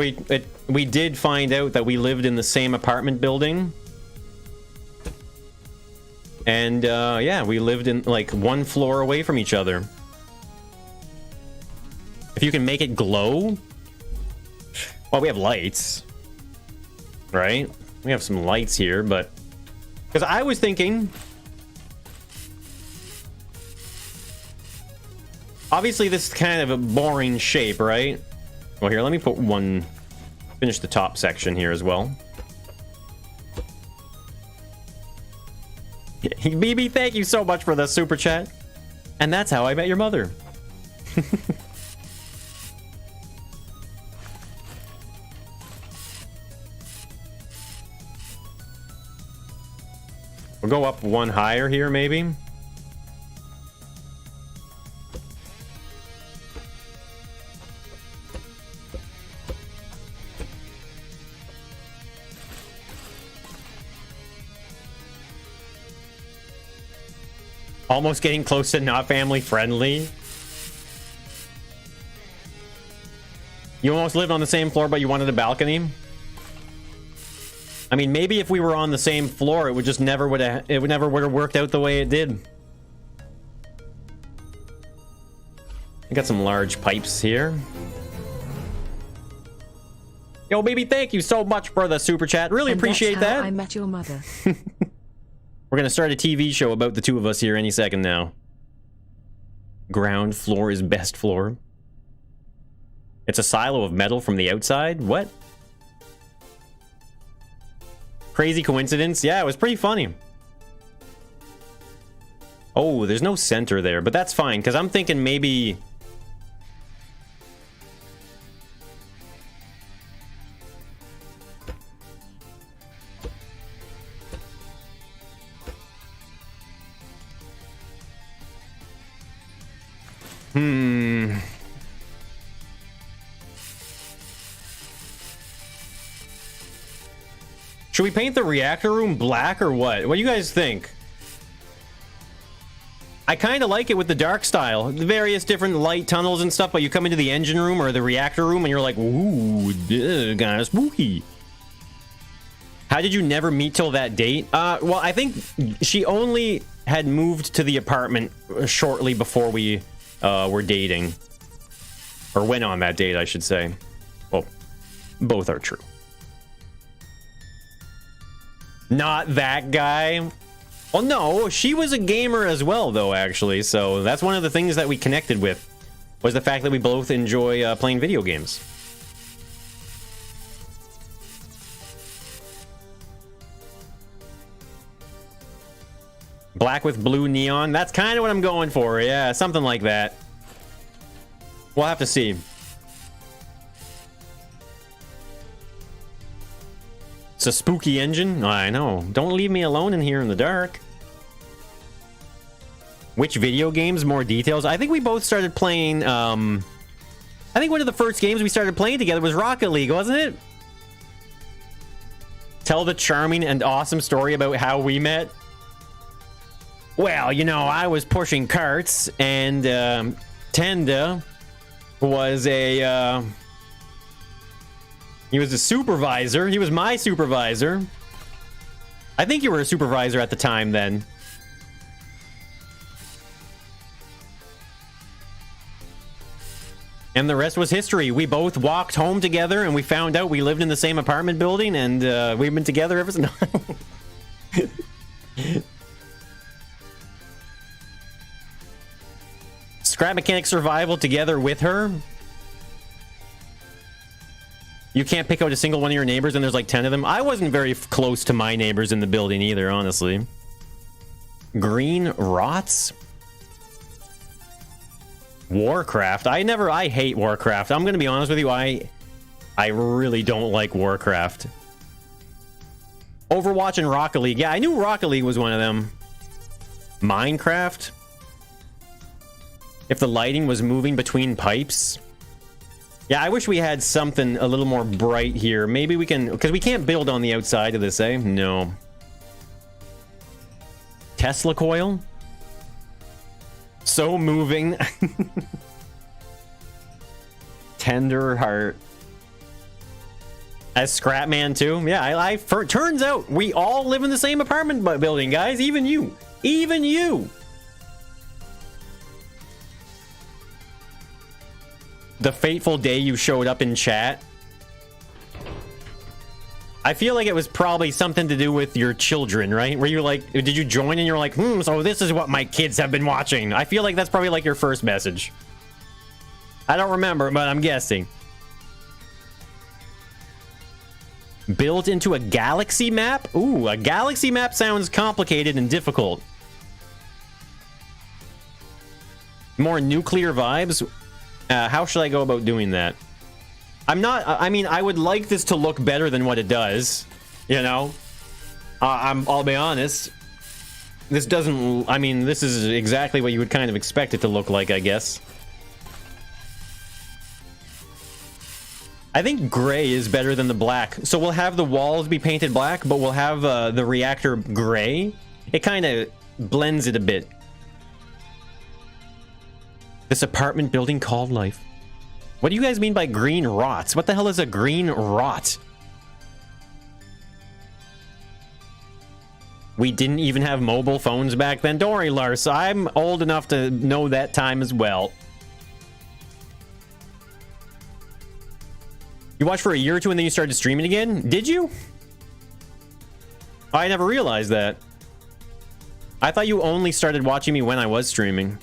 we did find out that we lived in the same apartment building. And yeah, we lived in like one floor away from each other. If you can make it glow. Well, we have lights, right? We have some lights here, but because I was thinking, obviously this is kind of a boring shape, right? Well, here, let me put one, finish the top section here as well. BB, thank you so much for the super chat. And that's how I met your mother. We'll go up one higher here, maybe. Almost getting close to not family friendly. You almost lived on the same floor, but you wanted a balcony. I mean, maybe if we were on the same floor, it would just never would have worked out the way it did. I got some large pipes here. Yo, baby, thank you so much for the super chat. Really appreciate that. I met your mother. We're gonna start a TV show about the two of us here any second now. Ground floor is best floor. It's a silo of metal from the outside? What? Crazy coincidence? Yeah, it was pretty funny. Oh, there's no center there, but that's fine, because I'm thinking maybe... Should we paint the reactor room black or what? What do you guys think? I kind of like it with the dark style. The various different light tunnels and stuff, but you come into the engine room or the reactor room and you're like, ooh, kind of spooky. How did you never meet till that date? Well, I think she only had moved to the apartment shortly before we were dating. Or went on that date, I should say. Well, both are true. Not that guy. Well, no, she was a gamer as well, though, actually. So that's one of the things that we connected with, was the fact that we both enjoy playing video games. Black with blue neon. That's kind of what I'm going for. Yeah, something like that. We'll have to see. It's a spooky engine. I know. Don't leave me alone in here in the dark. Which video games? More details. I think we both started playing. I think one of the first games we started playing together was Rocket League, wasn't it? Tell the charming and awesome story about how we met. Well, you know, I was pushing carts, and Tenda was a. He was a supervisor. He was my supervisor. I think you were a supervisor at the time then. And the rest was history. We both walked home together and we found out we lived in the same apartment building, and we've been together ever since. Scrap Mechanic Survival together with her. You can't pick out a single one of your neighbors and there's like 10 of them. I wasn't very close to my neighbors in the building either, honestly. Green Rots? Warcraft? I hate Warcraft. I'm gonna be honest with you, I really don't like Warcraft. Overwatch and Rocket League. Yeah, I knew Rocket League was one of them. Minecraft? If the lighting was moving between pipes? Yeah, I wish we had something a little more bright here. Maybe we can, because we can't build on the outside of this, eh? No. Tesla coil? So moving. Tender heart. As Scrapman too. Yeah, turns out we all live in the same apartment building, guys. Even you. Even you. The fateful day you showed up in chat. I feel like it was probably something to do with your children, right? Where you like, did you join and you're like, so this is what my kids have been watching. I feel like that's probably like your first message. I don't remember, but I'm guessing. Built into a galaxy map? Ooh, a galaxy map sounds complicated and difficult. More nuclear vibes? How should I go about doing that? I mean, I would like this to look better than what it does. You know? I'll be honest. This doesn't... I mean, this is exactly what you would kind of expect it to look like, I guess. I think gray is better than the black. So we'll have the walls be painted black, but we'll have the reactor gray. It kind of blends it a bit. This apartment building called life. What do you guys mean by green rots? What the hell is a green rot? We didn't even have mobile phones back then. Don't worry, Lars. I'm old enough to know that time as well. You watched for a year or two and then you started streaming again? Did you? I never realized that. I thought you only started watching me when I was streaming.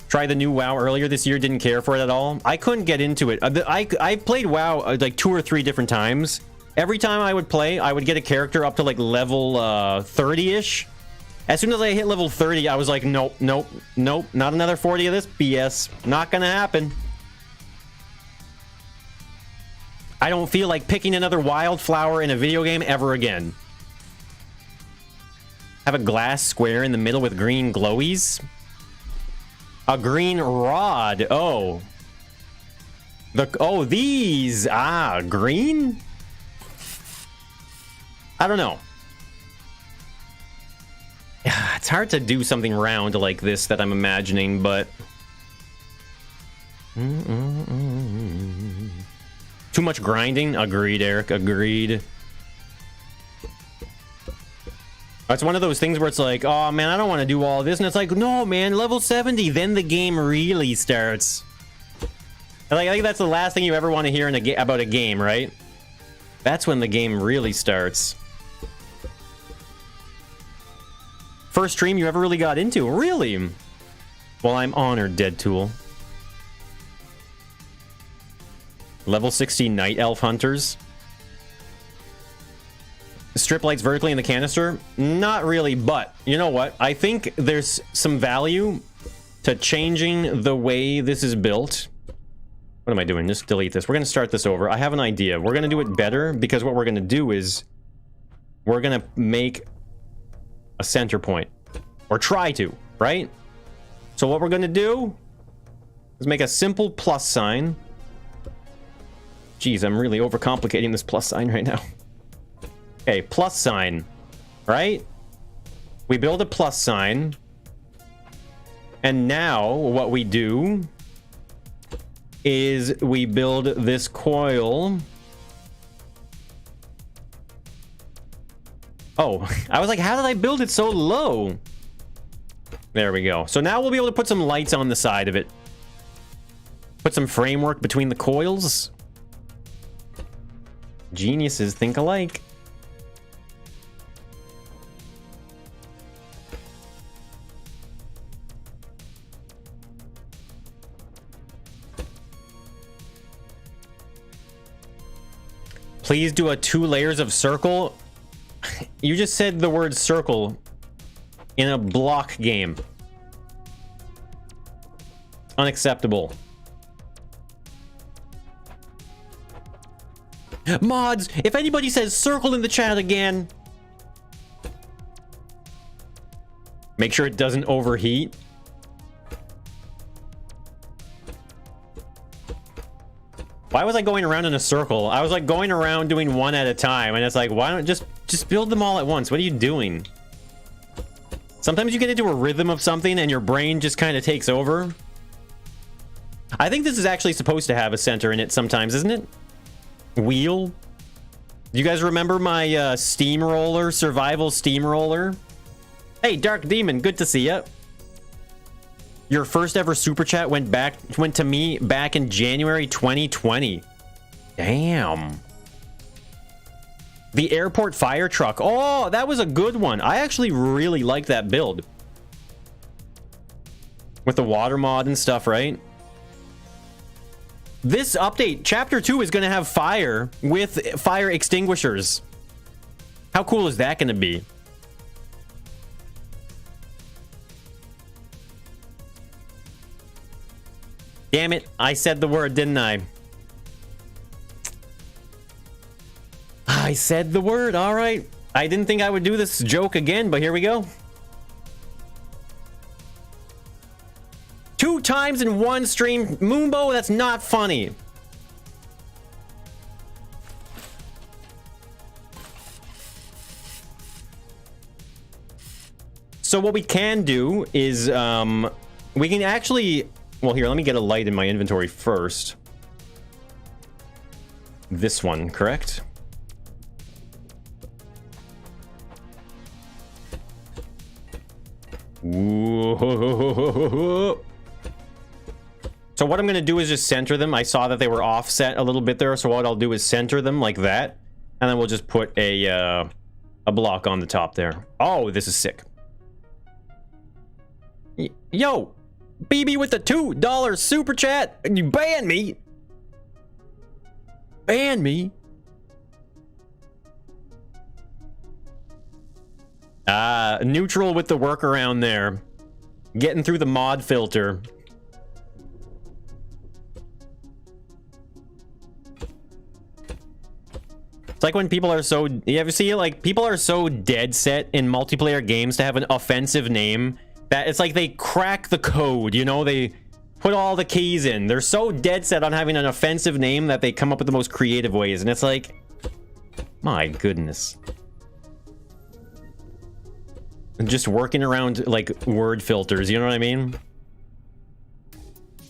Tried the new WoW earlier this year, didn't care for it at all. I couldn't get into it. I played WoW like 2 or 3 different times. Every time I would play, I would get a character up to like level 30-ish. As soon as I hit level 30, I was like, nope, nope, nope, not another 40 of this BS. Not gonna happen. I don't feel like picking another wildflower in a video game ever again. Have a glass square in the middle with green glowies. A green rod. Oh. These. Ah, green? I don't know. It's hard to do something round like this that I'm imagining, but... Too much grinding? Agreed, Eric. Agreed. It's one of those things where it's like, oh man, I don't want to do all this. And it's like, no man, level 70, then the game really starts. Like, I think that's the last thing you ever want to hear in about a game, right? That's when the game really starts. First stream you ever really got into? Really? Well, I'm honored, Dead Tool. Level 60 Night Elf Hunters. Strip lights vertically in the canister? Not really, but you know what? I think there's some value to changing the way this is built. What am I doing? Just delete this. We're going to start this over. I have an idea. We're going to do it better because what we're going to do is we're going to make a center point. Or try to, right? So what we're going to do is make a simple plus sign. Jeez, I'm really overcomplicating this plus sign right now. Okay, plus sign, right? We build a plus sign. And now what we do is we build this coil. Oh, I was like, how did I build it so low? There we go. So now we'll be able to put some lights on the side of it. Put some framework between the coils. Geniuses think alike. Please do a 2 layers of circle. You just said the word circle in a block game. Unacceptable. Mods, if anybody says circle in the chat again, make sure it doesn't overheat. Why was I going around in a circle? I was like going around doing one at a time, and it's like, why don't just build them all at once? What are you doing? Sometimes you get into a rhythm of something and your brain just kind of takes over. I think this is actually supposed to have a center in it sometimes, isn't it? Wheel. Do you guys remember my steamroller, survival steamroller? Hey, Dark Demon, good to see ya. Your first ever super chat went to me back in January 2020. Damn. The airport fire truck. Oh, that was a good one. I actually really liked that build. With the water mod and stuff, right? This update, chapter 2, is going to have fire with fire extinguishers. How cool is that going to be? Damn it, I said the word, didn't I? I said the word, all right. I didn't think I would do this joke again, but here we go. 2 times in one stream. Moonbo, that's not funny. So what we can do is, we can actually... Well, here, let me get a light in my inventory first. This one, correct? Ooh. So what I'm going to do is just center them. I saw that they were offset a little bit there, so what I'll do is center them like that, and then we'll just put a block on the top there. Oh, this is sick. Yo! BB with the $2 super chat. You ban me. Ban me. Neutral with the workaround there. Getting through the mod filter. It's like when people are so... You ever see it? Like, people are so dead set in multiplayer games to have an offensive name that it's like they crack the code, you know? They put all the keys in. They're so dead set on having an offensive name that they come up with the most creative ways. And it's like... My goodness. Just working around, like, word filters, you know what I mean?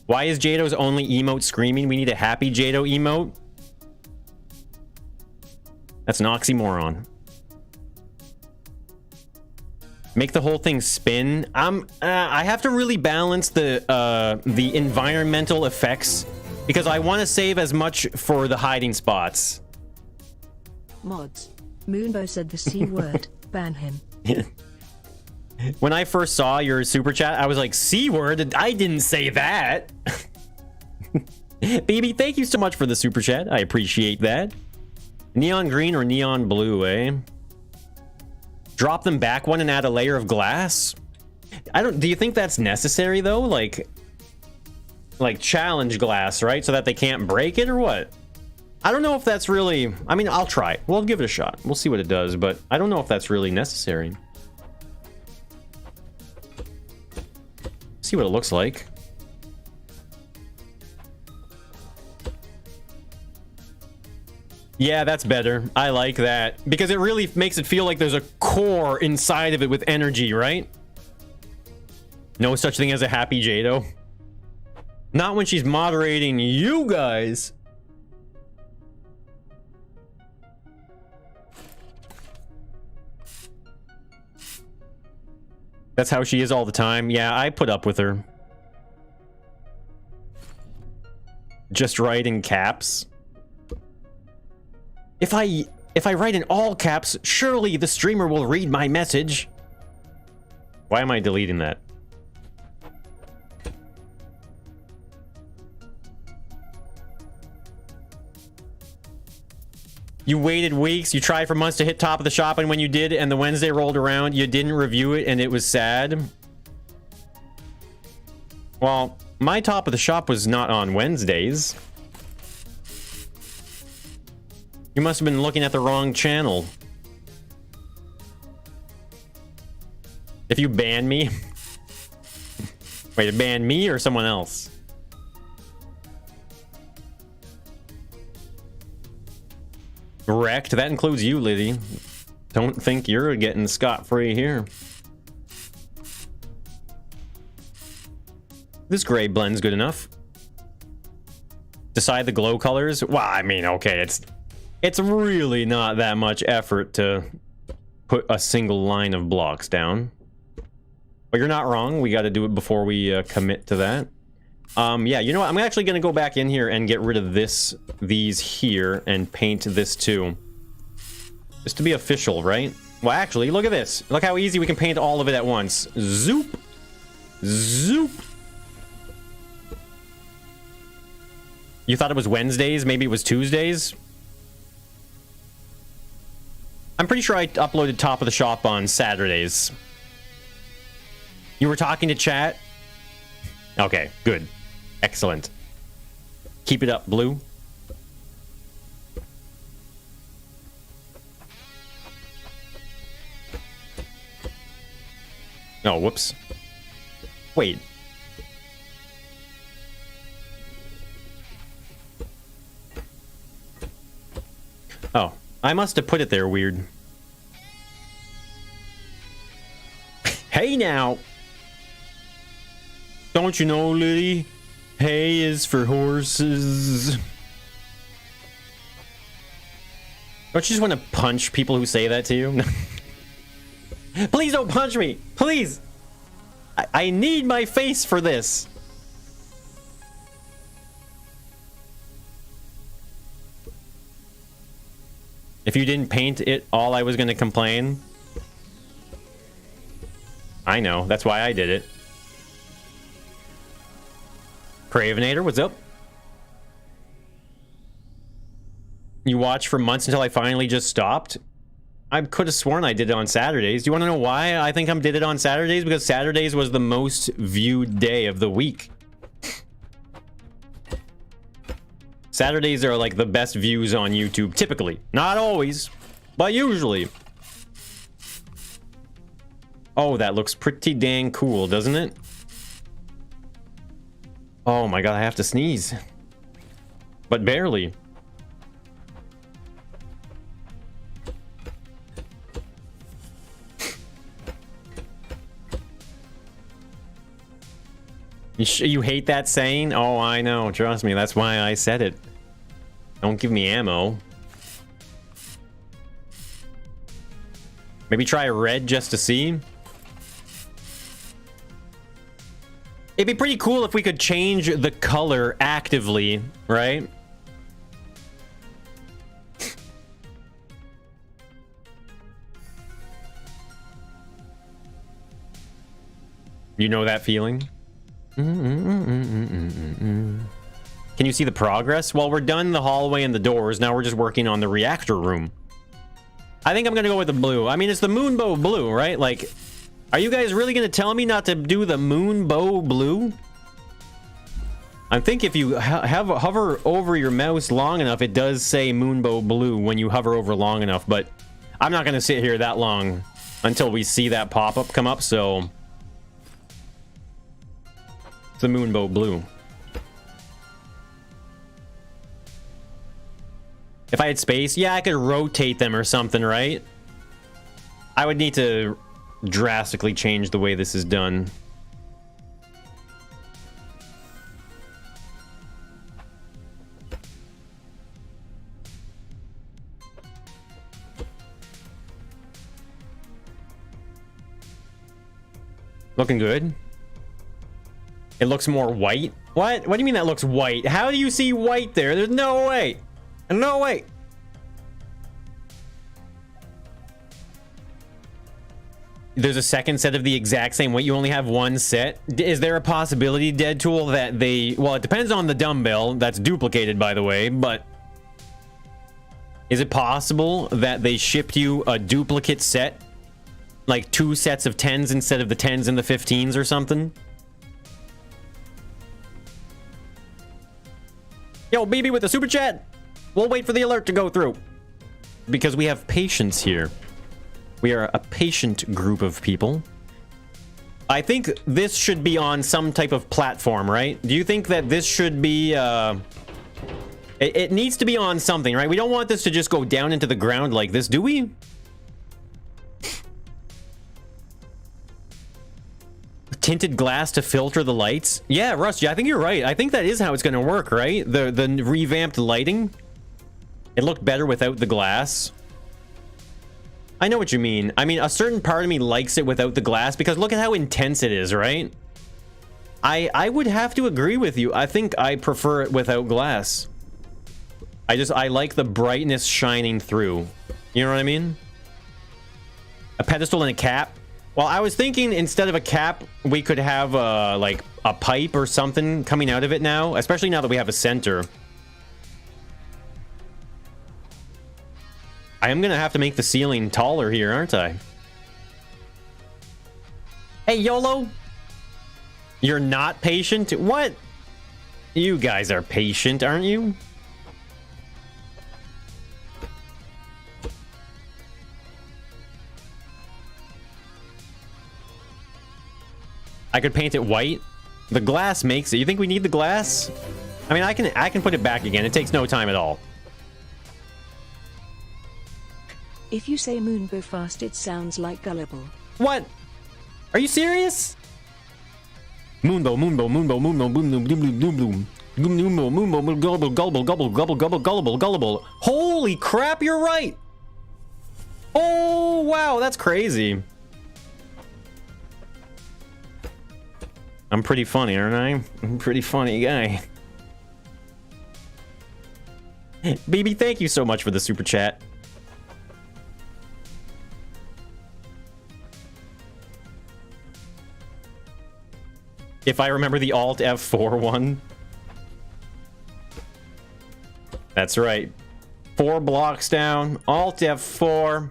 Why is Jado's only emote screaming? We need a happy Jado emote? That's an oxymoron. Make the whole thing spin. I have to really balance the environmental effects because I want to save as much for the hiding spots. Mods. Moonbo said the C word. Ban him. When I first saw your super chat, I was like, C word? I didn't say that. Baby, thank you so much for the super chat. I appreciate that. Neon green or neon blue, eh? Drop them back one and add a layer of glass? Do you think that's necessary though? Like challenge glass, right? So that they can't break it or what? I don't know if that's really... I mean, I'll try it. We'll give it a shot. We'll see what it does, but I don't know if that's really necessary. See what it looks like. Yeah, that's better. I like that. Because it really makes it feel like there's a core inside of it with energy, right? No such thing as a happy Jado. Not when she's moderating you guys. That's how she is all the time. Yeah, I put up with her. Just write in caps. If I write in all caps, surely the streamer will read my message. Why am I deleting that? You waited weeks, you tried for months to hit top of the shop, and when you did, and the Wednesday rolled around, you didn't review it, and it was sad. Well, my top of the shop was not on Wednesdays. You must have been looking at the wrong channel. If you ban me... Wait, ban me or someone else? Wrecked? That includes you, Liddy. Don't think you're getting scot-free here. this gray blend's good enough. Decide the glow colors. Well, I mean, okay, it's really not that much effort to put a single line of blocks down. But you're not wrong. We got to do it before we commit to that. Yeah, you know what? I'm actually going to go back in here and get rid of these here and paint this too. Just to be official, right? Well, actually, look at this. Look how easy we can paint all of it at once. Zoop. Zoop. You thought it was Wednesdays? Maybe it was Tuesdays? I'm pretty sure I uploaded Top of the Shop on Saturdays. You were talking to chat? Okay, good. Excellent. Keep it up, Blue. Oh, whoops. Wait. Oh, I must have put it there weird. Hey now! Don't you know, Liddy? Hay is for horses. Don't you just want to punch people who say that to you? Please don't punch me! Please! I need my face for this! If you didn't paint it all, I was gonna complain. I know, that's why I did it. Cravinator, what's up? You watched for months until I finally just stopped? I could have sworn I did it on Saturdays. Do you want to know why I think I did it on Saturdays? Because Saturdays was the most viewed day of the week. Saturdays are like the best views on YouTube, typically. Not always, but usually. Oh, that looks pretty dang cool, doesn't it? Oh my god, I have to sneeze. But barely. You hate that saying? Oh, I know. Trust me, that's why I said it. Don't give me ammo. Maybe try a red just to see. It'd be pretty cool if we could change the color actively, right? You know that feeling? Can you see the progress? Well, we're done the hallway and the doors. Now we're just working on the reactor room. I think I'm gonna go with the blue. I mean, it's the Moonbow blue, right? Like, are you guys really gonna tell me not to do the Moonbow blue? I think if you hover over your mouse long enough, it does say Moonbow blue when you hover over long enough, but I'm not gonna sit here that long until we see that pop-up come up, so it's the Moonbow blue. If I had space, yeah, I could rotate them or something, right? I would need to drastically change the way this is done. Looking good. It looks more white. What? What do you mean that looks white? How do you see white there? There's no way. No way. There's a second set of the exact same weight. You only have one set. Is there a possibility, Deadtool, that they... Well, it depends on the dumbbell. That's duplicated, by the way, but... Is it possible that they shipped you a duplicate set? Like 2 sets of 10s instead of the 10s and the 15s or something? Yo, BB with the super chat. We'll wait for the alert to go through. Because we have patience here. We are a patient group of people. I think this should be on some type of platform, right? Do you think that this should be... It needs to be on something, right? We don't want this to just go down into the ground like this, do we? tinted glass to filter the lights. Yeah, Rusty, I think you're right. I think that is how it's going to work, right? The revamped lighting. It looked better without the glass. I know what you mean. I mean, a certain part of me likes it without the glass because look at how intense it is, right? I would have to agree with you. I think I prefer it without glass. I like the brightness shining through. You know what I mean? A pedestal and a cap. Well, I was thinking instead of a cap, we could have like a pipe or something coming out of it now, especially now that we have a center. I am gonna have to make the ceiling taller here, aren't I? Hey, YOLO! You're not patient? What? You guys are patient, aren't you? I could paint it white. The glass makes it. You think we need the glass? I mean, I can put it back again. It takes no time at all. If you say Moonbow fast, it sounds like gullible. What? Are you serious? Moonbow, Moonbow, Moonbow, Moonbow, Moonbow, Moonbow, Moonbow, Moonbow, gullible, gullible, gullible, gullible, gullible, gullible, gullible. Holy crap, you're right. Oh, wow, that's crazy. I'm pretty funny, aren't I? I'm a pretty funny guy. BB, thank you so much for the super chat. If I remember the Alt F4 one. That's right. 4 blocks down. Alt F4.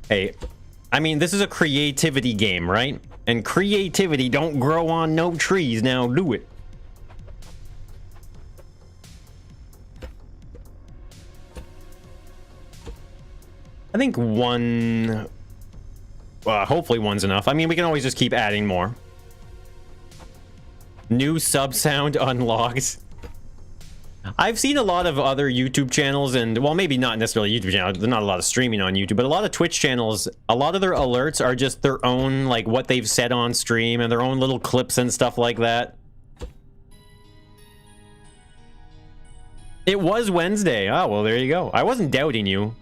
Hey, I mean, this is a creativity game, right? And creativity don't grow on no trees. Now do it. I think one... hopefully one's enough. I mean, we can always just keep adding more. New sub sound unlocked. I've seen a lot of other YouTube channels and, well, maybe not necessarily YouTube channels. There's not a lot of streaming on YouTube, but a lot of Twitch channels, a lot of their alerts are just their own, like, what they've said on stream and their own little clips and stuff like that. It was Wednesday. Oh, well, there you go. I wasn't doubting you.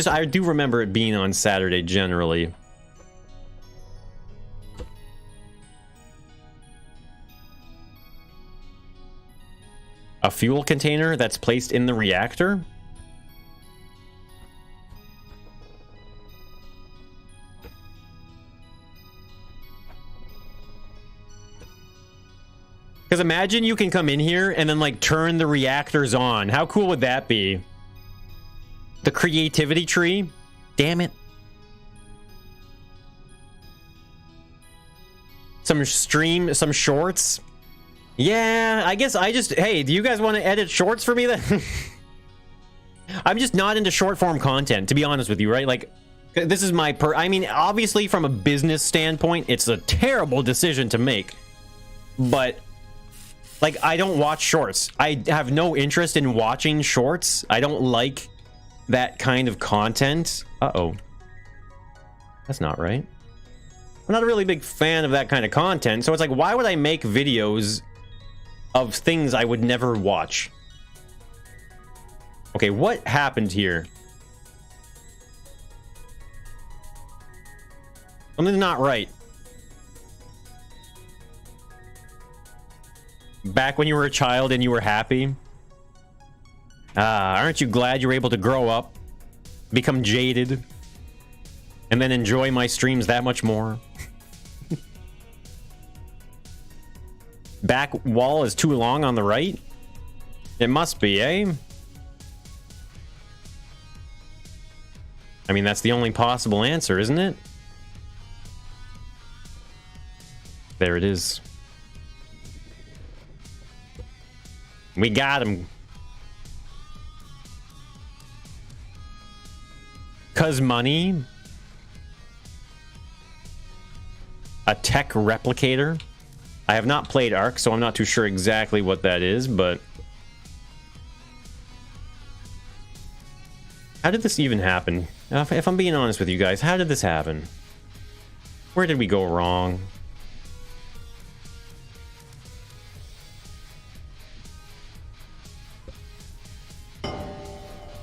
I do remember it being on Saturday generally. A fuel container that's placed in the reactor? Because imagine you can come in here and then, like, turn the reactors on. How cool would that be? The creativity tree? Damn it. Some shorts? Yeah, I guess hey, do you guys want to edit shorts for me then? I'm just not into short form content, to be honest with you, right? Like, this is my I mean, obviously from a business standpoint, it's a terrible decision to make. But, like, I don't watch shorts. I have no interest in watching shorts. I don't like that kind of content. Uh-oh. That's not right. I'm not a really big fan of that kind of content, so it's like, why would I make videos of things I would never watch? Okay, what happened here? Something's not right. Back when you were a child and you were happy? Aren't you glad you were able to grow up, become jaded, and then enjoy my streams that much more? Back wall is too long on the right? It must be, eh? I mean, that's the only possible answer, isn't it? There it is. We got him. 'Cause money? A tech replicator? I have not played Ark, so I'm not too sure exactly what that is, but... How did this even happen? If I'm being honest with you guys, how did this happen? Where did we go wrong?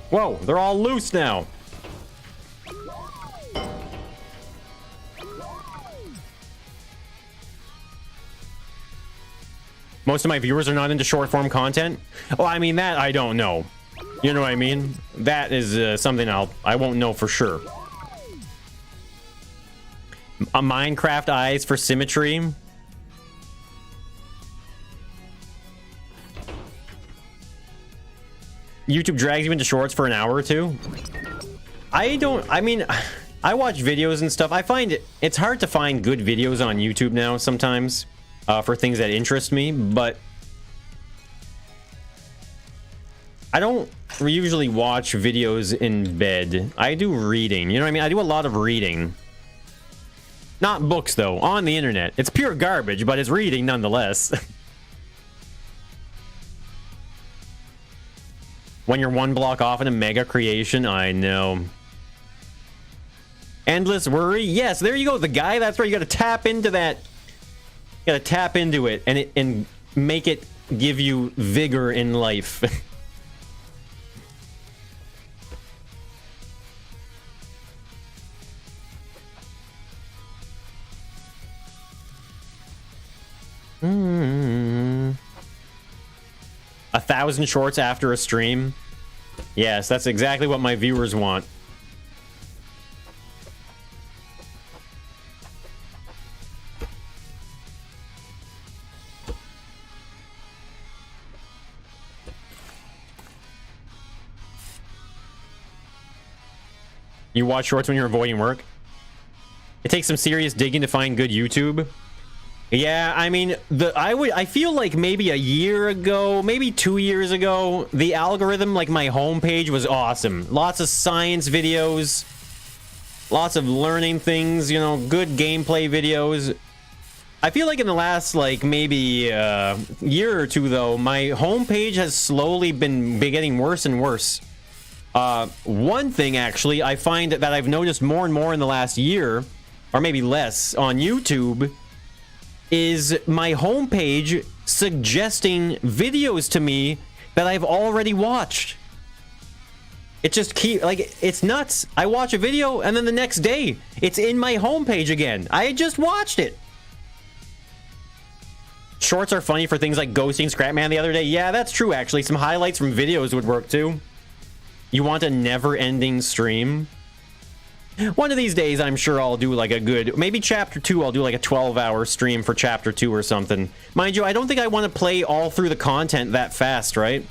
Whoa, they're all loose now. Most of my viewers are not into short form content. Oh, I mean, that I don't know. You know what I mean? That is something I won't know for sure. A Minecraft eyes for symmetry. YouTube drags you into shorts for an hour or two. I mean, I watch videos and stuff. I find it's hard to find good videos on YouTube now sometimes for things that interest me, but I don't usually watch videos in bed. I do reading. You know what I mean? I do a lot of reading. Not books, though. On the internet. It's pure garbage, but it's reading nonetheless. When you're one block off in a mega creation, I know. Endless worry? Yes, there you go. The guy, that's where you gotta tap into that. You gotta tap into it and make it give you vigor in life. Mm. 1,000 shorts after a stream. Yes, that's exactly what my viewers want. You watch shorts when you're avoiding work? It takes some serious digging to find good YouTube. Yeah, I mean, I feel like maybe a year ago, maybe 2 years ago, the algorithm, like my homepage was awesome. Lots of science videos, lots of learning things, you know, good gameplay videos. I feel like in the last, like, maybe year or two, though, my homepage has slowly been getting worse and worse. One thing, actually, I find that I've noticed more and more in the last year, or maybe less, on YouTube, is my homepage suggesting videos to me that I've already watched. It just it's nuts. I watch a video and then the next day it's in my homepage again. I just watched it. Shorts are funny for things like ghosting Scrapman the other day. Yeah, that's true, actually. Some highlights from videos would work too. You want a never-ending stream? One of these days, I'm sure I'll do like a good, maybe chapter 2, I'll do like a 12-hour stream for chapter 2 or something. Mind you, I don't think I want to play all through the content that fast, right?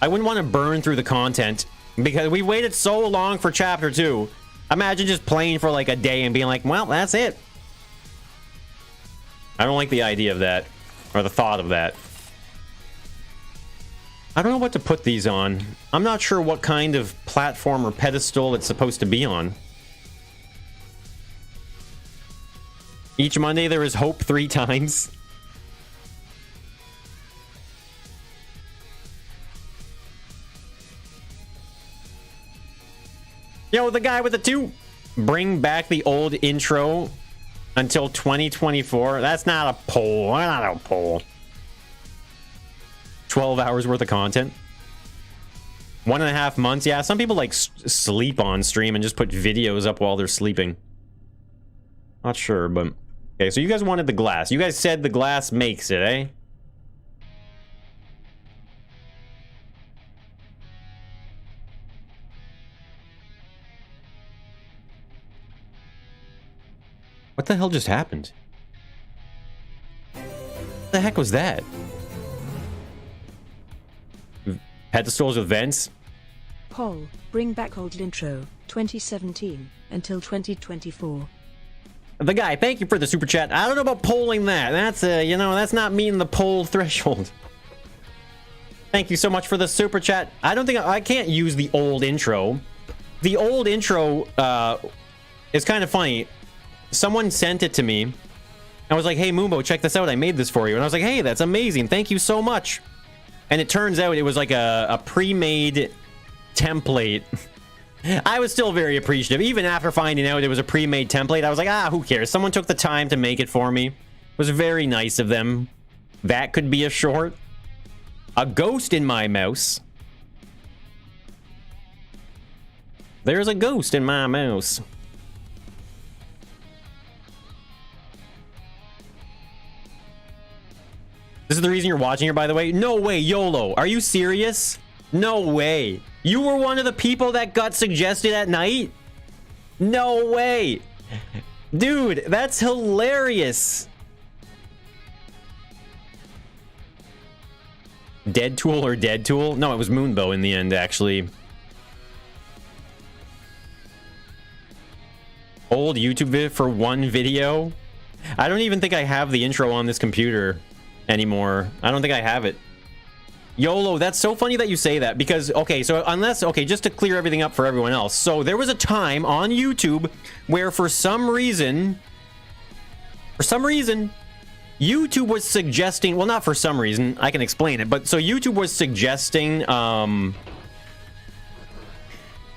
I wouldn't want to burn through the content because we waited so long for chapter 2. Imagine just playing for like a day and being like, well, that's it. I don't like the idea of that, or the thought of that. I don't know what to put these on. I'm not sure what kind of platform or pedestal it's supposed to be on. Each Monday there is hope 3 times. Yo, the guy with the 2. Bring back the old intro until 2024. That's not a poll. Not a poll. 12 hours worth of content. 1.5 months. Yeah, some people like sleep on stream and just put videos up while they're sleeping. Not sure, but okay. So you guys wanted the glass. You guys said the glass makes it, eh? What the hell just happened? What the heck was that? Pedestals with vents? Poll, bring back old intro, 2017, until 2024. The guy, thank you for the super chat. I don't know about polling that. That's, you know, that's not meeting the poll threshold. Thank you so much for the super chat. I don't think I can't use the old intro. The old intro is kind of funny. Someone sent it to me. I was like, hey, Moombo, check this out. I made this for you. And I was like, hey, that's amazing. Thank you so much. And it turns out it was like a pre-made template I was still very appreciative. Even after finding out it was a pre-made template, I was like, who cares? Someone took the time to make it for me. It was very nice of them. That could be a short. A ghost in my mouse. There's a ghost in my mouse. This is the reason you're watching here, by the way. No way, YOLO. Are you serious? No way. You were one of the people that got suggested at night? No way. Dude, that's hilarious. Dead Tool or Dead Tool? No, it was Moonbow in the end, actually. Old YouTube vid for one video? I don't even think I have the intro on this computer anymore. I don't think I have it. YOLO, that's so funny that you say that because, okay, so just to clear everything up for everyone else. So there was a time on YouTube where for some reason, YouTube was suggesting, well, not for some reason, I can explain it, but so YouTube was suggesting,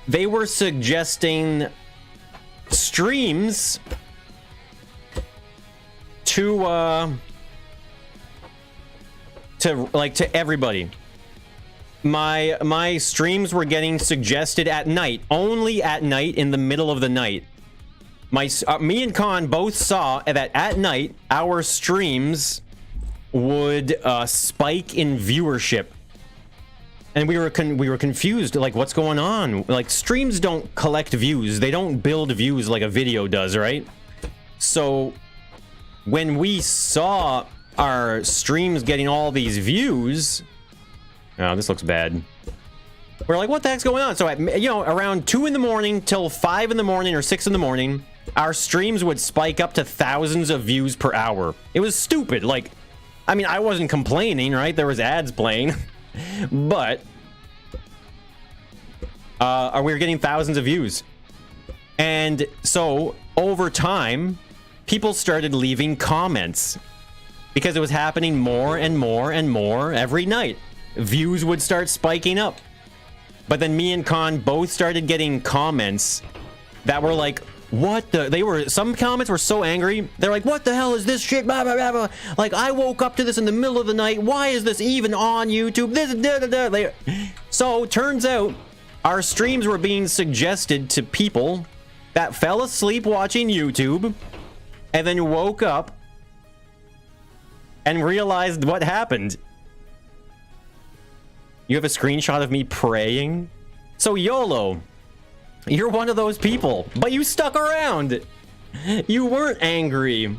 they were suggesting streams to everybody. My streams were getting suggested at night, only at night, in the middle of the night. Me and Khan both saw that at night our streams would spike in viewership, and we were confused, like, what's going on? Like, streams don't collect views, they don't build views like a video does, right? So when we saw our streams getting all these views, oh, this looks bad. We're like, what the heck's going on? So at, around 2 in the morning till 5 in the morning or 6 in the morning, our streams would spike up to thousands of views per hour. It was stupid. Like, I mean, I wasn't complaining, right? There was ads playing, but we were getting thousands of views. And so over time, people started leaving comments because it was happening more and more and more every night. Views would start spiking up. But then me and Khan both started getting comments that were like, what the? Some comments were so angry. They're like, what the hell is this shit? Blah, blah, blah, blah. Like, I woke up to this in the middle of the night. Why is this even on YouTube? This, da, da, da. So, turns out, our streams were being suggested to people that fell asleep watching YouTube and then woke up and realized what happened. You have a screenshot of me praying? So, YOLO, you're one of those people, but you stuck around. You weren't angry.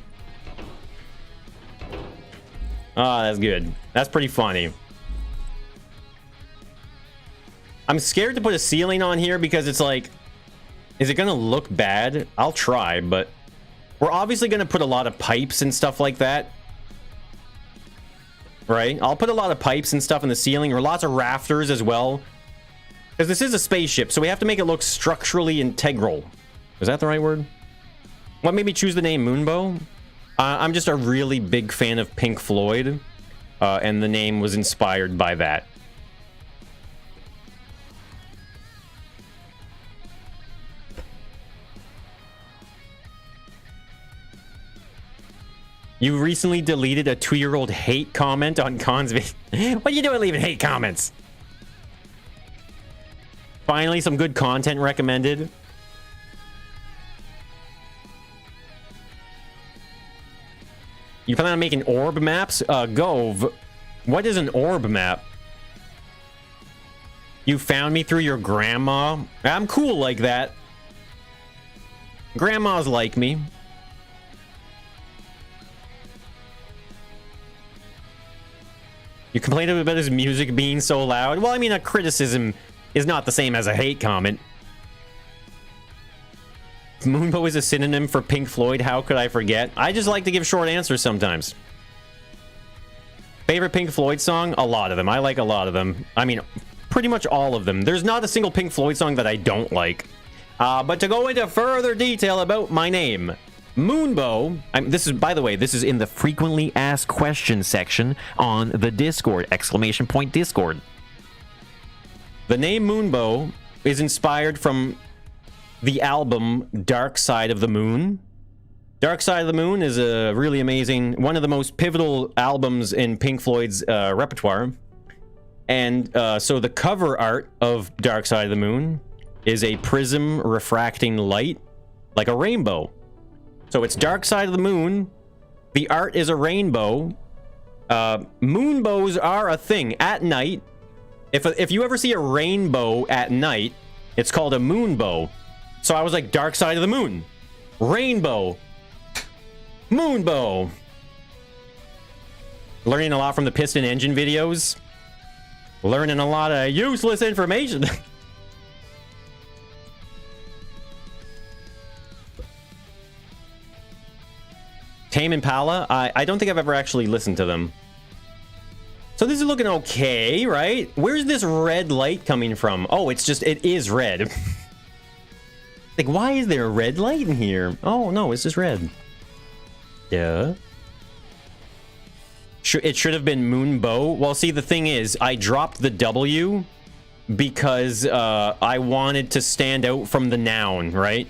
Oh, that's good. That's pretty funny. I'm scared to put a ceiling on here because it's like, is it gonna look bad? I'll try, but we're obviously gonna put a lot of pipes and stuff like that. Right? I'll put a lot of pipes and stuff in the ceiling, or lots of rafters as well. Because this is a spaceship, so we have to make it look structurally integral. Is that the right word? What made me choose the name Moonbow? I'm just a really big fan of Pink Floyd, and the name was inspired by that. You recently deleted a 2-year-old hate comment on Khan's video. What are you doing leaving hate comments? Finally, some good content recommended. You plan on making orb maps? Gove, what is an orb map? You found me through your grandma? I'm cool like that. Grandmas like me. You complained about his music being so loud. Well, I mean, a criticism is not the same as a hate comment. Moonbow is a synonym for Pink Floyd. How could I forget? I just like to give short answers sometimes. Favorite Pink Floyd song? A lot of them. I like a lot of them. I mean, pretty much all of them. There's not a single Pink Floyd song that I don't like. But to go into further detail about my name, Moonbow, this is, by the way, this is in the frequently asked questions section on the Discord, ! Discord. The name Moonbow is inspired from the album Dark Side of the Moon. Dark Side of the Moon is a really amazing, one of the most pivotal albums in Pink Floyd's repertoire. And so the cover art of Dark Side of the Moon is a prism refracting light, like a rainbow. So it's Dark Side of the Moon. The art is a rainbow. Moonbows are a thing at night. If you ever see a rainbow at night, it's called a moonbow. So I was like, Dark Side of the Moon, rainbow, moonbow. Learning a lot from the piston engine videos. Learning a lot of useless information. Tame Impala? I don't think I've ever actually listened to them. So this is looking okay, right? Where's this red light coming from? Oh, it is red. Like, why is there a red light in here? Oh, no, it's just red. Yeah. It should have been Moonbow. Well, see, the thing is, I dropped the W because I wanted to stand out from the noun, right?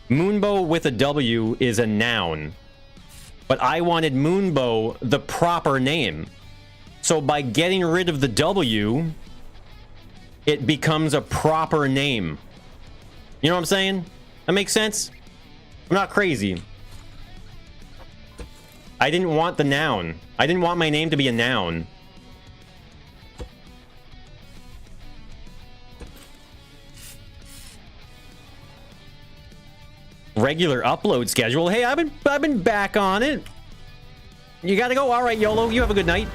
Moonbow with a W is a noun. But I wanted Moonbow the proper name. So by getting rid of the W, it becomes a proper name. You know what I'm saying? That makes sense? I'm not crazy. I didn't want the noun. I didn't want my name to be a noun. Regular upload schedule. Hey, I've been back on it. You gotta go. All right, YOLO. You have a good night.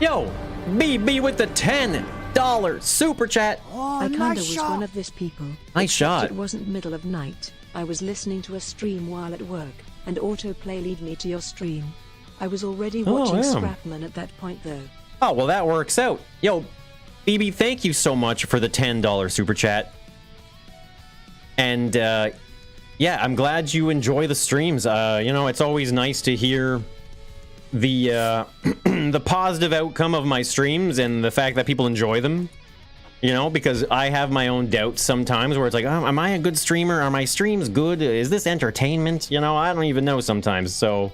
Yo, BB with the $10 super chat. Oh, I kinda nice was shot. one of this people. Nice Except shot. It wasn't middle of night. I was listening to a stream while at work, and autoplay lead me to your stream. I was already watching damn. Scrapman at that point though. Oh, well, that works out. Yo, BB, thank you so much for the $10 super chat. And, yeah, I'm glad you enjoy the streams. You know, it's always nice to hear the the positive outcome of my streams and the fact that people enjoy them. You know, because I have my own doubts sometimes where it's like, oh, am I a good streamer? Are my streams good? Is this entertainment? You know, I don't even know sometimes. So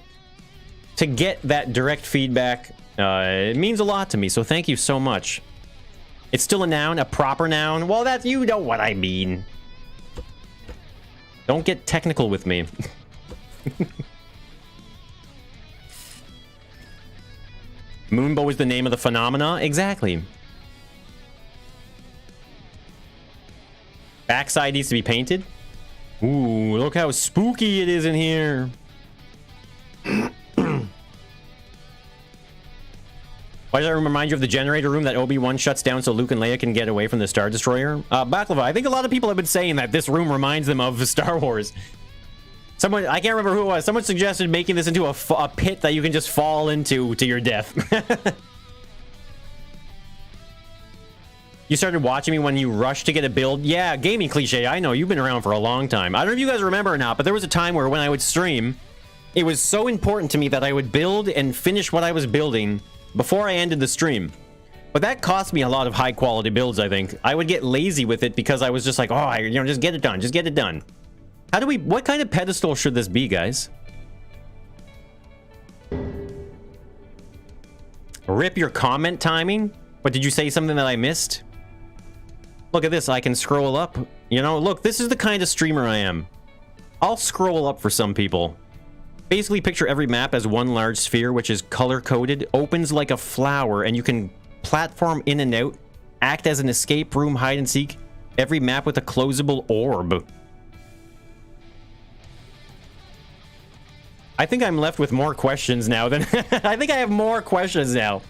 to get that direct feedback, it means a lot to me. So thank you so much. It's still a noun, a proper noun. Well, that's, you know what I mean. Don't get technical with me. Moonbow is the name of the phenomena? Exactly. Backside needs to be painted. Ooh, look how spooky it is in here. Why does that remind you of the generator room that Obi-Wan shuts down so Luke and Leia can get away from the Star Destroyer? Baklava, I think a lot of people have been saying that this room reminds them of Star Wars. Someone, I can't remember who it was, someone suggested making this into a pit that you can just fall into to your death. You started watching me when you rushed to get a build? Yeah, gaming cliche, I know, you've been around for a long time. I don't know if you guys remember or not, but there was a time where when I would stream, it was so important to me that I would build and finish what I was building before I ended the stream. But that cost me a lot of high quality builds, I think. I would get lazy with it because I was just like, oh, you know, just get it done, just get it done. How do we, what kind of pedestal should this be, guys? Rip your comment timing? What, did you say something that I missed? Look at this, I can scroll up. You know, look, this is the kind of streamer I am. I'll scroll up for some people. Basically, picture every map as one large sphere, which is color-coded, opens like a flower, and you can platform in and out, act as an escape room, hide and seek. Every map with a closable orb. I think I'm left with more questions now than... I think I have more questions now.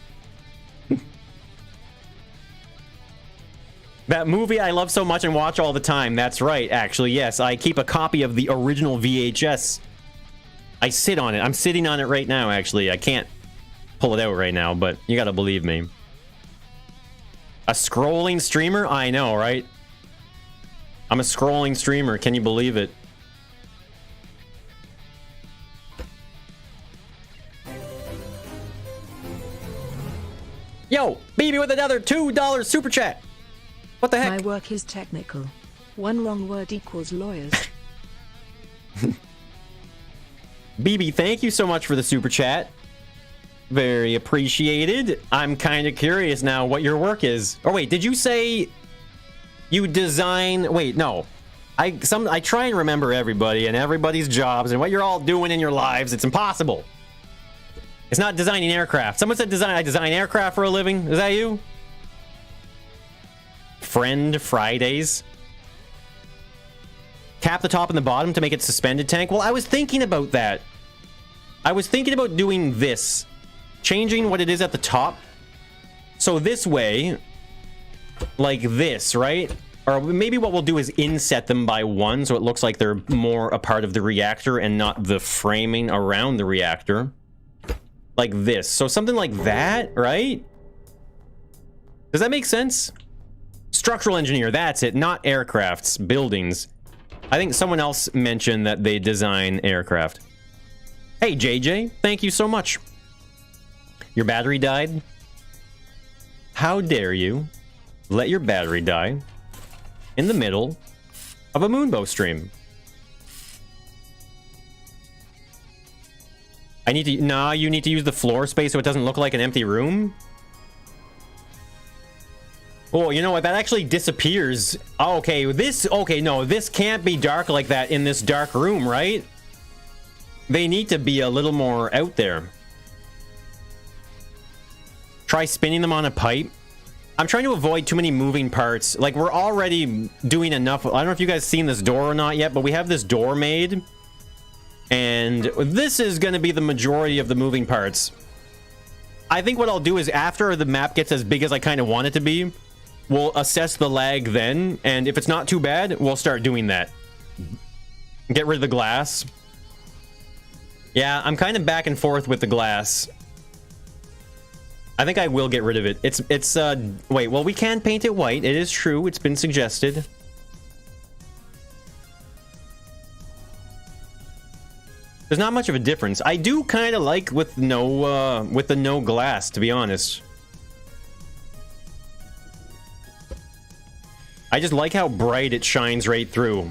That movie I love so much and watch all the time. That's right, actually, yes. I keep a copy of the original VHS. I sit on it. I'm sitting on it right now, actually. I can't pull it out right now, but you gotta believe me. A scrolling streamer? I know, right? I'm a scrolling streamer. Can you believe it? Yo, BB with another $2 super chat. What the heck? My work is technical. One wrong word equals lawyers. BB, thank you so much for the super chat. Very appreciated. I'm kind of curious now what your work is. Oh wait, did you say you design? Wait, no. I try and remember everybody and everybody's jobs and what you're all doing in your lives. It's impossible. It's not designing aircraft. Someone said design. I design aircraft for a living. Is that you? Friend Fridays. Cap the top and the bottom to make it suspended tank. Well, I was thinking about that. I was thinking about doing this. Changing what it is at the top. So this way, like this, right? Or maybe what we'll do is inset them by one, so it looks like they're more a part of the reactor and not the framing around the reactor. Like this. So something like that, right? Does that make sense? Structural engineer, that's it. Not aircrafts, buildings. I think someone else mentioned that they design aircraft. Hey, JJ, thank you so much. Your battery died? How dare you let your battery die in the middle of a Moonbow stream? I need to... Nah, you need to use the floor space so it doesn't look like an empty room? Oh, you know what? That actually disappears. Oh, okay, this... Okay, no, this can't be dark like that in this dark room, right? They need to be a little more out there. Try spinning them on a pipe. I'm trying to avoid too many moving parts. Like, we're already doing enough. I don't know if you guys seen this door or not yet, but we have this door made. And this is going to be the majority of the moving parts. I think what I'll do is after the map gets as big as I kind of want it to be, we'll assess the lag then. And if it's not too bad, we'll start doing that. Get rid of the glass. Yeah, I'm kind of back and forth with the glass. I think I will get rid of it. Wait, well, we can paint it white. It is true. It's been suggested. There's not much of a difference. I do kind of like with the no glass, to be honest. I just like how bright it shines right through.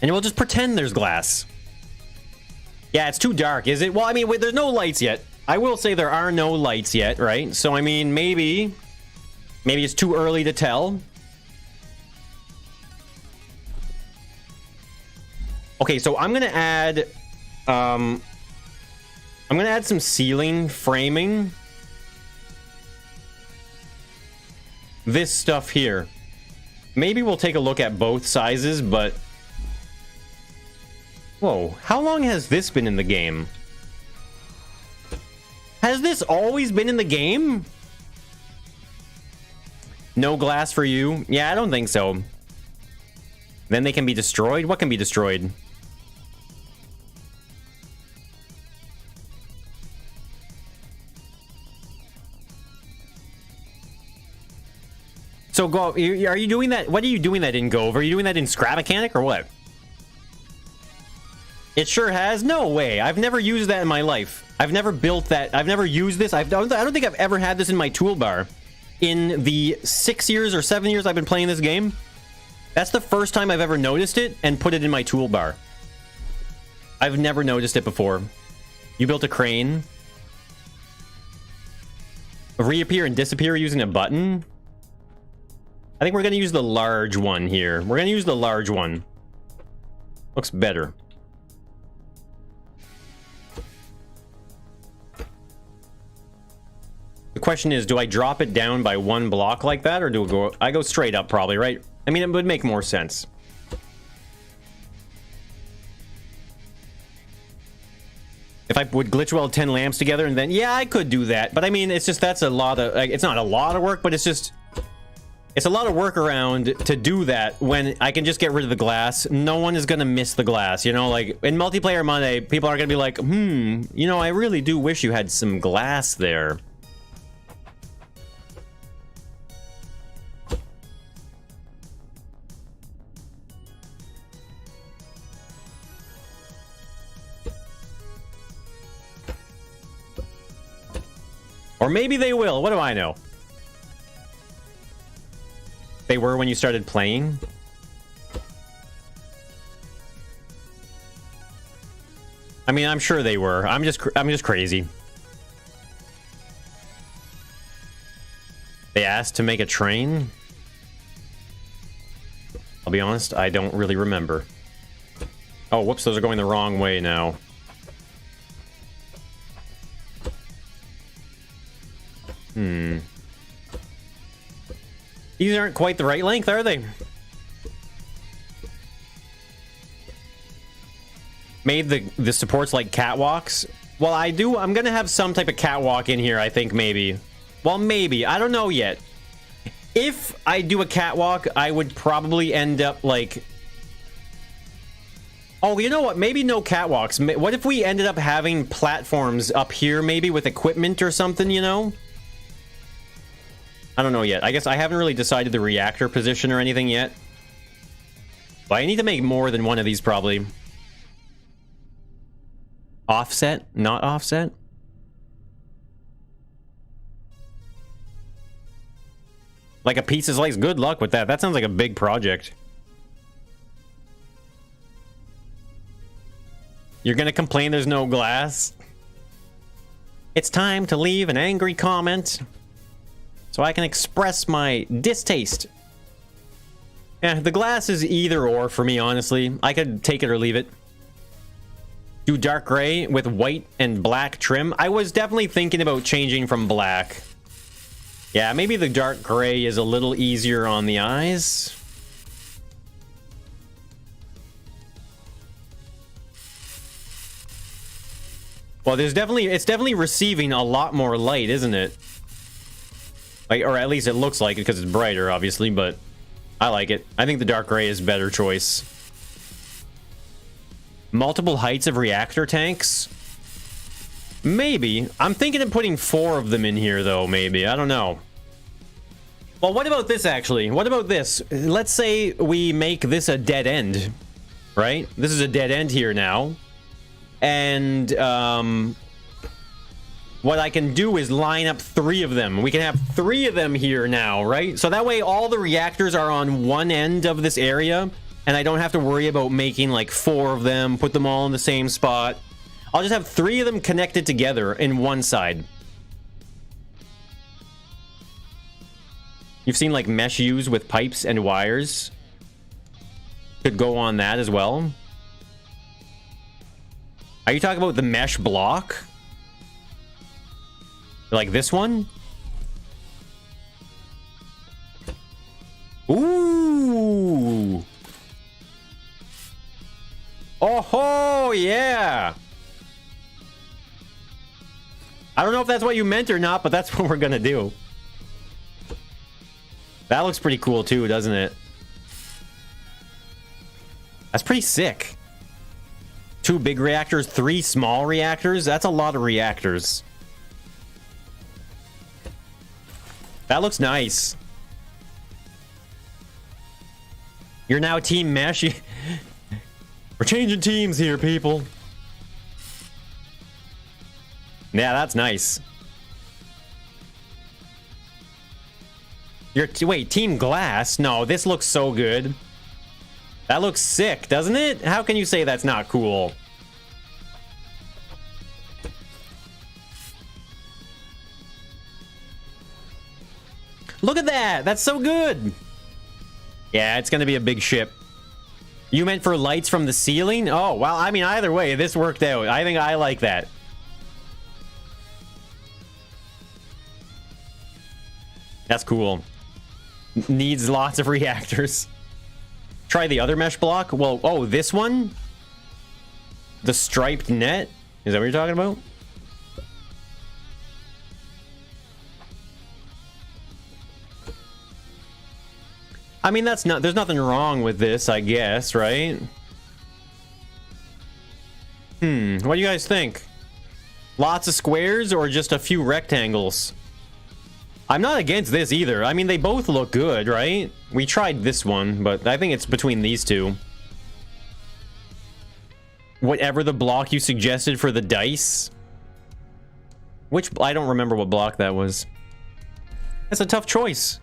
And we'll just pretend there's glass. Yeah, it's too dark, is it? Well, I mean, wait, there's no lights yet. I will say there are no lights yet, right? So, I mean, maybe it's too early to tell. Okay, so I'm gonna add some ceiling framing. This stuff here. Maybe we'll take a look at both sizes, but whoa, how long has this been in the game? Has this always been in the game? No glass for you? Yeah, I don't think so. Then they can be destroyed? What can be destroyed? So go. Are you doing that? What are you doing that in Gove? Are you doing that in Scrap Mechanic or what? It sure has. No way. I've never used that in my life. I've never built that. I've never used this. I don't think I've ever had this in my toolbar. In the 6 years or 7 years I've been playing this game, that's the first time I've ever noticed it and put it in my toolbar. I've never noticed it before. You built a crane. Reappear and disappear using a button. I think we're going to use the large one here. We're going to use the large one. Looks better. The question is, do I drop it down by one block like that, or do I go straight up probably, right? I mean, it would make more sense. If I would glitch weld 10 lamps together and then, yeah, I could do that. But I mean, it's just, that's a lot of, like, it's not a lot of work, but it's just, it's a lot of work around to do that when I can just get rid of the glass. No one is going to miss the glass, you know, like in multiplayer Monday, people are going to be like, you know, I really do wish you had some glass there. Or maybe they will. What do I know? they were when you started playing? I mean, I'm sure they were. I'm just crazy. They asked to make a train? I'll be honest, I don't really remember. Oh, whoops, those are going the wrong way now. These aren't quite the right length, are they? Made the supports like catwalks. Well, I'm gonna have some type of catwalk in here, I think, maybe. Well, maybe. I don't know yet. If I do a catwalk, I would probably end up like... Oh, you know what? Maybe no catwalks. What if we ended up having platforms up here, maybe with equipment or something, you know? I don't know yet. I guess I haven't really decided the reactor position or anything yet. But I need to make more than one of these, probably. Offset? Not offset? Like a pizza slice? Good luck with that. That sounds like a big project. You're gonna complain there's no glass? It's time to leave an angry comment so I can express my distaste. Yeah, the glass is either or for me, honestly. I could take it or leave it. Do dark gray with white and black trim. I was definitely thinking about changing from black. Yeah, maybe the dark gray is a little easier on the eyes. Well, it's definitely receiving a lot more light, isn't it? Like, or at least it looks like it because it's brighter, obviously, but I like it. I think the dark gray is a better choice. Multiple heights of reactor tanks? Maybe. I'm thinking of putting 4 of them in here, though, maybe. I don't know. Well, what about this, actually? What about this? Let's say we make this a dead end, right? This is a dead end here now. And, what I can do is line up 3 of them. We can have 3 of them here now, right? So that way all the reactors are on one end of this area, and I don't have to worry about making like 4 of them, put them all in the same spot. I'll just have 3 of them connected together in one side. You've seen like mesh used with pipes and wires. Could go on that as well. Are you talking about the mesh block? Like this one? Ooh! Oh, yeah! I don't know if that's what you meant or not, but that's what we're gonna do. That looks pretty cool too, doesn't it? That's pretty sick. 2 big reactors, 3 small reactors. That's a lot of reactors. That looks nice. You're now Team Mesh. We're changing teams here, people. Yeah, that's nice. Wait, Team Glass? No, this looks so good. That looks sick, doesn't it? How can you say that's not cool? Look at that! That's so good! Yeah, it's gonna be a big ship. You meant for lights from the ceiling? Oh, well, I mean, either way, this worked out. I think I like that. That's cool. Needs lots of reactors. Try the other mesh block. Well, oh, this one? The striped net? Is that what you're talking about? I mean, that's not... There's nothing wrong with this, I guess, right? What do you guys think? Lots of squares or just a few rectangles? I'm not against this either. I mean, they both look good, right? We tried this one, but I think it's between these two. Whatever the block you suggested for the dice. Which... I don't remember what block that was. That's a tough choice.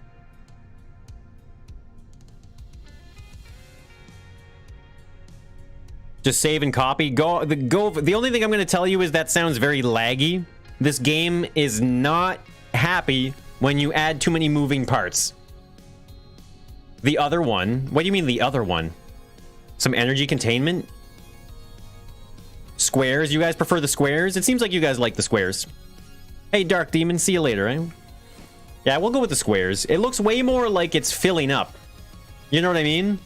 Just save and copy. Go. The only thing I'm going to tell you is that sounds very laggy. This game is not happy when you add too many moving parts. The other one. What do you mean the other one? Some energy containment? Squares? You guys prefer the squares? It seems like you guys like the squares. Hey, Dark Demon. See you later, eh? Yeah, we'll go with the squares. It looks way more like it's filling up. You know what I mean?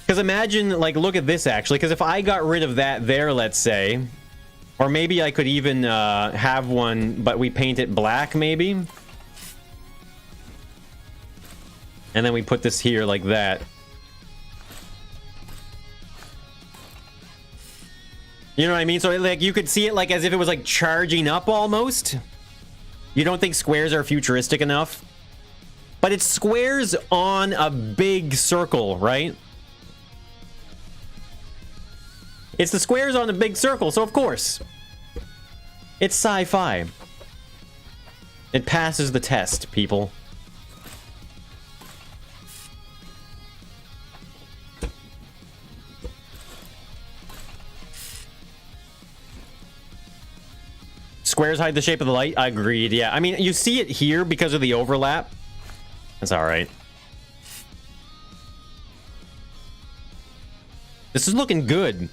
Because imagine, like, look at this, actually. Because if I got rid of that there, let's say, or maybe I could even have one, but we paint it black, maybe. And then we put this here like that. You know what I mean? So, like, you could see it, like, as if it was, like, charging up almost. You don't think squares are futuristic enough? But it's squares on a big circle, right? It's the squares on a big circle, so of course. It's sci-fi. It passes the test, people. Squares hide the shape of the light? Agreed, yeah. I mean, you see it here because of the overlap. That's alright. This is looking good.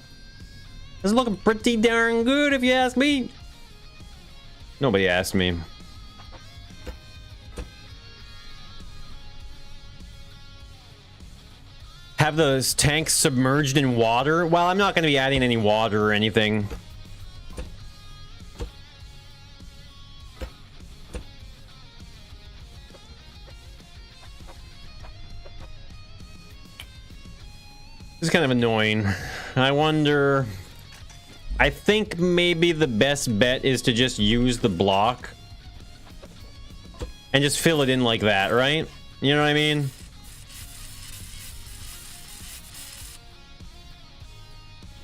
This is looking pretty darn good, if you ask me. Nobody asked me. Have those tanks submerged in water? Well, I'm not going to be adding any water or anything. This is kind of annoying. I wonder... I think maybe the best bet is to just use the block and just fill it in like that, right? You know what I mean?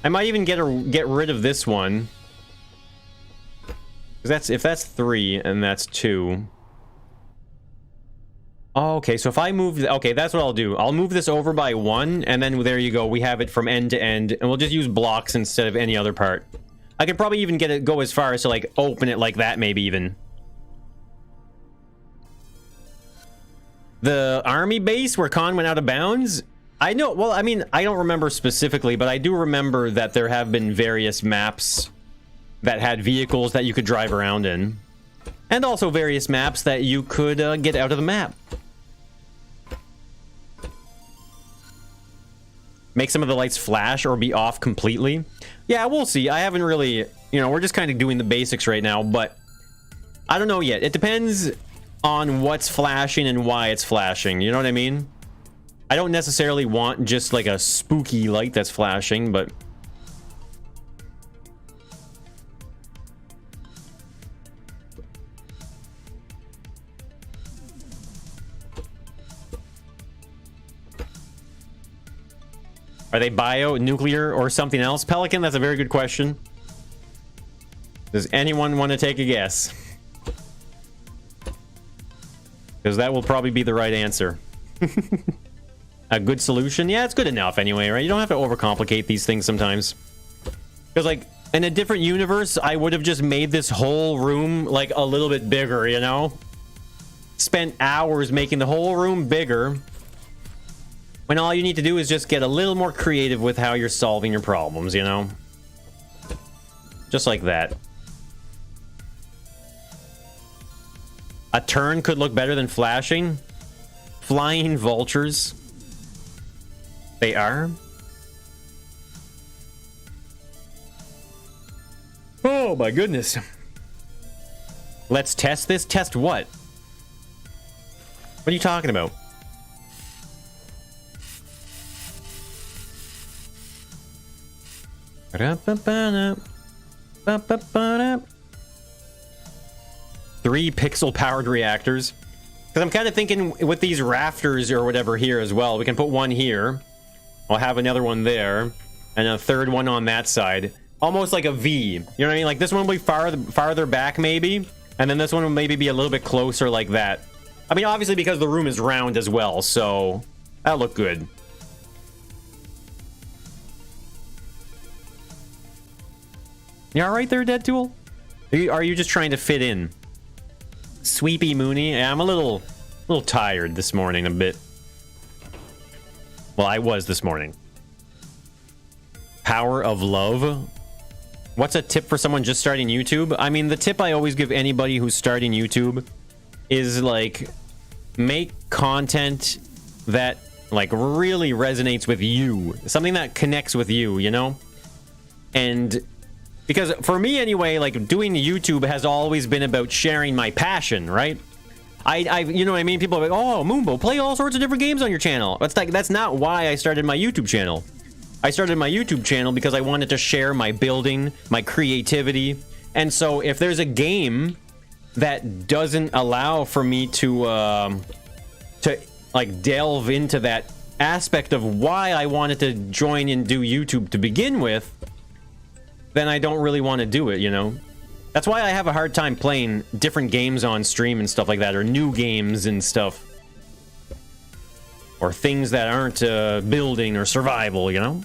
I might even get rid of this one. 'Cause if that's 3 and that's 2. Oh, okay, so if I move... Okay, that's what I'll do. I'll move this over by 1, and then there you go. We have it from end to end, and we'll just use blocks instead of any other part. I could probably even go as far as to, like, open it like that, maybe even. The army base where Khan went out of bounds? I know... Well, I mean, I don't remember specifically, but I do remember that there have been various maps that had vehicles that you could drive around in. And also various maps that you could get out of the map. Make some of the lights flash or be off completely. Yeah, we'll see. I haven't really... You know, we're just kind of doing the basics right now, but... I don't know yet. It depends on what's flashing and why it's flashing. You know what I mean? I don't necessarily want just like a spooky light that's flashing, but... Are they bio, nuclear, or something else? Pelican, that's a very good question. Does anyone want to take a guess? Because that will probably be the right answer. A good solution? Yeah, it's good enough anyway, right? You don't have to overcomplicate these things sometimes. Because, like, in a different universe, I would have just made this whole room, like, a little bit bigger, you know? Spent hours making the whole room bigger. When all you need to do is just get a little more creative with how you're solving your problems, you know? Just like that. A turn could look better than flashing. Flying vultures. They are. Oh my goodness. Let's test this. Test what? What are you talking about? Three pixel-powered reactors. Because I'm kind of thinking with these rafters or whatever here as well. We can put one here. I'll have another one there. And a third one on that side. Almost like a V. You know what I mean? Like this one will be farther back maybe. And then this one will maybe be a little bit closer like that. I mean, obviously because the room is round as well, so that'll look good. You all right there, Dead Tool? Are you just trying to fit in? Sweepy Mooney? Yeah, I'm a little tired this morning, a bit. Well, I was this morning. Power of love? What's a tip for someone just starting YouTube? I mean, the tip I always give anybody who's starting YouTube is, like, make content that, like, really resonates with you. Something that connects with you, you know? And because for me anyway, like, doing YouTube has always been about sharing my passion, right? I you know what I mean? People are like, oh, Moonbo, play all sorts of different games on your channel. That's not why I started my YouTube channel. I started my YouTube channel because I wanted to share my building, my creativity. And so if there's a game that doesn't allow for me to like delve into that aspect of why I wanted to join and do YouTube to begin with, then I don't really want to do it, you know? That's why I have a hard time playing different games on stream and stuff like that, or new games and stuff. Or things that aren't building or survival, you know?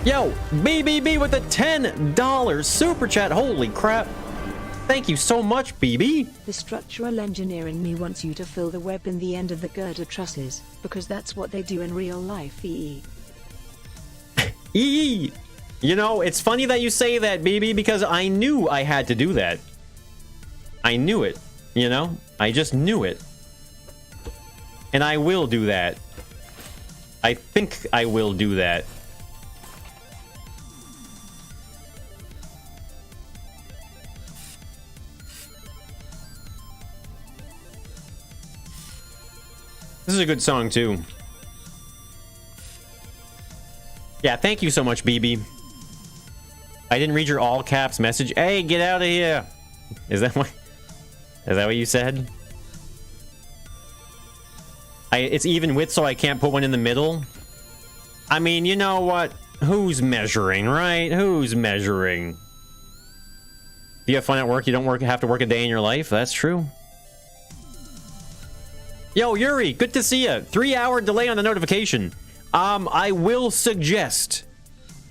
Yo, BBB with a $10 super chat. Holy crap. Thank you so much, BB. The structural engineer in me wants you to fill the web in the end of the girder trusses, because that's what they do in real life. EE. EE. You know, it's funny that you say that, BB, because I knew I had to do that. I knew it, you know? I just knew it. And I will do that. I think I will do that. This is a good song, too. Yeah, thank you so much, BB. I didn't read your all caps message. Hey, get out of here. Is that what you said? It's even width, so I can't put one in the middle. I mean, you know what? Who's measuring, right? Who's measuring? If you have fun at work, you don't have to work a day in your life. That's true. Yo, Yuri, good to see you. 3-hour delay on the notification. I will suggest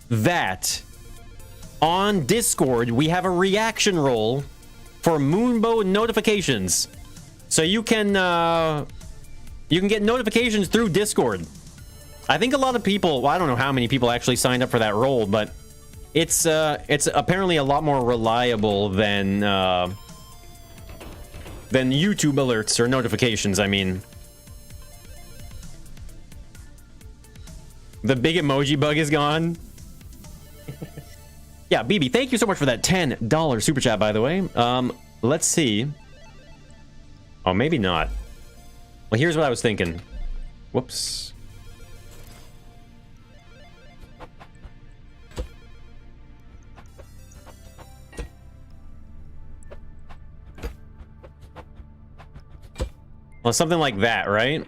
that on Discord we have a reaction roll for Moonbo notifications, so you can get notifications through Discord. I think a lot of people, well, I don't know how many people actually signed up for that role, but it's apparently a lot more reliable than YouTube alerts or notifications. I mean, the big emoji bug is gone. Yeah, BB, thank you so much for that $10 super chat, by the way. Let's see. Oh, maybe not. Well, here's what I was thinking. Whoops. Well, something like that, right?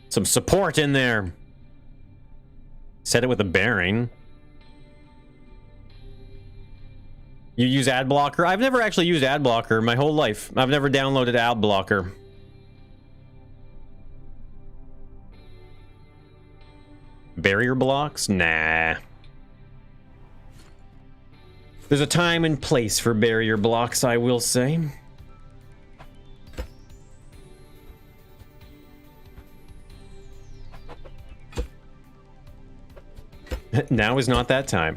Some support in there. Set it with a bearing. You use ad blocker? I've never actually used ad blocker my whole life. I've never downloaded ad blocker. Barrier blocks? Nah. There's a time and place for barrier blocks, I will say. Now is not that time.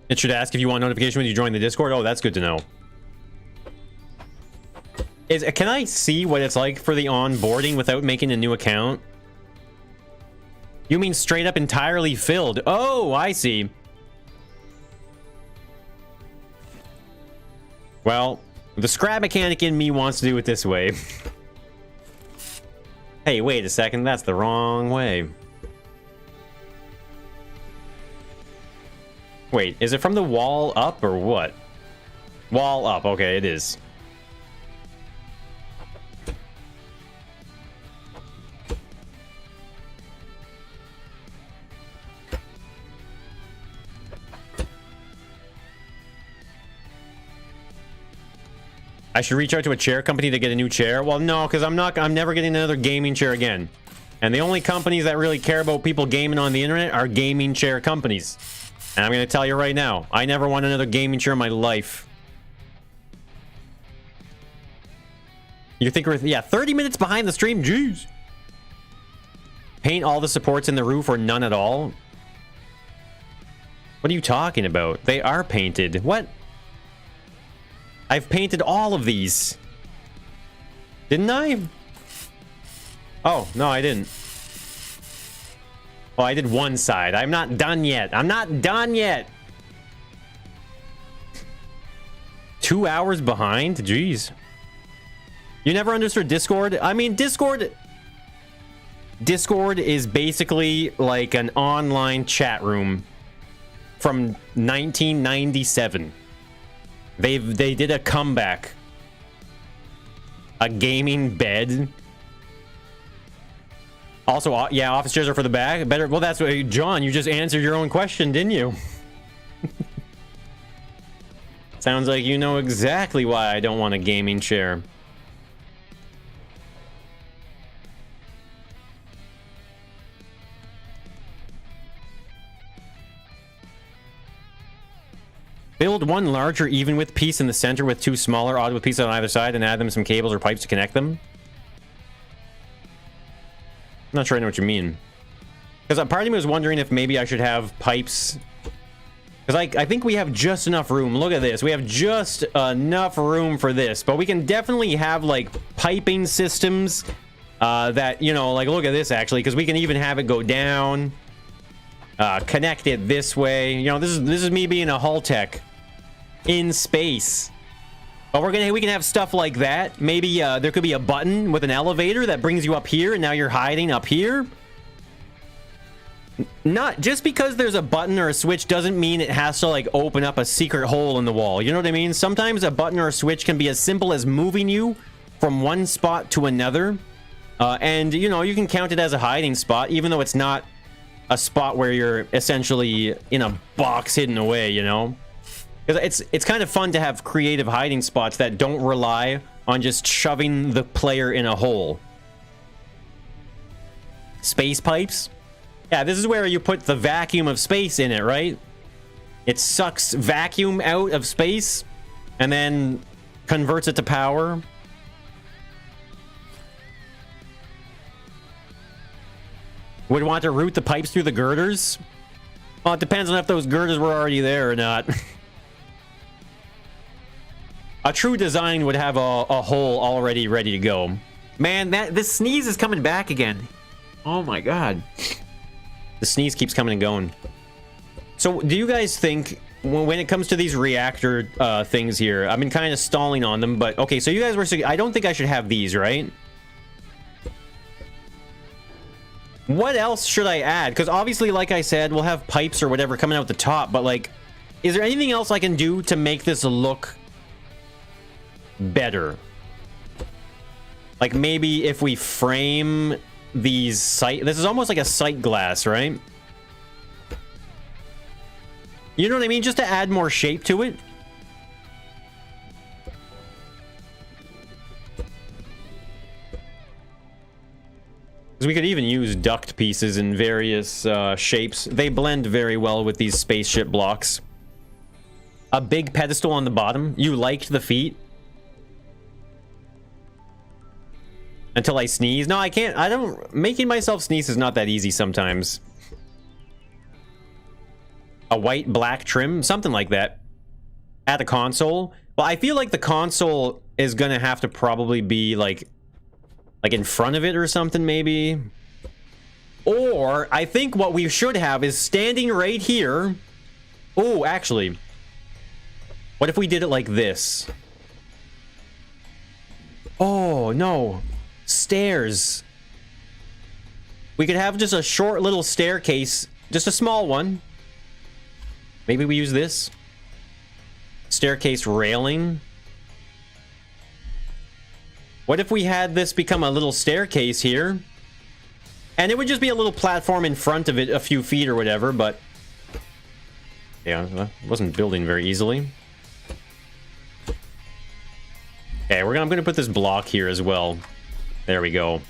It should ask if you want notification when you join the Discord. Oh, that's good to know. Can I see what it's like for the onboarding without making a new account? You mean straight up entirely filled? Oh, I see. Well, the scrap mechanic in me wants to do it this way. Hey, wait a second. That's the wrong way. Wait, is it from the wall up or what? Wall up. Okay, it is. I should reach out to a chair company to get a new chair. Well, no, because I'm never getting another gaming chair again. And the only companies that really care about people gaming on the internet are gaming chair companies. And I'm going to tell you right now, I never want another gaming chair in my life. You think we're, yeah, 30 minutes behind the stream? Jeez. Paint all the supports in the roof or none at all? What are you talking about? They are painted. What? I've painted all of these. Didn't I? Oh, no, I didn't. Oh, I did one side. I'm not done yet. I'm not done yet. 2 hours behind? Jeez. You never understood Discord? I mean, Discord is basically like an online chat room from 1997. They did a comeback. A gaming bed. Also, yeah, office chairs are for the back. Better. Well, that's what, John, you just answered your own question, didn't you? Sounds like you know exactly why I don't want a gaming chair. Build one larger even width piece in the center with two smaller odd width pieces on either side and add them some cables or pipes to connect them. I'm not sure I know what you mean. Because part of me was wondering if maybe I should have pipes. Because I think we have just enough room. Look at this. We have just enough room for this. But we can definitely have like piping systems that, you know, like look at this actually. Because we can even have it go down. Connect it this way. You know, this is me being a hull tech in space. But we can have stuff like that. Maybe there could be a button with an elevator that brings you up here, and now you're hiding up here. Not just because there's a button or a switch doesn't mean it has to like open up a secret hole in the wall. You know what I mean? Sometimes a button or a switch can be as simple as moving you from one spot to another. And you know, you can count it as a hiding spot, even though it's not a spot where you're essentially in a box hidden away, you know? Because it's kind of fun to have creative hiding spots that don't rely on just shoving the player in a hole. Space pipes? Yeah, this is where you put the vacuum of space in it, right? It sucks vacuum out of space and then converts it to power. Would want to route the pipes through the girders? Well, it depends on if those girders were already there or not. A true design would have a hole already ready to go. Man, this sneeze is coming back again. Oh my god. The sneeze keeps coming and going. So, do you guys think, when it comes to these reactor things here, I've been kind of stalling on them, but okay, so you guys were saying, I don't think I should have these, right? What else should I add? Because obviously, like I said, we'll have pipes or whatever coming out the top, but like, is there anything else I can do to make this look better? Like maybe if we frame these sight, this is almost like a sight glass, right? You know what I mean? Just to add more shape to it. Because we could even use duct pieces in various shapes. They blend very well with these spaceship blocks. A big pedestal on the bottom. You liked the feet? Until I sneeze. No, I can't. I don't. Making myself sneeze is not that easy sometimes. A white black trim, something like that. At the console. Well, I feel like the console is gonna have to probably be like in front of it or something, maybe. Or I think what we should have is standing right here. Oh, actually, what if we did it like this? Oh no. Stairs. We could have just a short little staircase, just a small one. Maybe we use this staircase railing. What if we had this become a little staircase here? And it would just be a little platform in front of it, a few feet or whatever, but yeah, it wasn't building very easily. Okay, I'm gonna put this block here as well. There we go.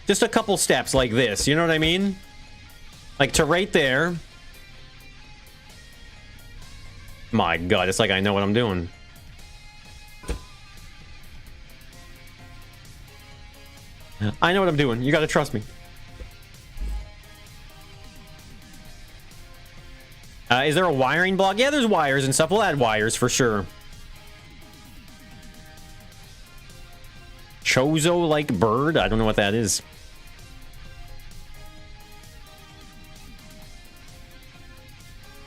Just a couple steps like this, you know what I mean? Like to right there. My God, it's like I know what I'm doing. I know what I'm doing. You gotta trust me. Is there a wiring block? Yeah, there's wires and stuff. We'll add wires for sure. Chozo-like bird? I don't know what that is.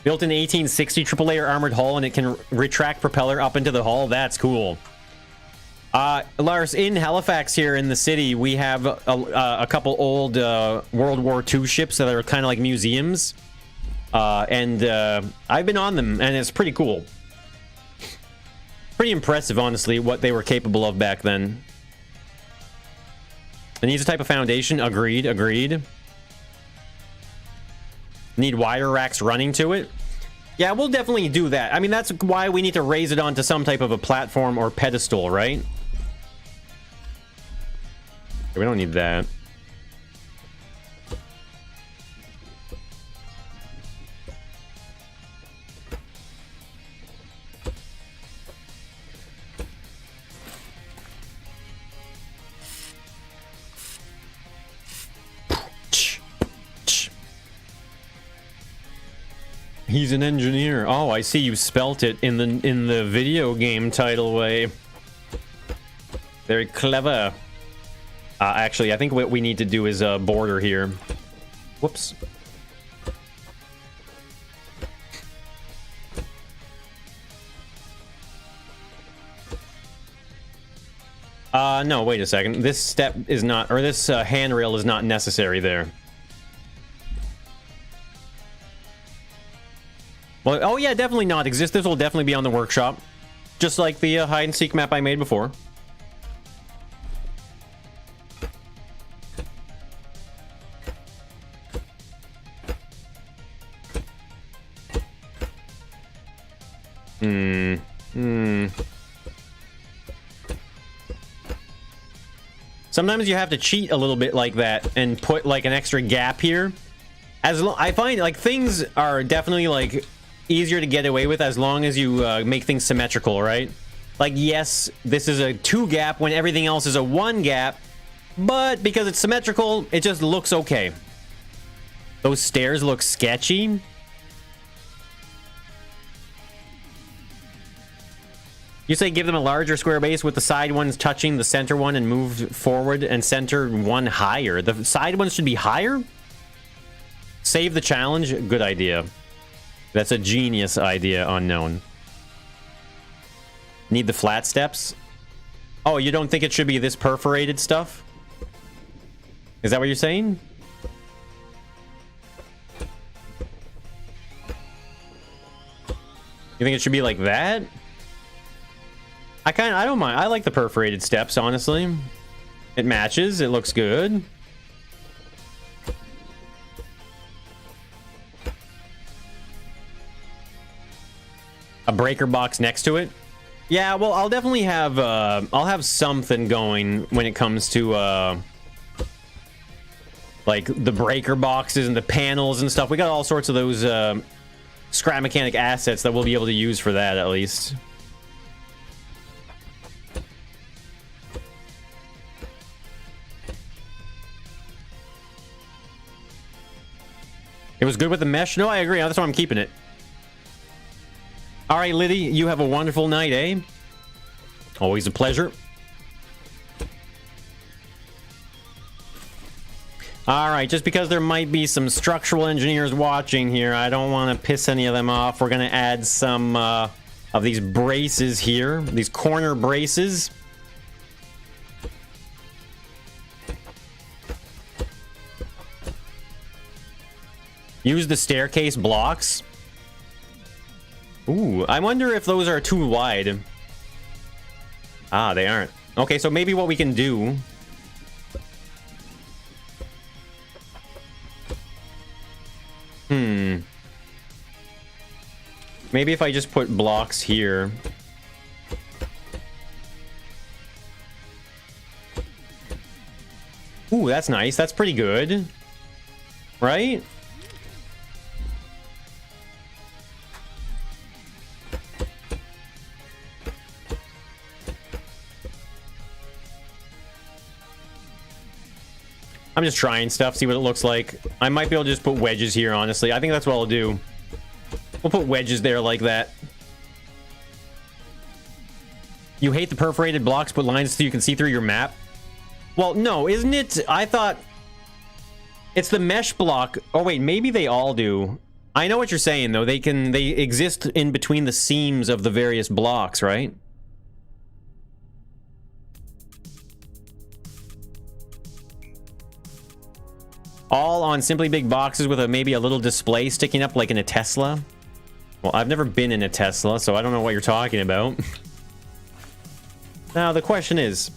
Built in 1860, triple layer armored hull, and it can retract propeller up into the hull. That's cool. Lars, in Halifax here in the city, we have a couple old World War II ships that are kind of like museums. And I've been on them, and it's pretty cool. Pretty impressive, honestly, what they were capable of back then. It needs a type of foundation. Agreed, agreed. Need wire racks running to it. Yeah, we'll definitely do that. I mean, that's why we need to raise it onto some type of a platform or pedestal, right? We don't need that. He's an engineer. Oh, I see you spelt it in the video game title way. Very clever. Actually, I think what we need to do is a border here. Whoops. No, wait a second. This step is not, or this handrail is not necessary there. Well, oh yeah, definitely not exist. This will definitely be on the workshop. Just like the hide and seek map I made before. Sometimes you have to cheat a little bit like that and put like an extra gap here. I find like things are definitely like easier to get away with as long as you make things symmetrical, right? Like, yes, this is a 2 gap when everything else is a 1 gap, but because it's symmetrical, it just looks okay. Those stairs look sketchy. You say give them a larger square base with the side ones touching the center one and move forward and center one higher. The side ones should be higher? Save the challenge? Good idea. That's a genius idea, unknown. Need the flat steps? Oh, you don't think it should be this perforated stuff? Is that what you're saying? You think it should be like that? I don't mind. I like the perforated steps, honestly. It matches. It looks good. A breaker box next to it. Yeah, well, I'll definitely have I'll have something going when it comes to like the breaker boxes and the panels and stuff. We got all sorts of those scrap mechanic assets that we'll be able to use for that, at least. It was good with the mesh. No, I agree. That's why I'm keeping it. All right, Liddy, you have a wonderful night, eh? Always a pleasure. All right, just because there might be some structural engineers watching here, I don't want to piss any of them off. We're going to add some of these braces here, these corner braces. Use the staircase blocks. Ooh, I wonder if those are too wide. Ah, they aren't. Okay, so maybe what we can do... Maybe if I just put blocks here. Ooh, that's nice. That's pretty good. Right? I'm just trying stuff, see what it looks like. I might be able to just put wedges here, honestly. I think that's what I'll do. We'll put wedges there like that. You hate the perforated blocks, put lines so you can see through your map? Well, no, isn't it? I thought it's the mesh block. Oh, wait, maybe they all do. I know what you're saying, though. They exist in between the seams of the various blocks, right? All on simply big boxes with maybe a little display sticking up like in a Tesla. Well, I've never been in a Tesla, so I don't know what you're talking about. Now, the question is...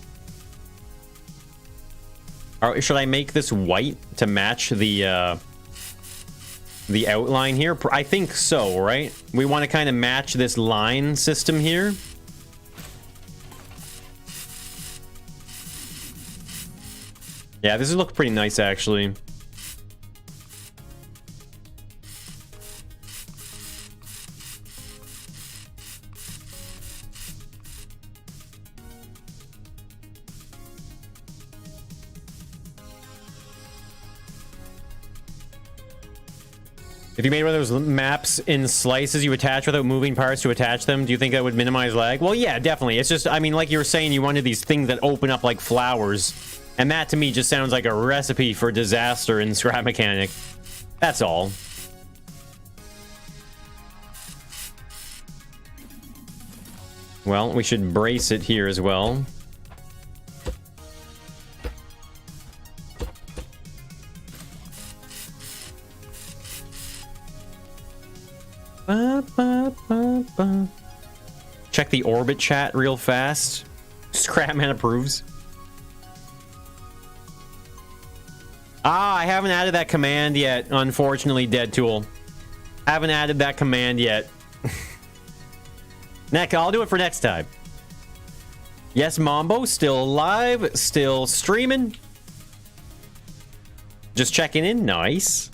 should I make this white to match the outline here? I think so, right? We want to kind of match this line system here. Yeah, this looks pretty nice, actually. If you made one of those maps in slices you attach without moving parts to attach them, do you think that would minimize lag? Well, yeah, definitely. It's just, I mean, like you were saying, you wanted these things that open up like flowers. And that, to me, just sounds like a recipe for disaster in Scrap Mechanic. That's all. Well, we should brace it here as well. Check the orbit chat real fast. Scrapman approves. Ah, I haven't added that command yet, unfortunately, Dead Tool. Haven't added that command yet. Neck, I'll do it for next time. Yes, Mambo, still alive, still streaming. Just checking in, nice.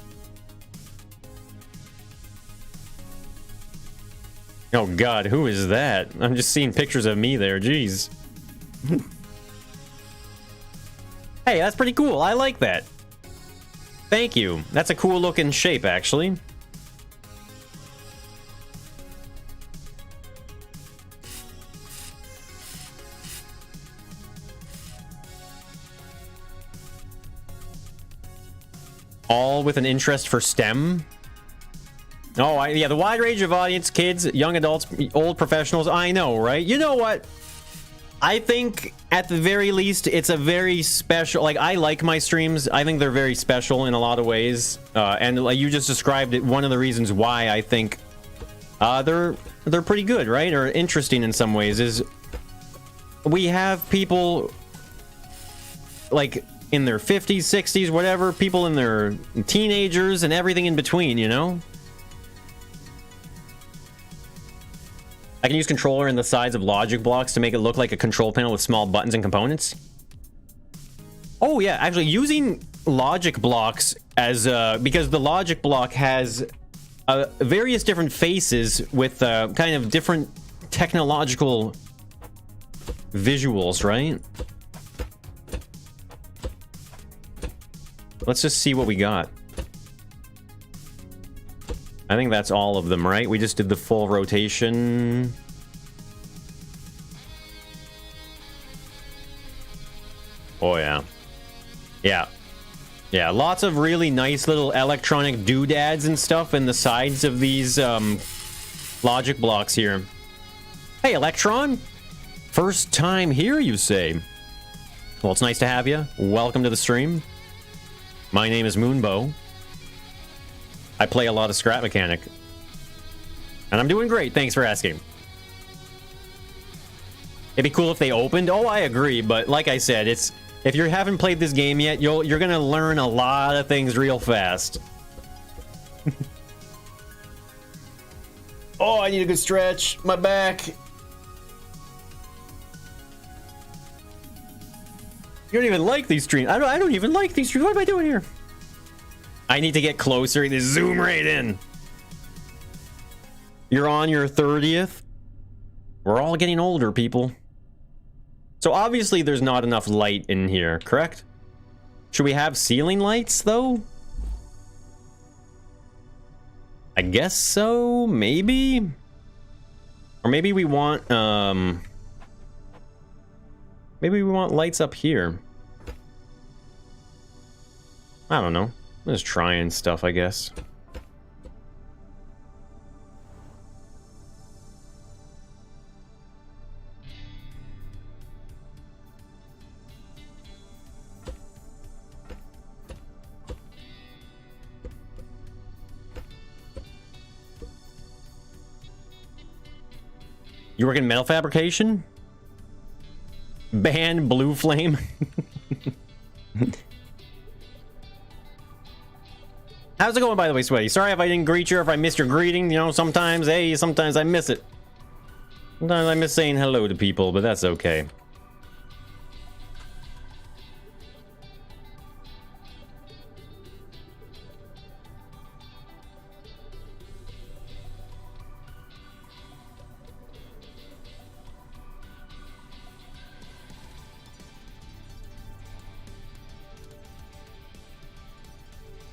Oh god, who is that? I'm just seeing pictures of me there, jeez. Hey, that's pretty cool, I like that. Thank you. That's a cool looking shape, actually. All with an interest for STEM. Oh, yeah, the wide range of audience, kids, young adults, old professionals. I know, right? You know what? I think, at the very least, it's a very special... Like, I like my streams. I think they're very special in a lot of ways. And like you just described it, one of the reasons why I think they're pretty good, right? Or interesting in some ways is... We have people... Like... in their 50s, 60s, whatever, people in their teenagers and everything in between, you know? I can use controller in the sides of logic blocks to make it look like a control panel with small buttons and components. Oh yeah, actually using logic blocks as because the logic block has various different faces with kind of different technological visuals, right? Let's just see what we got. I think that's all of them, right? We just did the full rotation. Oh, yeah. Yeah. Yeah, lots of really nice little electronic doodads and stuff in the sides of these logic blocks here. Hey, Electron. First time here, you say? Well, it's nice to have you. Welcome to the stream. My name is Moonbow. I play a lot of Scrap Mechanic. And I'm doing great, thanks for asking. It'd be cool if they opened. Oh, I agree, but like I said, it's if you haven't played this game yet, you're gonna learn a lot of things real fast. Oh, I need a good stretch. My back. You don't even like these streams. I don't even like these streams. What am I doing here? I need to get closer. Just zoom right in. You're on your 30th. We're all getting older, people. So obviously there's not enough light in here, correct? Should we have ceiling lights, though? I guess so, maybe? Or maybe we want, maybe we want lights up here. I don't know. I'm just trying stuff, I guess. You work in metal fabrication? Ban Blue Flame? How's it going, by the way, Sweaty? Sorry if I didn't greet you or if I missed your greeting. You know, sometimes, hey, sometimes I miss it. Sometimes I miss saying hello to people, but that's okay.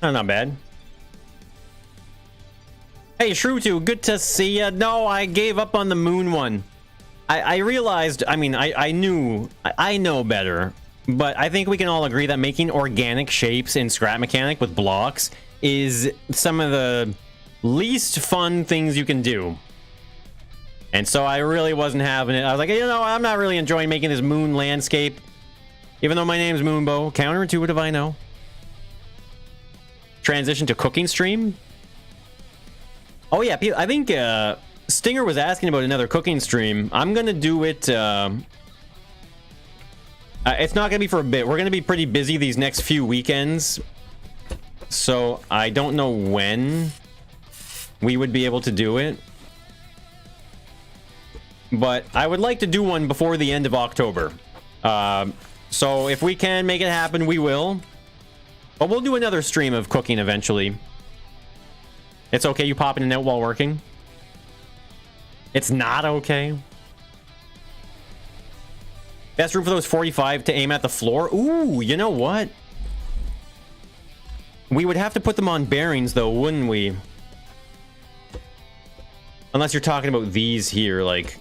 Oh, not bad. Hey, Shrew2, good to see ya. No, I gave up on the moon one. I realized, I mean, I knew, I know better, but I think we can all agree that making organic shapes in Scrap Mechanic with blocks is some of the least fun things you can do. And so I really wasn't having it. I was like, you know, I'm not really enjoying making this moon landscape, even though my name's Moonbo. Counterintuitive, I know. Transition to cooking stream. Oh yeah, I think Stinger was asking about another cooking stream. I'm gonna do it. It's not gonna be for a bit. We're gonna be pretty busy these next few weekends, so I don't know when we would be able to do it. But I would like to do one before the end of October. So if we can make it happen, we will. But we'll do another stream of cooking eventually. It's okay you popping in and out while working? It's not okay? Best room for those 45 to aim at the floor? Ooh, you know what? We would have to put them on bearings though, wouldn't we? Unless you're talking about these here, like...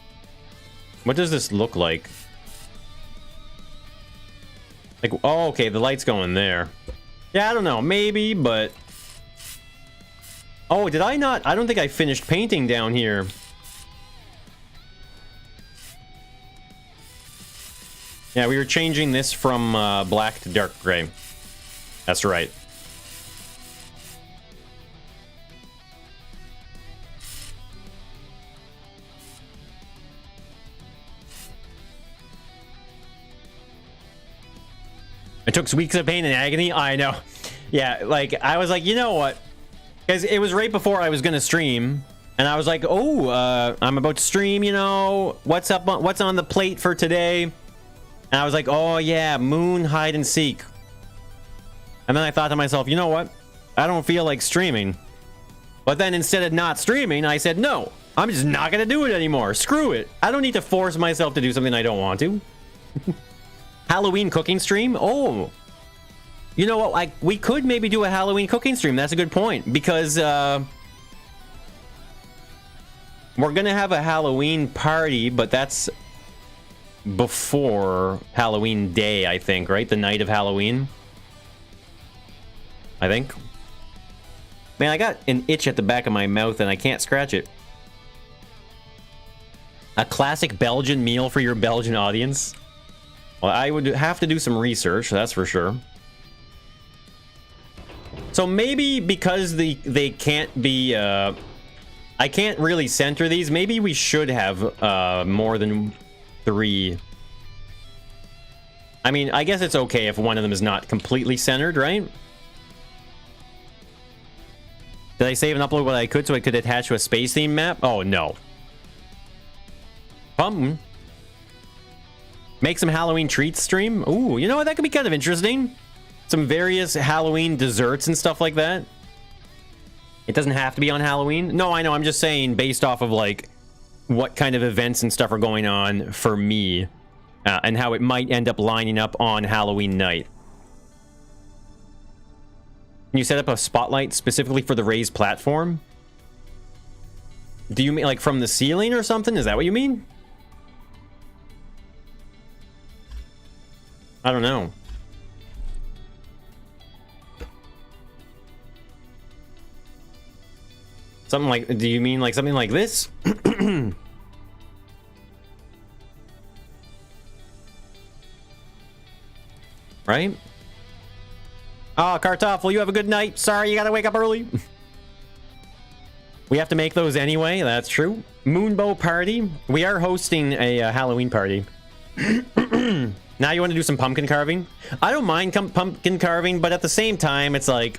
What does this look like? Like, oh, okay, the light's going there. Yeah, I don't know, maybe, but... Oh, did I not? I don't think I finished painting down here. Yeah, we were changing this from black to dark gray. That's right. It took weeks of pain and agony. I know. Yeah, like, I was like, you know what? Because it was right before I was going to stream. And I was like, oh, I'm about to stream, you know. What's up? What's on the plate for today? And I was like, oh, yeah, moon hide and seek. And then I thought to myself, you know what? I don't feel like streaming. But then instead of not streaming, I said, no, I'm just not going to do it anymore. Screw it. I don't need to force myself to do something I don't want to. Halloween cooking stream? Oh, you know what? We could maybe do a Halloween cooking stream. That's a good point, because we're gonna have a Halloween party, but that's before Halloween Day, I think, right? The night of Halloween, I think. Man, I got an itch at the back of my mouth and I can't scratch it. A classic Belgian meal for your Belgian audience? Well, I would have to do some research, that's for sure. So maybe because they can't be, I can't really center these. Maybe we should have more than 3. I mean, I guess it's okay if one of them is not completely centered, right? Did I save and upload what I could so I could attach to a space theme map? Oh, no. Make some Halloween treats stream? Ooh, you know what? That could be kind of interesting. Some various Halloween desserts and stuff like that. It doesn't have to be on Halloween. No, I know. I'm just saying based off of, like, what kind of events and stuff are going on for me. And how it might end up lining up on Halloween night. Can you set up a spotlight specifically for the raised platform? Do you mean like from the ceiling or something? Is that what you mean? I don't know. Something like, do you mean like something like this? Right? Oh, Kartoffel, you have a good night. Sorry, you gotta wake up early. We have to make those anyway. That's true. Moonbow party. We are hosting a Halloween party. Now you want to do some pumpkin carving? I don't mind pumpkin carving, but at the same time, it's like,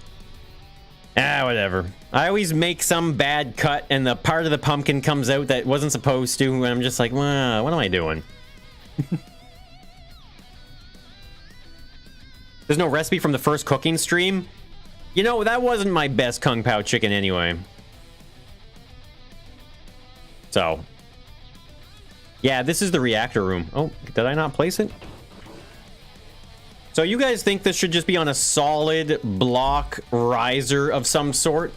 whatever. I always make some bad cut, and the part of the pumpkin comes out that wasn't supposed to, and I'm just like, well, what am I doing? There's no recipe from the first cooking stream? You know, that wasn't my best Kung Pao chicken anyway. So. Yeah, this is the reactor room. Oh, did I not place it? So you guys think this should just be on a solid block riser of some sort?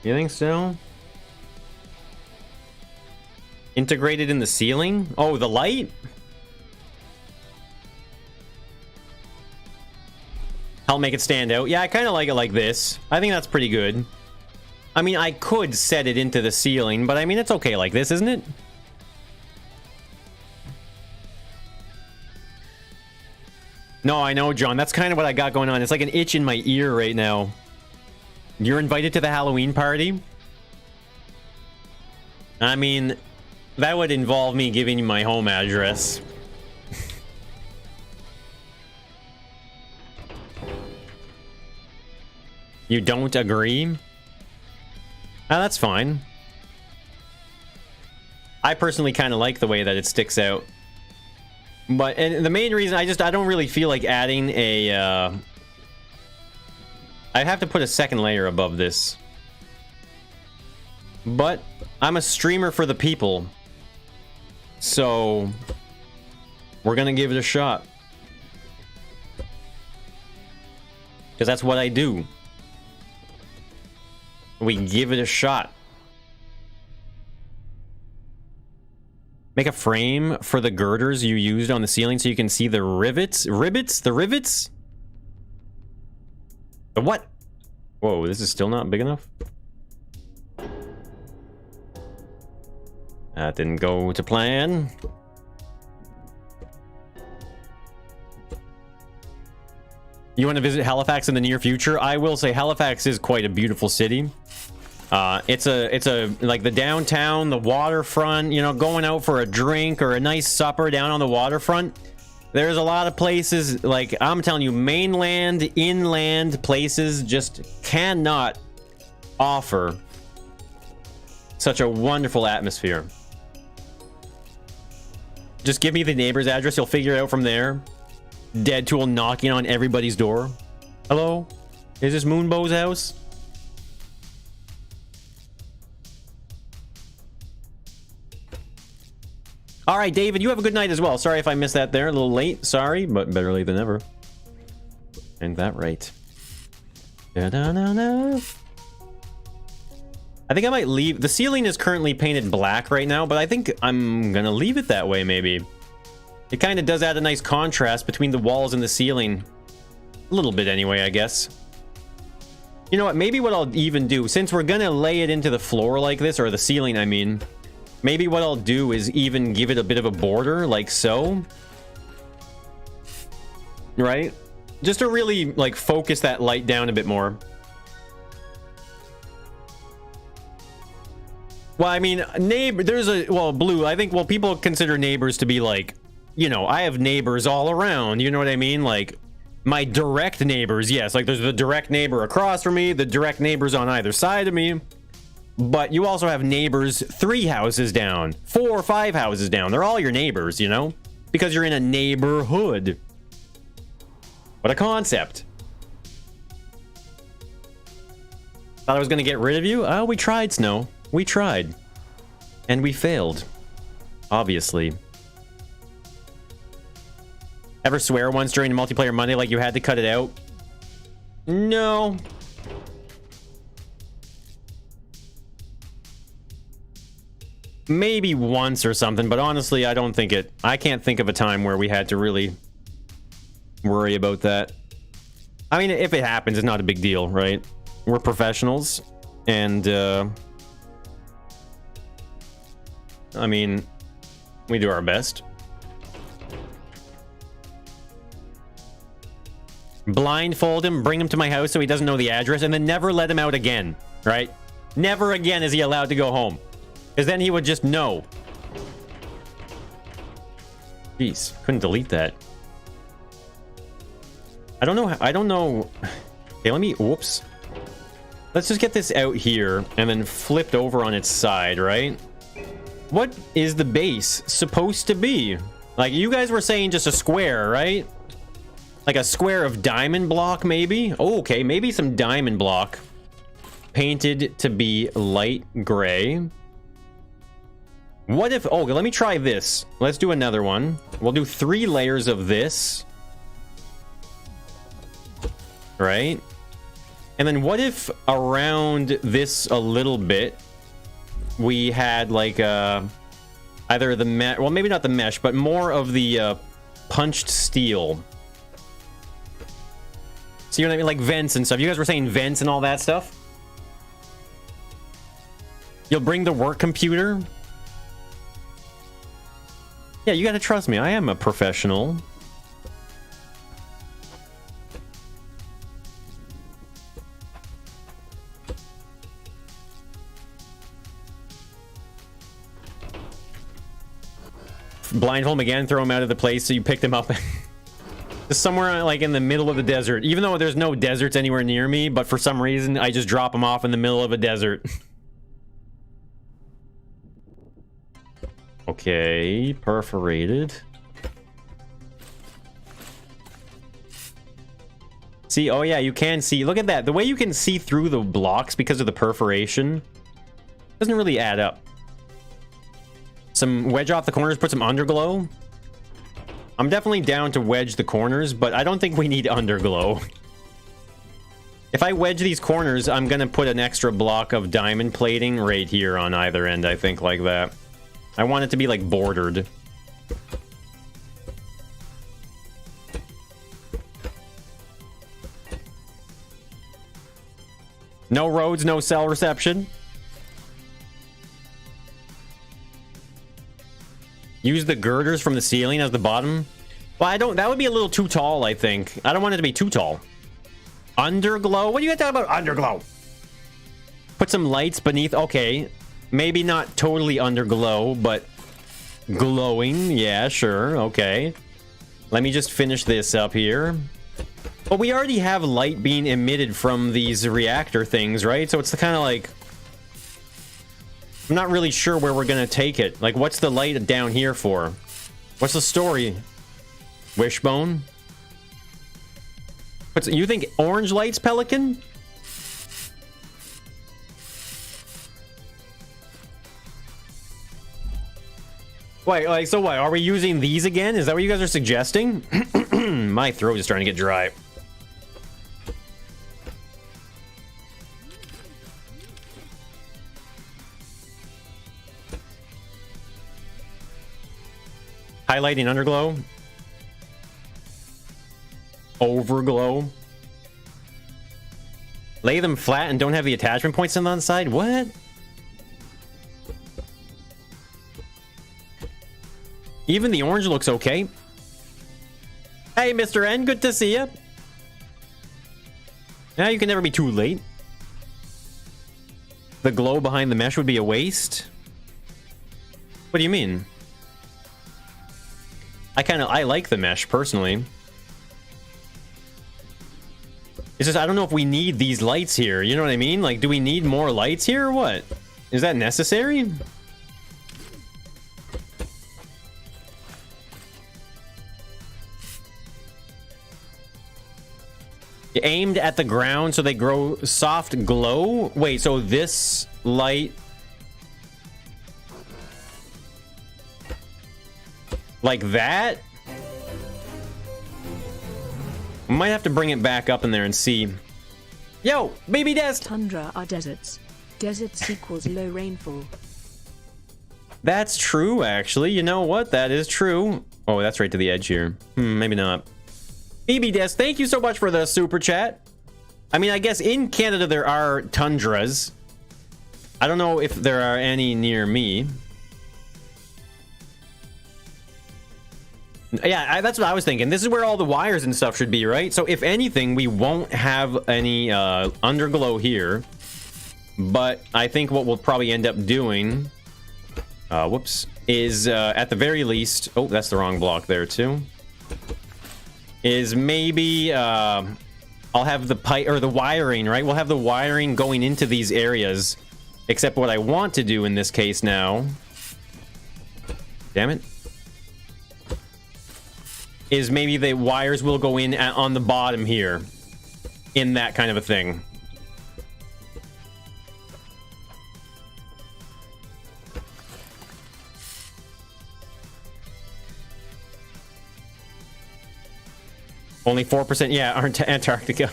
You think so? Integrated in the ceiling? Oh, the light? Help make it stand out. Yeah, I kind of like it like this. I think that's pretty good. I mean, I could set it into the ceiling, but I mean, it's okay like this, isn't it? No, I know, John. That's kind of what I got going on. It's like an itch in my ear right now. You're invited to the Halloween party? I mean, that would involve me giving you my home address. You don't agree? That's fine. I personally kind of like the way that it sticks out. But, and the main reason, I don't really feel like adding a, I have to put a second layer above this. But I'm a streamer for the people. So we're gonna give it a shot. Because that's what I do. We give it a shot. Make a frame for the girders you used on the ceiling so you can see the rivets. Rivets? The rivets? The what? Whoa, this is still not big enough? That didn't go to plan. You want to visit Halifax in the near future? I will say Halifax is quite a beautiful city. It's a like the downtown, the waterfront, you know, going out for a drink or a nice supper down on the waterfront. There's a lot of places, like I'm telling you, mainland, inland places just cannot offer such a wonderful atmosphere. Just give me the neighbor's address, you'll figure it out from there. Dead Tool knocking on everybody's door. Hello? Is this Moonbow's house? All right, David, you have a good night as well. Sorry if I missed that there. A little late. Sorry, but better late than never. Ain't that right? Da-da-da-da. I think I might leave. The ceiling is currently painted black right now, but I think I'm gonna leave it that way, maybe. It kind of does add a nice contrast between the walls and the ceiling. A little bit anyway, I guess. You know what? Maybe what I'll even do, since we're gonna lay it into the floor like this, or the ceiling, I mean, Maybe what I'll do is even give it a bit of a border, like so. Right? Just to really, like, focus that light down a bit more. Well, I mean, blue, I think, well, people consider neighbors to be like, you know, I have neighbors all around, you know what I mean? Like, my direct neighbors, yes, like there's the direct neighbor across from me, the direct neighbors on either side of me, but you also have neighbors 3 houses down, 4 or 5 houses down. They're all your neighbors, you know, because you're in a neighborhood. What a concept. Thought I was going to get rid of you? Oh, we tried, Snow. We tried. And we failed. Obviously. Ever swear once during a multiplayer Monday like you had to cut it out? No. Maybe once or something, but honestly, I don't think it... I can't think of a time where we had to really worry about that. I mean, if it happens, it's not a big deal, right? We're professionals, and, I mean, we do our best. Blindfold him, bring him to my house so he doesn't know the address, and then never let him out again, right? Never again is he allowed to go home. Because then he would just know. Jeez, couldn't delete that. I don't know. Okay, let me, whoops. Let's just get this out here and then flipped over on its side, right? What is the base supposed to be? Like, you guys were saying just a square, right? Like a square of diamond block, maybe? Oh, okay, maybe some diamond block. Painted to be light gray. What if... Oh, let me try this. Let's do another one. We'll do 3 layers of this. Right? And then what if around this a little bit, we had like either the mesh... Well, maybe not the mesh, but more of the punched steel. See what I mean? Like vents and stuff. You guys were saying vents and all that stuff? You'll bring the work computer? Yeah, you gotta trust me. I am a professional. Blindfold him again, throw him out of the place so you picked him up. Just somewhere like in the middle of the desert. Even though there's no deserts anywhere near me, but for some reason I just drop him off in the middle of a desert. Okay, perforated. See, oh yeah, you can see. Look at that. The way you can see through the blocks because of the perforation doesn't really add up. Some wedge off the corners, put some underglow. I'm definitely down to wedge the corners, but I don't think we need underglow. If I wedge these corners, I'm gonna put an extra block of diamond plating right here on either end, I think, like that. I want it to be like bordered. No roads, no cell reception. Use the girders from the ceiling as the bottom. Well, I don't... That would be a little too tall, I think. I don't want it to be too tall. Underglow? What are you gonna talk about underglow? Put some lights beneath... Okay. Maybe not totally underglow, but glowing. Yeah, sure. Okay. Let me just finish this up here. But we already have light being emitted from these reactor things, right? So it's the kind of like... I'm not really sure where we're gonna take it. Like, what's the light down here for? What's the story? Wishbone? You think orange lights, Pelican? Wait, like, so what? Are we using these again? Is that what you guys are suggesting? My throat is starting to get dry. Highlighting underglow. Overglow. Lay them flat and don't have the attachment points on the side? What? Even the orange looks okay. Hey, Mr. N, good to see you. Now you can never be too late. The glow behind the mesh would be a waste. What do you mean? I like the mesh personally. It's just I don't know if we need these lights here. You know what I mean? Like, do we need more lights here or what? Is that necessary? Aimed at the ground so they grow soft glow. Wait, so this light like that? Might have to bring it back up in there and see. Yo, baby Des. Tundra are deserts. Deserts equals low rainfall. That's true, actually. You know what? That is true. Oh, that's right to the edge here. Maybe not. BB Des, thank you so much for the super chat. I mean, I guess in Canada there are tundras. I don't know if there are any near me. Yeah, that's what I was thinking. This is where all the wires and stuff should be, right? So if anything, we won't have any underglow here. But I think what we'll probably end up doing... whoops. Is at the very least... Oh, that's the wrong block there, too. Is maybe I'll have the pipe or the wiring, right? We'll have the wiring going into these areas. Except what I want to do in this case now, damn it, is maybe the wires will go in on the bottom here in that kind of a thing. Only 4%, yeah, aren't Antarctica.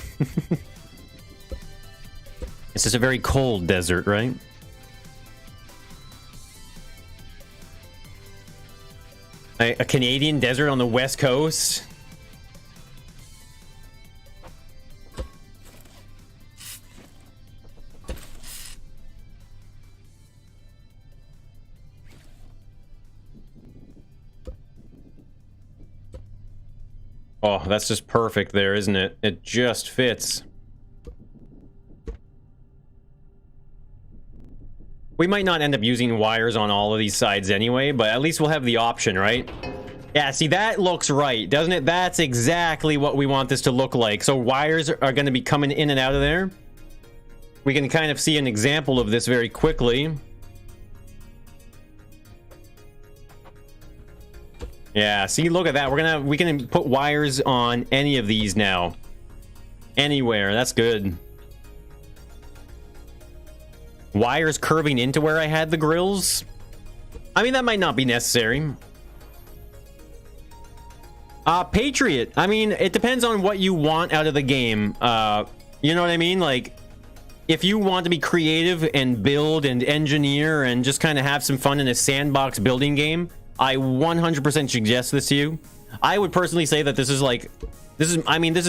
This is a very cold desert, right? A Canadian desert on the west coast. Oh, that's just perfect there, isn't it? It just fits. We might not end up using wires on all of these sides anyway, but at least we'll have the option, right? Yeah, see, that looks right, doesn't it? That's exactly what we want this to look like. So wires are going to be coming in and out of there. We can kind of see an example of this very quickly. Yeah, see, look at that. We can put wires on any of these now. Anywhere, that's good. Wires curving into where I had the grills. I mean, that might not be necessary. Patriot. I mean, it depends on what you want out of the game. You know what I mean? Like, if you want to be creative and build and engineer and just kind of have some fun in a sandbox building game, I 100% suggest this to you. I would personally say that this is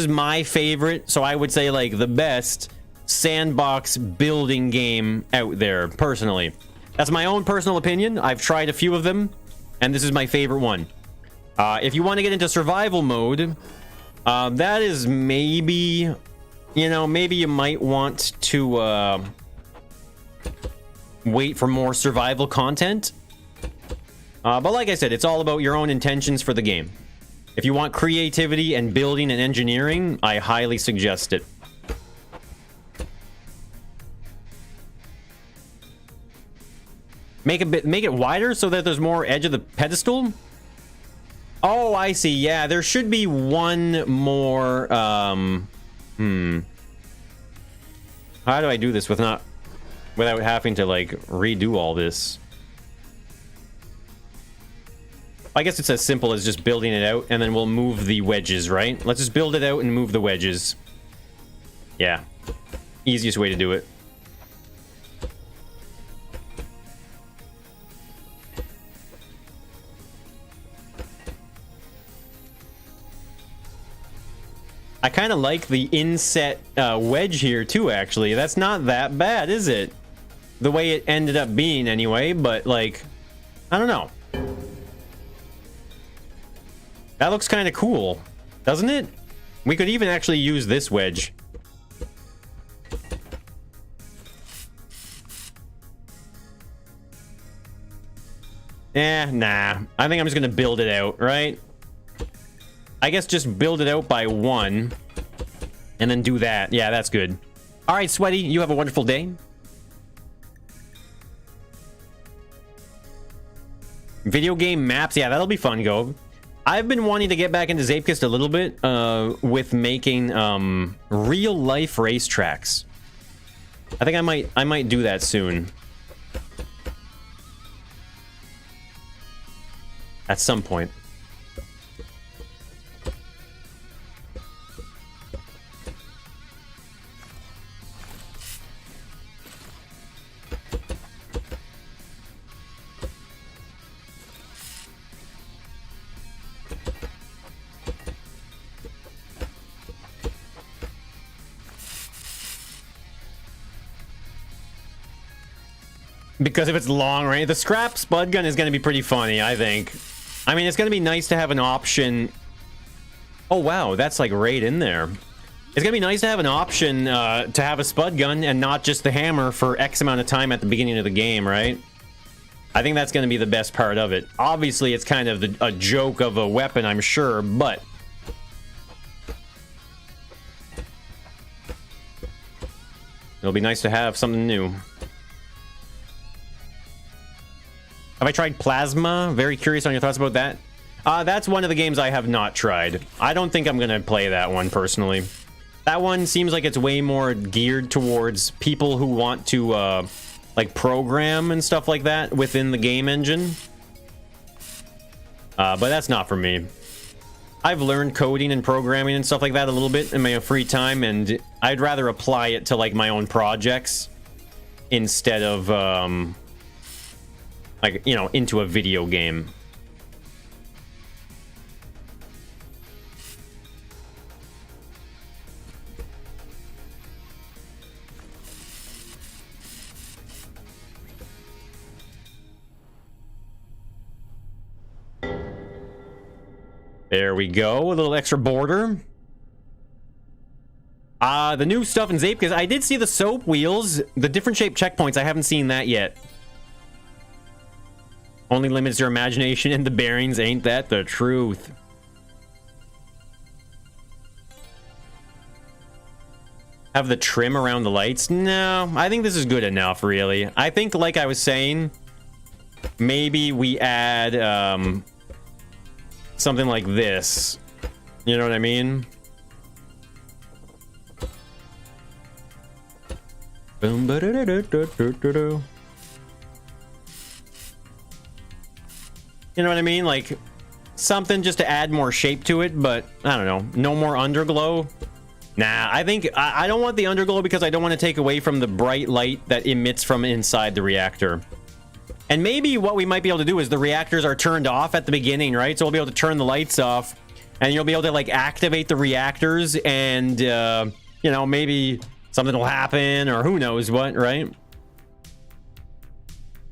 my favorite, so I would say like the best sandbox building game out there, personally. That's my own personal opinion. I've tried a few of them, and this is my favorite one. If you want to get into survival mode, that is maybe, you know, maybe you might want to wait for more survival content. But like I said, it's all about your own intentions for the game. If you want creativity and building and engineering, I highly suggest it. Make it wider so that there's more edge of the pedestal. Oh, I see. Yeah, there should be one more. How do I do this without having to like redo all this? I guess it's as simple as just building it out, and then we'll move the wedges, right? Let's just build it out and move the wedges. Yeah. Easiest way to do it. I kind of like the inset wedge here, too, actually. That's not that bad, is it? The way it ended up being, anyway, but, like, I don't know. That looks kind of cool, doesn't it? We could even actually use this wedge. Nah. I think I'm just gonna build it out, right? I guess just build it out by 1. And then do that. Yeah, that's good. All right, Sweaty, you have a wonderful day. Video game maps. Yeah, that'll be fun, Go. I've been wanting to get back into Zapekist a little bit with making real life racetracks. I think I might do that soon. At some point. Because if it's long range, the scrap spud gun is going to be pretty funny, I think. I mean, it's going to be nice to have an option. Oh, wow, that's like right in there. It's going to be nice to have an option to have a spud gun and not just the hammer for X amount of time at the beginning of the game, right? I think that's going to be the best part of it. Obviously, it's kind of a joke of a weapon, I'm sure, but... it'll be nice to have something new. Have I tried Plasma? Very curious on your thoughts about that. That's one of the games I have not tried. I don't think I'm going to play that one, personally. That one seems like it's way more geared towards people who want to, like, program and stuff like that within the game engine. But that's not for me. I've learned coding and programming and stuff like that a little bit in my free time, and I'd rather apply it to, like, my own projects instead of, like, you know, into a video game. There we go, a little extra border. The new stuff in Zape, because I did see the soap wheels, the different shaped checkpoints. I haven't seen that yet. Only limits your imagination and the bearings, ain't that the truth? Have the trim around the lights? No, I think this is good enough, really. I think, like I was saying, maybe we add something like this. You know what I mean? Boom, ba-da-da-da-da-da-da. You know what I mean? Like, something just to add more shape to it, but I don't know. No more underglow. Nah, I think I don't want the underglow because I don't want to take away from the bright light that emits from inside the reactor. And maybe what we might be able to do is the reactors are turned off at the beginning, right? So we'll be able to turn the lights off and you'll be able to, like, activate the reactors and, you know, maybe something will happen or who knows what, right?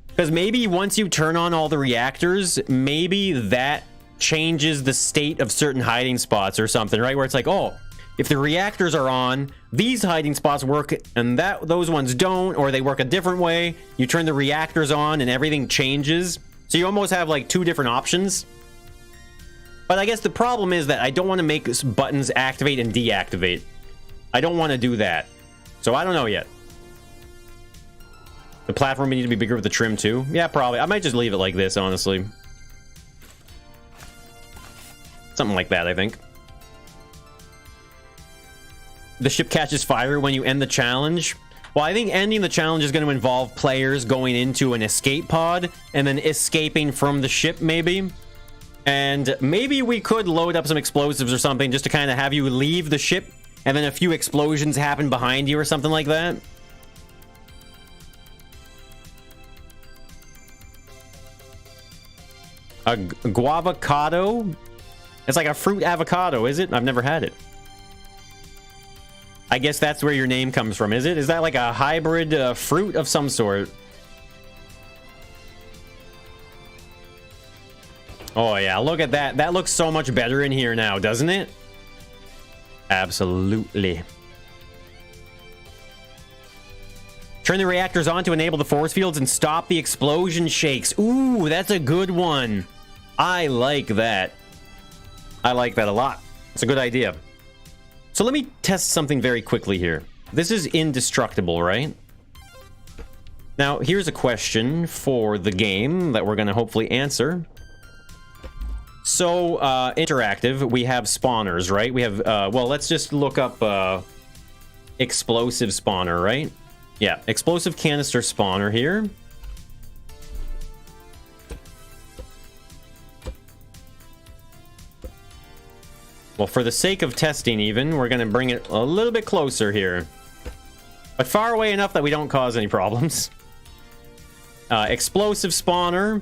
Because maybe once you turn on all the reactors, maybe that changes the state of certain hiding spots or something, right? Where it's like, oh, if the reactors are on, these hiding spots work and those ones don't, or they work a different way. You turn the reactors on and everything changes. So you almost have like two different options. But I guess the problem is that I don't want to make buttons activate and deactivate. I don't want to do that. So I don't know yet. The platform may need to be bigger with the trim too. Yeah, probably. I might just leave it like this, honestly. Something like that, I think. The ship catches fire when you end the challenge. Well, I think ending the challenge is going to involve players going into an escape pod and then escaping from the ship, maybe. And maybe we could load up some explosives or something just to kind of have you leave the ship and then a few explosions happen behind you or something like that. A guavocado? It's like a fruit avocado, is it? I've never had it. I guess that's where your name comes from, is it? Is that like a hybrid fruit of some sort? Oh yeah, look at that. That looks so much better in here now, doesn't it? Absolutely. Turn the reactors on to enable the force fields and stop the explosion shakes. Ooh, that's a good one. I like that. I like that a lot. It's a good idea. So let me test something very quickly here. This is indestructible, right? Now, here's a question for the game that we're going to hopefully answer. So, interactive, we have spawners, right? We have, well, let's just look up explosive spawner, right? Yeah, explosive canister spawner here. Well, for the sake of testing even, we're going to bring it a little bit closer here. But far away enough that we don't cause any problems. Explosive spawner.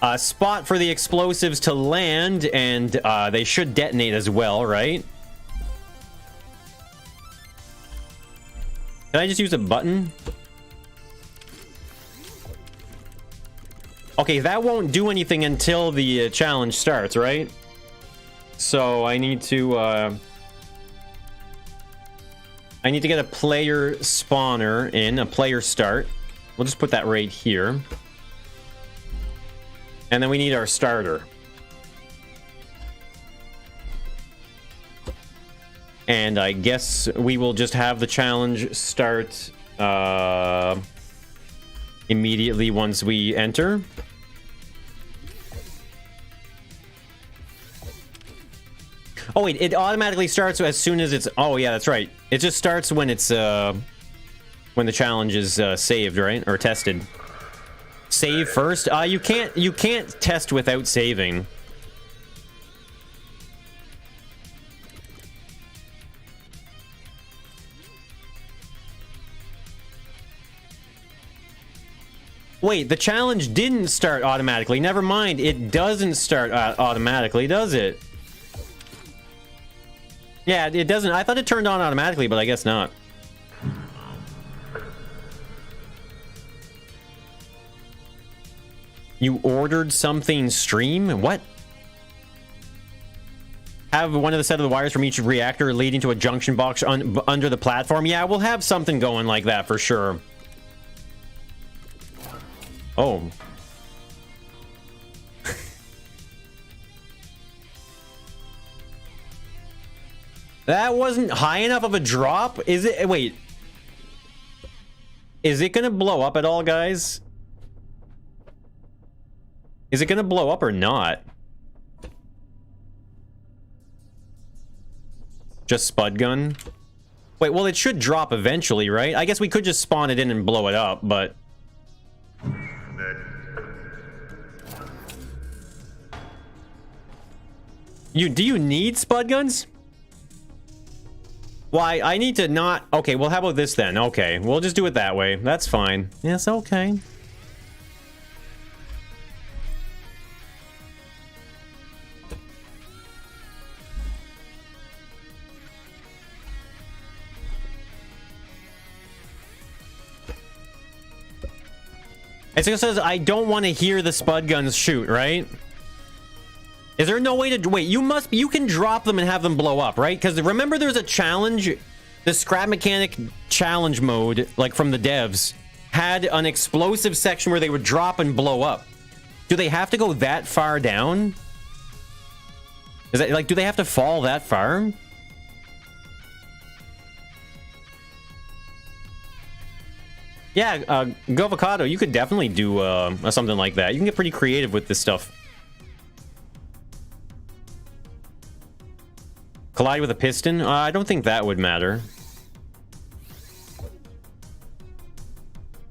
A spot for the explosives to land, and they should detonate as well, right? Can I just use a button? Okay, that won't do anything until the challenge starts, right? So I need to get a player spawner in, a player start. We'll just put that right here. And then we need our starter. And I guess we will just have the challenge start immediately once we enter. Oh wait, it automatically starts as soon as it's... Oh yeah, that's right. It just starts when it's when the challenge is saved, right? Or tested. Save first? You can't test without saving. Wait, the challenge didn't start automatically. Never mind, it doesn't start automatically, does it? Yeah, it doesn't. I thought it turned on automatically, but I guess not. You ordered something stream? What? Have one of the set of the wires from each reactor leading to a junction box under the platform? Yeah, we'll have something going like that for sure. Oh. That wasn't high enough of a drop? Is it? Wait. Is it gonna blow up at all, guys? Is it gonna blow up or not? Just spud gun? Wait, well, it should drop eventually, right? I guess we could just spawn it in and blow it up, but... Do you need spud guns? Why, I need to not... Okay, well, how about this then? Okay, we'll just do it that way. That's fine. Yes, okay. It says, I don't want to hear the spud guns shoot, right? Is there no way to... Wait, you can drop them and have them blow up, right? Because remember there's a challenge... The Scrap Mechanic challenge mode, like from the devs, had an explosive section where they would drop and blow up. Do they have to go that far down? Is that, like, do they have to fall that far? Yeah, Govocado, you could definitely do something like that. You can get pretty creative with this stuff. Collide with a piston? I don't think that would matter.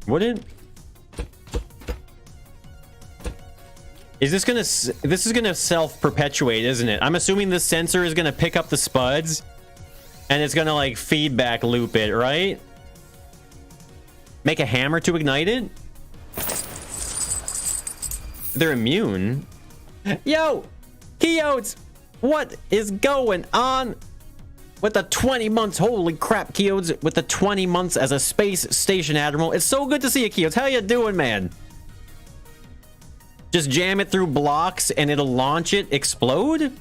Would it? This is gonna self-perpetuate, isn't it? I'm assuming the sensor is gonna pick up the spuds and it's gonna like feedback loop it, right? Make a hammer to ignite it? They're immune. Yo! Keyotes! What is going on with the 20 months? Holy crap, Keyotes, with the 20 months as a space station admiral. It's so good to see you, Keyotes. How you doing, man? Just jam it through blocks and it'll launch it, explode?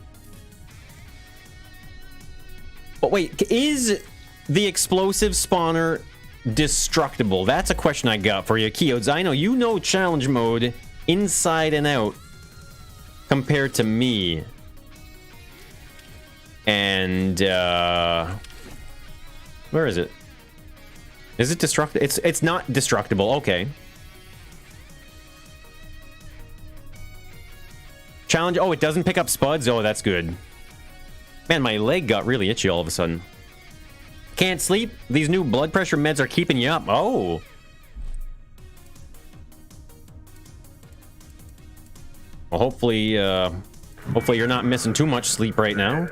But wait, is the explosive spawner destructible? That's a question I got for you, Keodes. I know you know challenge mode inside and out compared to me. And where is it? Is it destructible? It's not destructible. Okay. Challenge. Oh, it doesn't pick up spuds. Oh, that's good. Man, my leg got really itchy all of a sudden. Can't sleep. These new blood pressure meds are keeping you up. Oh. Well, hopefully you're not missing too much sleep right now.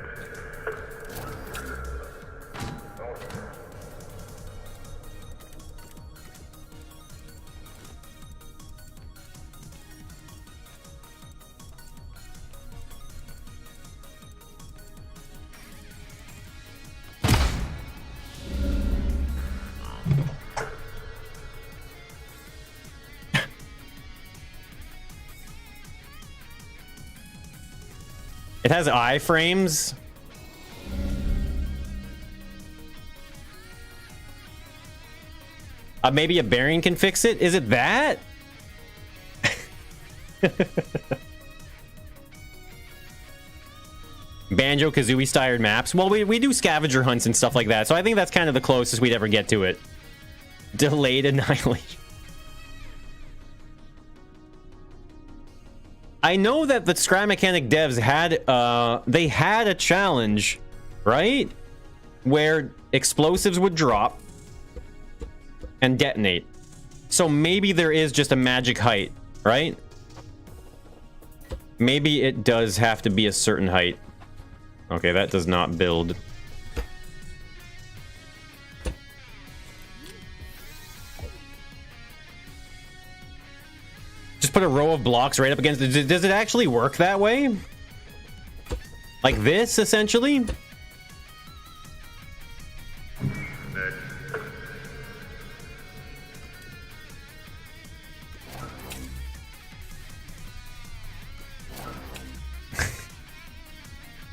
It has iframes. Maybe a bearing can fix it? Is it that? Banjo-Kazooie styled maps. Well, we do scavenger hunts and stuff like that, so I think that's kind of the closest we'd ever get to it. Delayed annihilation. I know that the Scry Mechanic devs had they had a challenge, right? Where explosives would drop and detonate. So maybe there is just a magic height, right? Maybe it does have to be a certain height. Okay, that does not build. Just put a row of blocks right up against it. Does it actually work that way? Like this, essentially?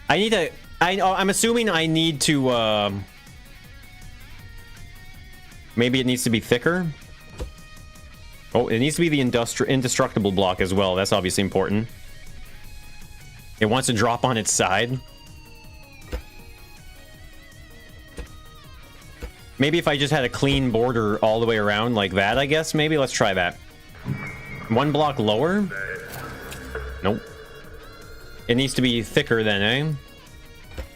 I need to... I'm assuming I need to... maybe it needs to be thicker? Oh, it needs to be the indestructible block as well. That's obviously important. It wants to drop on its side. Maybe if I just had a clean border all the way around like that, I guess. Maybe let's try that. One block lower? Nope. It needs to be thicker then, eh?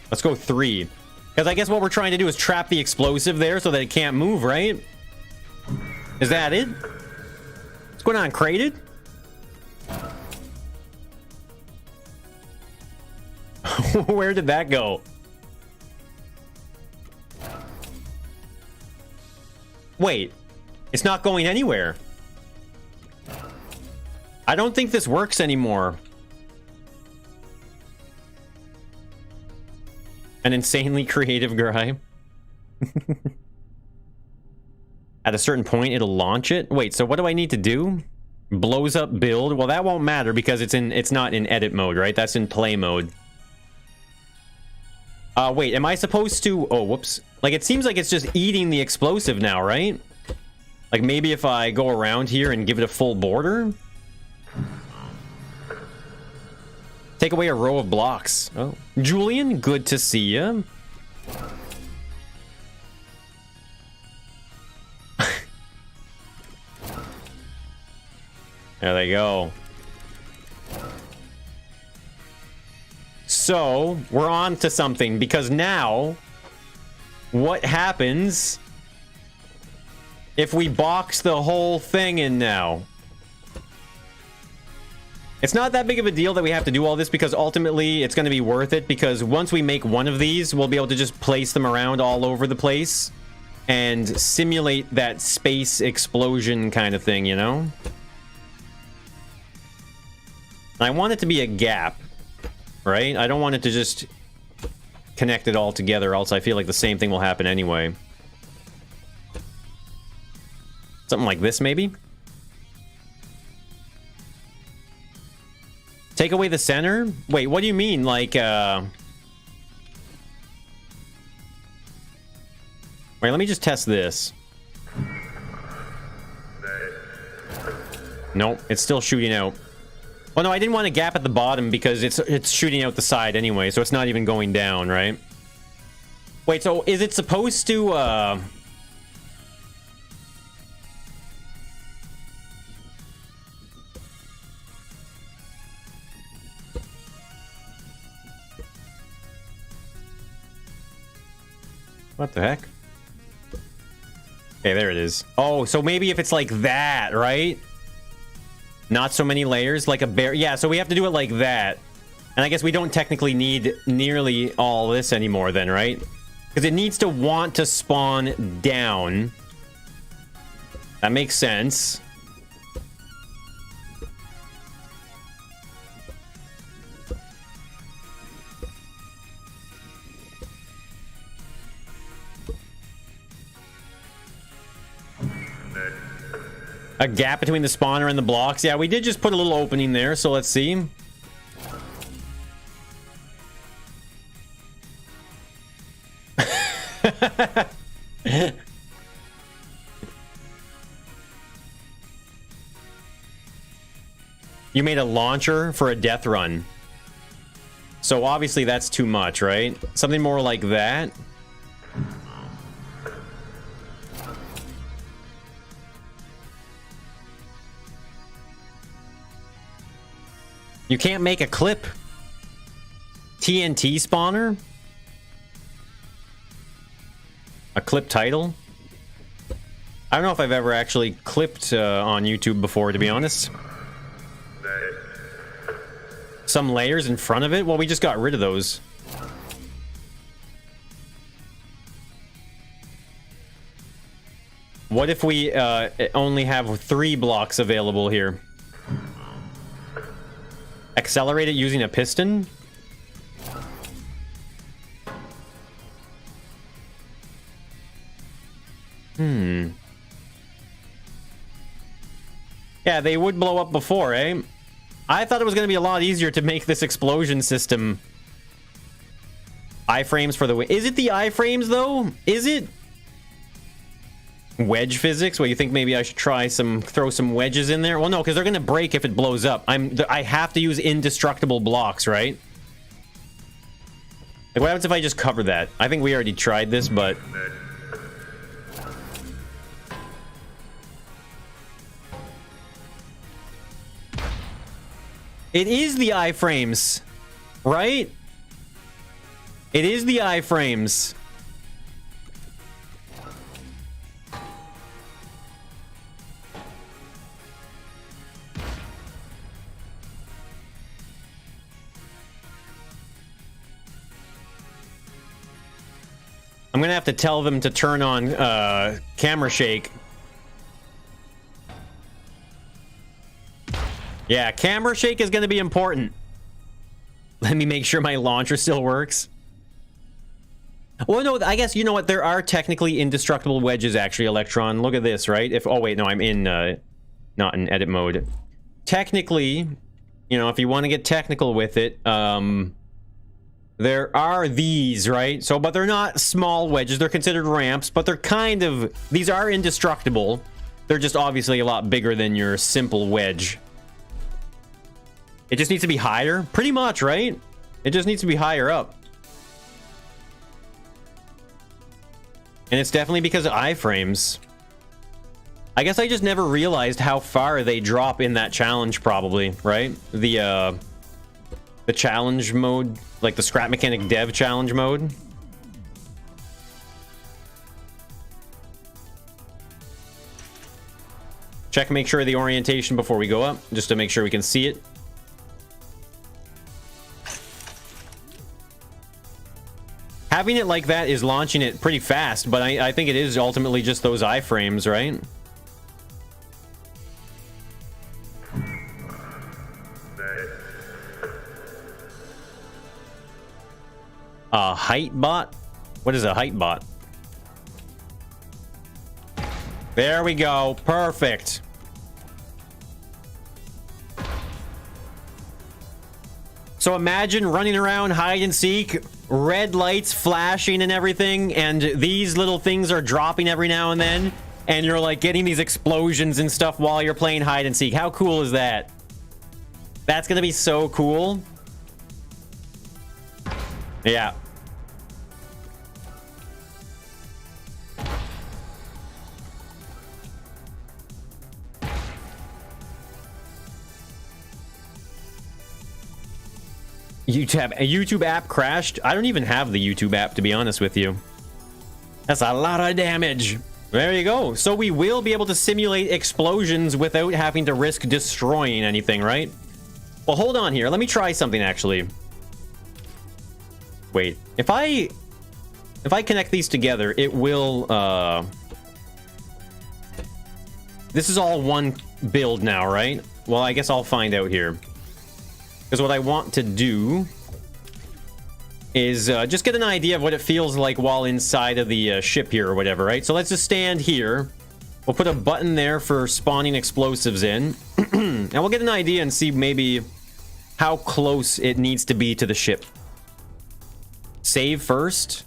Let's go 3. Because I guess what we're trying to do is trap the explosive there so that it can't move, right? Is that it? What's going on, Crated? Where did that go? Wait, it's not going anywhere. I don't think this works anymore. An insanely creative guy. At a certain point, it'll launch it. Wait, so what do I need to do? Blows up build. Well, that won't matter because it's not in edit mode, right? That's in play mode. Wait, am I supposed to... Oh, whoops. Like, it seems like it's just eating the explosive now, right? Like, maybe if I go around here and give it a full border? Take away a row of blocks. Oh. Julian, good to see you. There they go. So, we're on to something, because now, what happens if we box the whole thing in now? It's not that big of a deal that we have to do all this, because ultimately it's going to be worth it, because once we make one of these, we'll be able to just place them around all over the place and simulate that space explosion kind of thing, you know? I want it to be a gap, right? I don't want it to just connect it all together, else I feel like the same thing will happen anyway. Something like this, maybe? Take away the center? Wait, what do you mean? Like, Wait, let me just test this. Nope, it's still shooting out. Well, no, I didn't want a gap at the bottom because it's shooting out the side anyway, so it's not even going down, right? Wait, so is it supposed to, What the heck? Okay, there it is. Oh, so maybe if it's like that, right? Not so many layers, like a bear. Yeah, so we have to do it like that. And I guess we don't technically need nearly all this anymore then, right? Because it needs to want to spawn down. That makes sense. A gap between the spawner and the blocks. Yeah, we did just put a little opening there, so let's see. You made a launcher for a death run. So obviously that's too much, right? Something more like that. You can't make a clip. TNT spawner? A clip title? I don't know if I've ever actually clipped on YouTube before, to be honest. Some layers in front of it? Well, we just got rid of those. What if we only have 3 blocks available here? Accelerate it using a piston? Yeah, they would blow up before, eh? I thought it was going to be a lot easier to make this explosion system. Iframes for the... Is it the iframes, though? Is it? Wedge physics? Well, you think maybe I should try throw some wedges in there? Well, no, because they're going to break if it blows up. I have to use indestructible blocks, right? Like, what happens if I just cover that? I think we already tried this, but... It is the iframes, right? It is the iframes. I'm gonna have to tell them to turn on camera shake. Yeah, camera shake is going to be important. Let me make sure my launcher still works. Well, no, I guess, you know what? There are technically indestructible wedges, actually, Electron. Look at this, right? Oh, wait, no, I'm in, not in edit mode. Technically, you know, if you want to get technical with it, there are these, right? So, but they're not small wedges. They're considered ramps, but they're kind of... These are indestructible. They're just obviously a lot bigger than your simple wedge. It just needs to be higher? Pretty much, right? It just needs to be higher up. And it's definitely because of iframes. I guess I just never realized how far they drop in that challenge, probably, right? The challenge mode, like the Scrap Mechanic Dev challenge mode. Check and make sure of the orientation before we go up, just to make sure we can see it. Having it like that is launching it pretty fast, but I think it is ultimately just those iframes, right? A height bot? What is a height bot? There we go. Perfect. So imagine running around hide and seek, red lights flashing and everything, and these little things are dropping every now and then, and you're like getting these explosions and stuff while you're playing hide and seek. How cool is that? That's gonna be so cool. Yeah. YouTube app crashed. I don't even have the YouTube app, to be honest with you. That's a lot of damage. There you go. So we will be able to simulate explosions without having to risk destroying anything, right? Well, hold on here. Let me try something, actually. Wait. If I connect these together, it will... This is all one build now, right? Well, I guess I'll find out here. Because what I want to do is just get an idea of what it feels like while inside of the ship here or whatever, right? So let's just stand here. We'll put a button there for spawning explosives in. And we'll get an idea and see maybe how close it needs to be to the ship. Save first.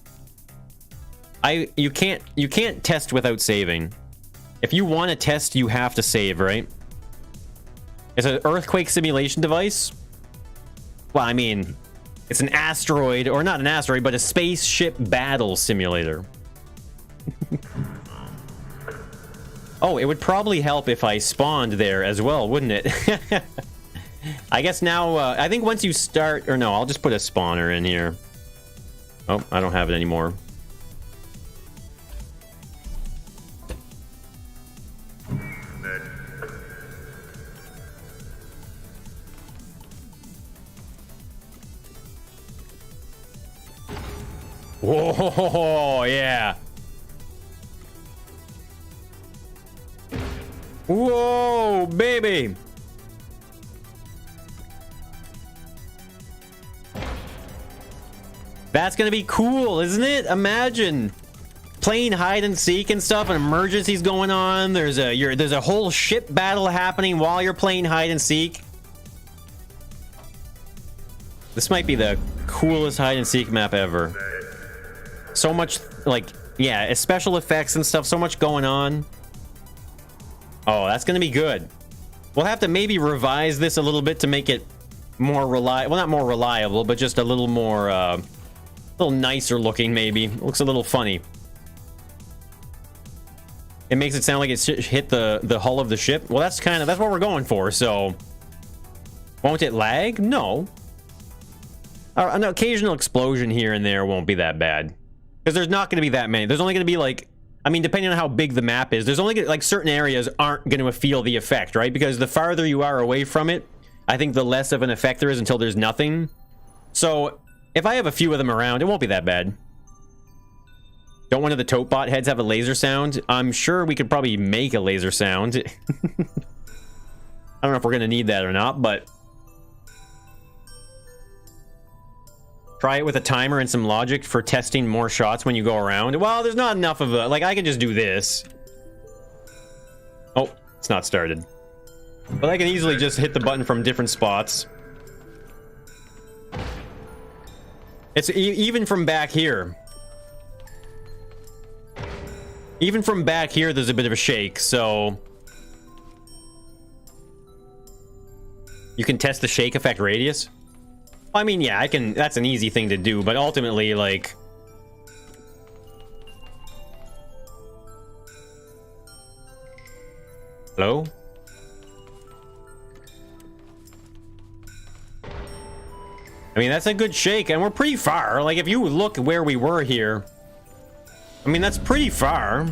You can't test without saving. If you want to test, you have to save, right? It's an earthquake simulation device. Well, I mean, it's an asteroid, or not an asteroid, but a spaceship battle simulator. Oh, it would probably help if I spawned there as well, wouldn't it? I guess now, I think once you start, or no, I'll just put a spawner in here. Oh, I don't have it anymore. Whoa, yeah. Whoa, baby. That's gonna be cool, isn't it? Imagine playing hide and seek and stuff, and emergencies going on. There's a whole ship battle happening while you're playing hide and seek. This might be the coolest hide and seek map ever. So much, like, yeah, special effects and stuff, so much going on. Oh, that's gonna be good. We'll have to maybe revise this a little bit to make it more reliable. Well, not more reliable, but just a little more, a little nicer looking, maybe. It looks a little funny. It makes it sound like it's hit the hull of the ship. Well, that's what we're going for, so... Won't it lag? No. An occasional explosion here and there won't be that bad. Because there's not going to be that many. There's only going to be, like... I mean, depending on how big the map is, there's only, like, certain areas aren't going to feel the effect, right? Because the farther you are away from it, I think the less of an effect there is until there's nothing. So, if I have a few of them around, it won't be that bad. Don't one of the Totebot heads have a laser sound? I'm sure we could probably make a laser sound. I don't know if we're going to need that or not, but... Try it with a timer and some logic for testing more shots when you go around. Well, there's not enough of a... Like, I could just do this. Oh, it's not started. But I can easily just hit the button from different spots. It's even from back here. Even from back here, there's a bit of a shake, so... You can test the shake effect radius? I mean, yeah, I can... That's an easy thing to do, but ultimately, like... Hello? I mean, that's a good shake, and we're pretty far. Like, if you look where we were here... I mean, that's pretty far.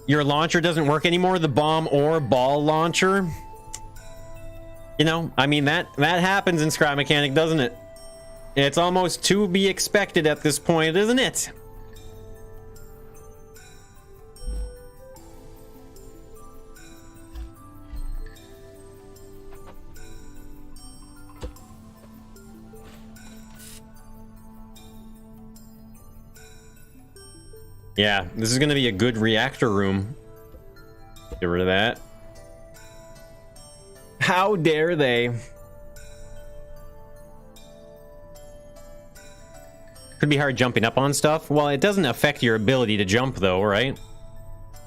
Your launcher doesn't work anymore, the bomb or ball launcher? You know, I mean, that happens in Scrap Mechanic, doesn't it? It's almost to be expected at this point, isn't it? Yeah, this is going to be a good reactor room. Get rid of that. How dare they? Could be hard jumping up on stuff. Well, it doesn't affect your ability to jump though, right?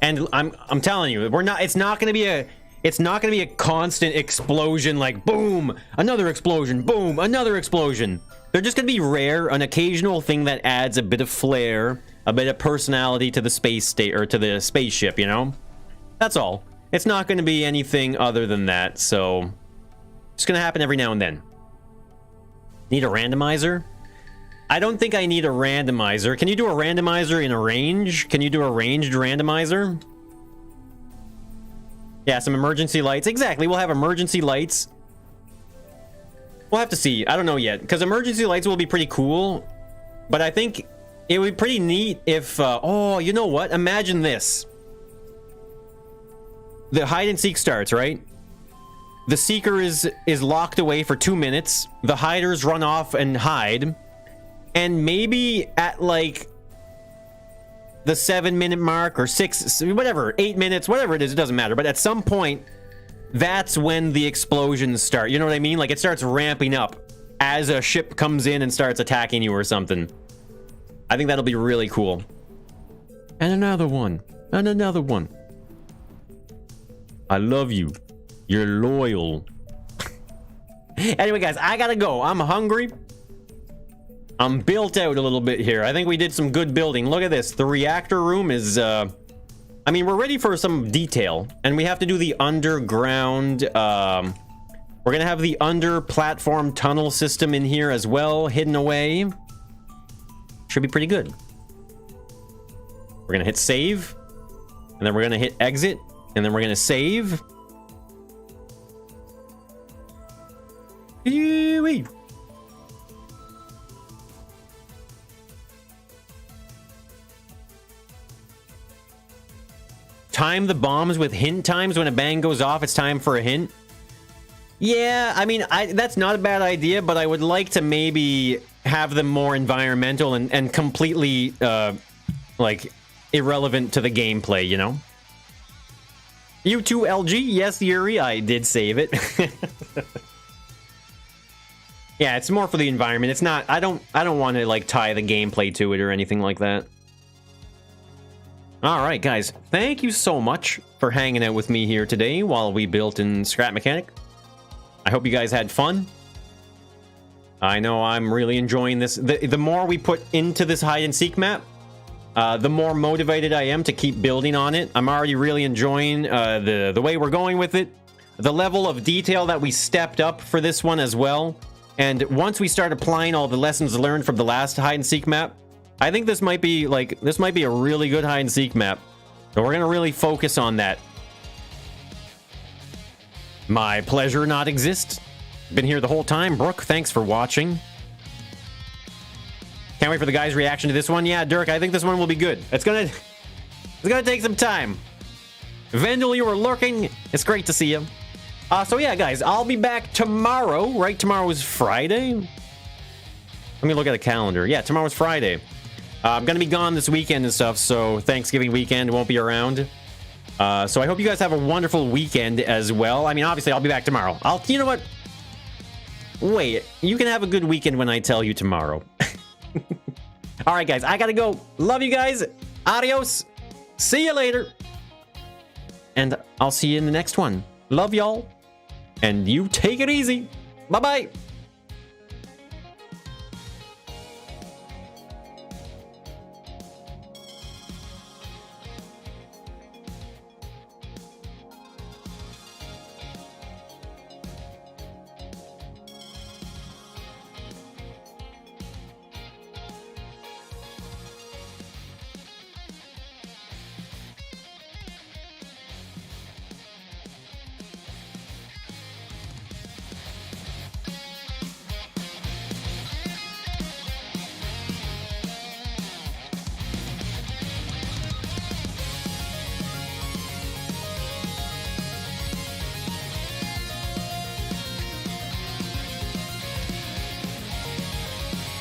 And I'm telling you, it's not going to be a constant explosion like boom, another explosion, boom, another explosion. They're just going to be rare, an occasional thing that adds a bit of flair, a bit of personality to the space state or to the spaceship, you know? That's all. It's not going to be anything other than that, so it's going to happen every now and then. Need a randomizer? I don't think I need a randomizer. Can you do a randomizer in a range? Can you do a ranged randomizer? Yeah, some emergency lights. Exactly, we'll have emergency lights. We'll have to see. I don't know yet, because emergency lights will be pretty cool. But I think it would be pretty neat if... oh, you know what? Imagine this. The hide and seek starts, right? The seeker is locked away for 2 minutes. The hiders run off and hide. And maybe at like the 7-minute mark or 6, whatever, 8 minutes, whatever it is, it doesn't matter. But at some point, that's when the explosions start. You know what I mean? Like it starts ramping up as a ship comes in and starts attacking you or something. I think that'll be really cool. And another one. And another one. I love you. You're loyal. Anyway, guys, I gotta go. I'm hungry. I'm built out a little bit here. I think we did some good building. Look at this. The reactor room is, I mean, we're ready for some detail. And we have to do the underground, we're gonna have the under-platform tunnel system in here as well, hidden away. Should be pretty good. We're gonna hit save. And then we're gonna hit exit. And then we're gonna save. Yee-wee. Time the bombs with hint times. When a bang goes off, it's time for a hint. Yeah, I mean, that's not a bad idea, but I would like to maybe have them more environmental and completely, like, irrelevant to the gameplay, you know? U2LG, yes, Yuri, I did save it. Yeah, it's more for the environment. It's not, I don't want to, like, tie the gameplay to it or anything like that. All right, guys, thank you so much for hanging out with me here today while we built in Scrap Mechanic. I hope you guys had fun. I know I'm really enjoying this. The more we put into this hide and seek map, the more motivated I am to keep building on it. I'm already really enjoying the way we're going with it, the level of detail that we stepped up for this one as well. And once we start applying all the lessons learned from the last hide and seek map, I think this might be a really good hide and seek map. So we're gonna really focus on that. My pleasure not exist. Been here the whole time. Brooke, thanks for watching. Can't wait for the guys' reaction to this one. Yeah, Dirk, I think this one will be good. It's gonna take some time. Vendel, you were lurking. It's great to see you. So yeah, guys, I'll be back tomorrow. Right, tomorrow is Friday. Let me look at the calendar. Yeah, tomorrow's Friday. I'm gonna be gone this weekend and stuff, so Thanksgiving weekend won't be around. So I hope you guys have a wonderful weekend as well. I mean, obviously, I'll be back tomorrow. You know what? Wait, you can have a good weekend when I tell you tomorrow. All right, guys, I gotta go. Love you guys. Adios. See you later. And I'll see you in the next one. Love y'all. And you take it easy. Bye-bye.